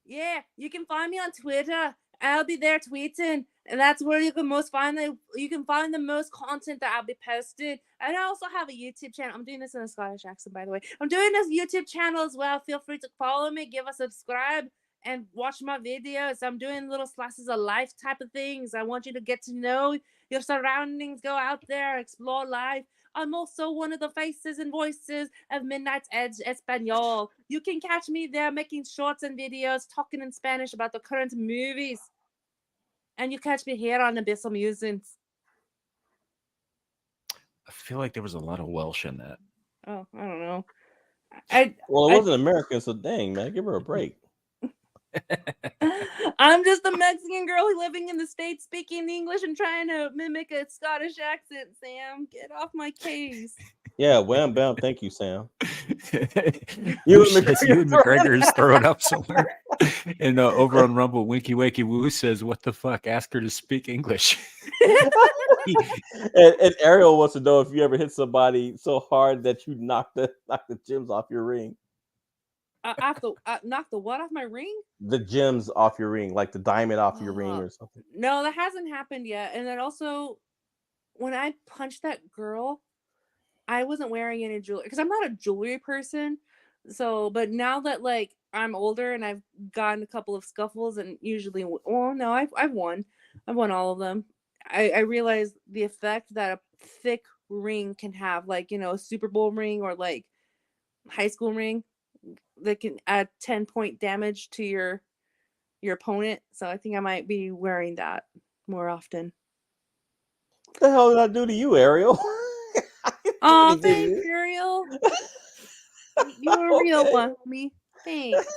Yeah, you can find me on Twitter. I'll be there tweeting And that's where you can find the most content that I'll be posted. And I also have a YouTube channel. I'm doing this in a Scottish accent, by the way. I'm doing this YouTube channel as well. Feel free to follow me, give a subscribe, and watch my videos. I'm doing little slices of life type of things. I want you to get to know your surroundings, go out there, explore life. I'm also one of the faces and voices of Midnight's Edge Espanol. You can catch me there making shorts and videos, talking in Spanish about the current movies. And you catch me here on Abyssal Musings. I feel like there was a lot of Welsh in that. Oh, I don't know. Well, it wasn't American, so dang, man, give her a break. I'm just a Mexican girl living in the States speaking English and trying to mimic a Scottish accent, Sam. Get off my case. Yeah, wham bam, thank you, Sam. You and McGregor is throwing up somewhere. And over on Rumble, Winky Wakey Woo says, "What the fuck? Ask her to speak English." and Ariel wants to know if you ever hit somebody so hard that you knock the gems off your ring. Knock the what off my ring? The gems off your ring, like the diamond off your ring or something. No, that hasn't happened yet. And then also, when I punched that girl, I wasn't wearing any jewelry because I'm not a jewelry person. So, but now that like I'm older and I've gotten a couple of scuffles and usually, well, no, I've won all of them. I realize the effect that a thick ring can have, like, you know, a Super Bowl ring or like high school ring, that can add 10-point damage to your opponent. So I think I might be wearing that more often. What the hell did I do to you, Ariel? Oh, thanks, Ariel. You're a real one, homie. Thanks.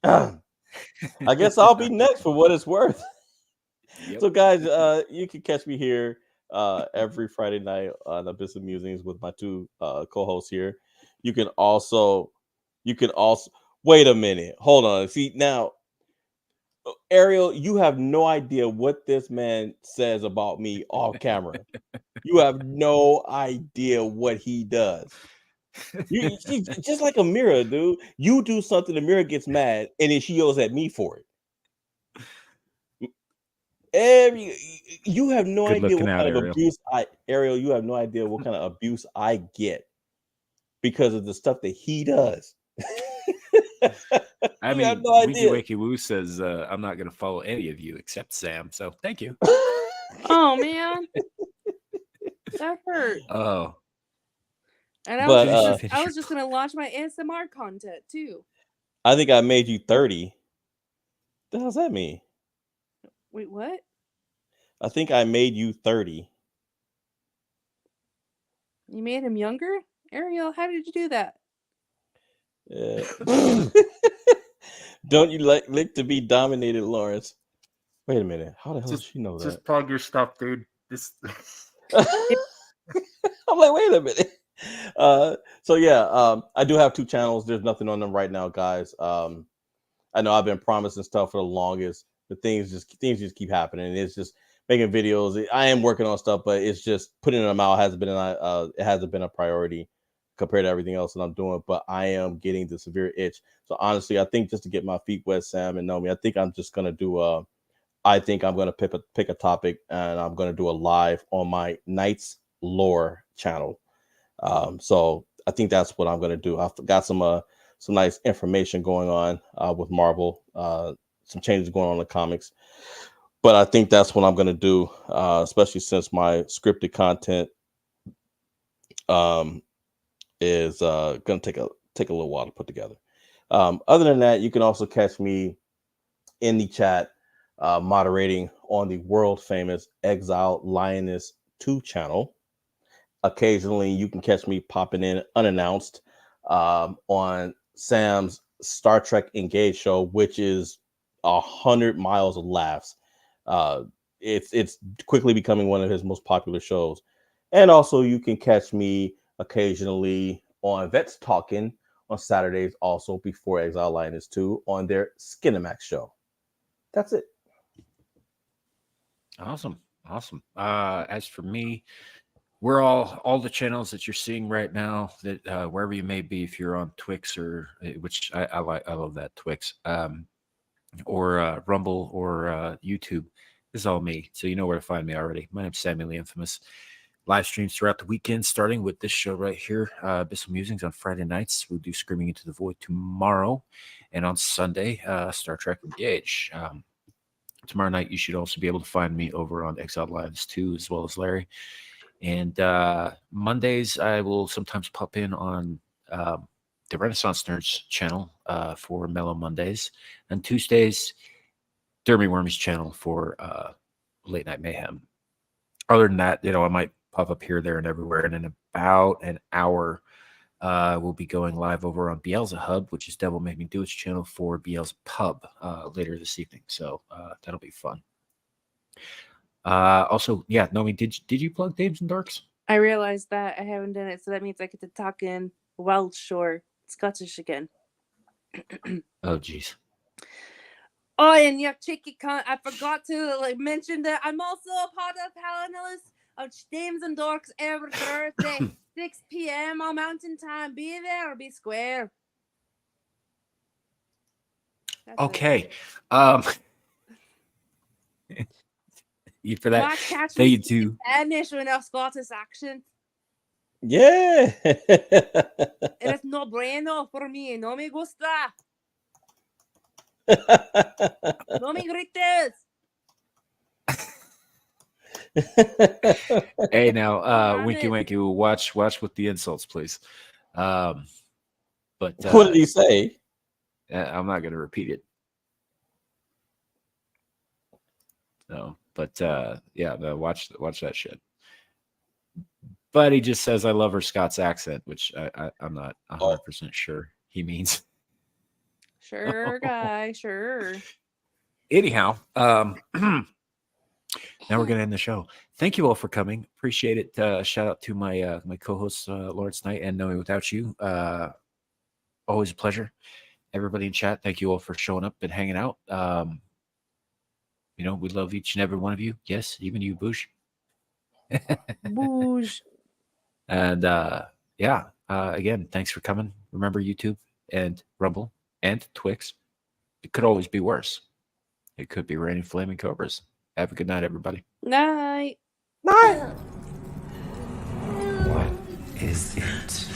I guess I'll be next for what it's worth. Yep. So, guys, you can catch me here every Friday night on Abyssal Musings with my two co-hosts here. You can also wait a minute. Hold on. See, now, Ariel, you have no idea what this man says about me off camera. You have no idea what he does. She's just like Amira, dude. You do something, Amira gets mad, and then she yells at me for it. You have no idea what kind of abuse Ariel, you have no idea what kind of abuse I get because of the stuff that he does. I mean, no Winky Wakey Woo says, I'm not going to follow any of you except Sam. So thank you. Oh, man. That hurt. Oh. And I was just going to launch my ASMR content too. I think I made you 30. What the hell does that mean? Wait, what? I think I made you 30. You made him younger? Ariel, how did you do that? Don't you like to be dominated, Lawrence? Wait a minute. How the hell does she know that? Just plug your stuff, dude. I'm like, wait a minute. So yeah, I do have two channels. There's nothing on them right now, guys. I know I've been promising stuff for the longest, but things just keep happening. It's just making videos. I am working on stuff, but it's just putting them out hasn't been a priority compared to everything else that I'm doing. But I am getting the severe itch. So honestly, I think just to get my feet wet, Sam and Nomi, I think I'm just gonna do I think I'm gonna pick a topic and I'm gonna do a live on my Knights Lore channel. So I think that's what I'm gonna do. I've got some nice information going on with Marvel, some changes going on in the comics. But I think that's what I'm gonna do, especially since my scripted content is gonna take a little while to put together. Other than that, you can also catch me in the chat moderating on the world famous Exile Lioness 2 channel. Occasionally, you can catch me popping in unannounced on Sam's Star Trek Engage show, which is 100 miles of laughs. It's quickly becoming one of his most popular shows. And also, you can catch me occasionally on Vets Talking on Saturdays, also before Exile Lioness 2 on their Skinemax show. That's it. Awesome. As for me, we're all the channels that you're seeing right now, that wherever you may be, if you're on Twix or which I love that Twix. or Rumble or YouTube. This is all me, so you know where to find me already. My name's Samuel the Infamous. Live streams throughout the weekend, starting with this show right here, Abyssal Musings on Friday nights. We'll do Screaming Into the Void tomorrow, and on Sunday, Star Trek Engage. Tomorrow night, you should also be able to find me over on Exiled Lives too, as well as Larry. And Mondays, I will sometimes pop in on the Renaissance Nerds channel for Mellow Mondays, and Tuesdays, Dermy Wormy's channel for Late Night Mayhem. Other than that, I might pop up here, there, and everywhere. And in about an hour, we'll be going live over on Beelzehub, which is Devil Made Me Do Its channel, for Beelzepub later this evening. So that'll be fun. Also, yeah, Nomi, did you plug Dames and Dorks? I realized that I haven't done it, so that means I get to talk in Welsh or Scottish again. Oh, jeez. Oh, and you cheeky cunt! I forgot to mention that I'm also a part of panelist of Dames and Dorks every Thursday, 6 p.m. on Mountain Time. Be there or be square. That's okay. You for that? Mark, catch Thank you me too. Spanish with a Scottish accent. Yeah. It is no bueno for me. No me gusta. No me grites. Hey, now, Winky Winky, watch with the insults, please. But what did he say? I'm not going to repeat it. No, but yeah, watch that shit. But he just says, "I love her Scots accent," which I'm not 100% sure he means. Sure, guy. Sure. Anyhow, now we're gonna end the show. Thank you all for coming. Appreciate it. Shout out to my my co-hosts Lawrence Knight and Noe Without You. Always a pleasure. Everybody in chat, thank you all for showing up and hanging out. We love each and every one of you. Yes, even you, Boosh. Boosh. And yeah, again, thanks for coming. Remember YouTube and Rumble and Twix. It could always be worse. It could be raining flaming cobras. Have a good night, everybody. Night. Night. What is it?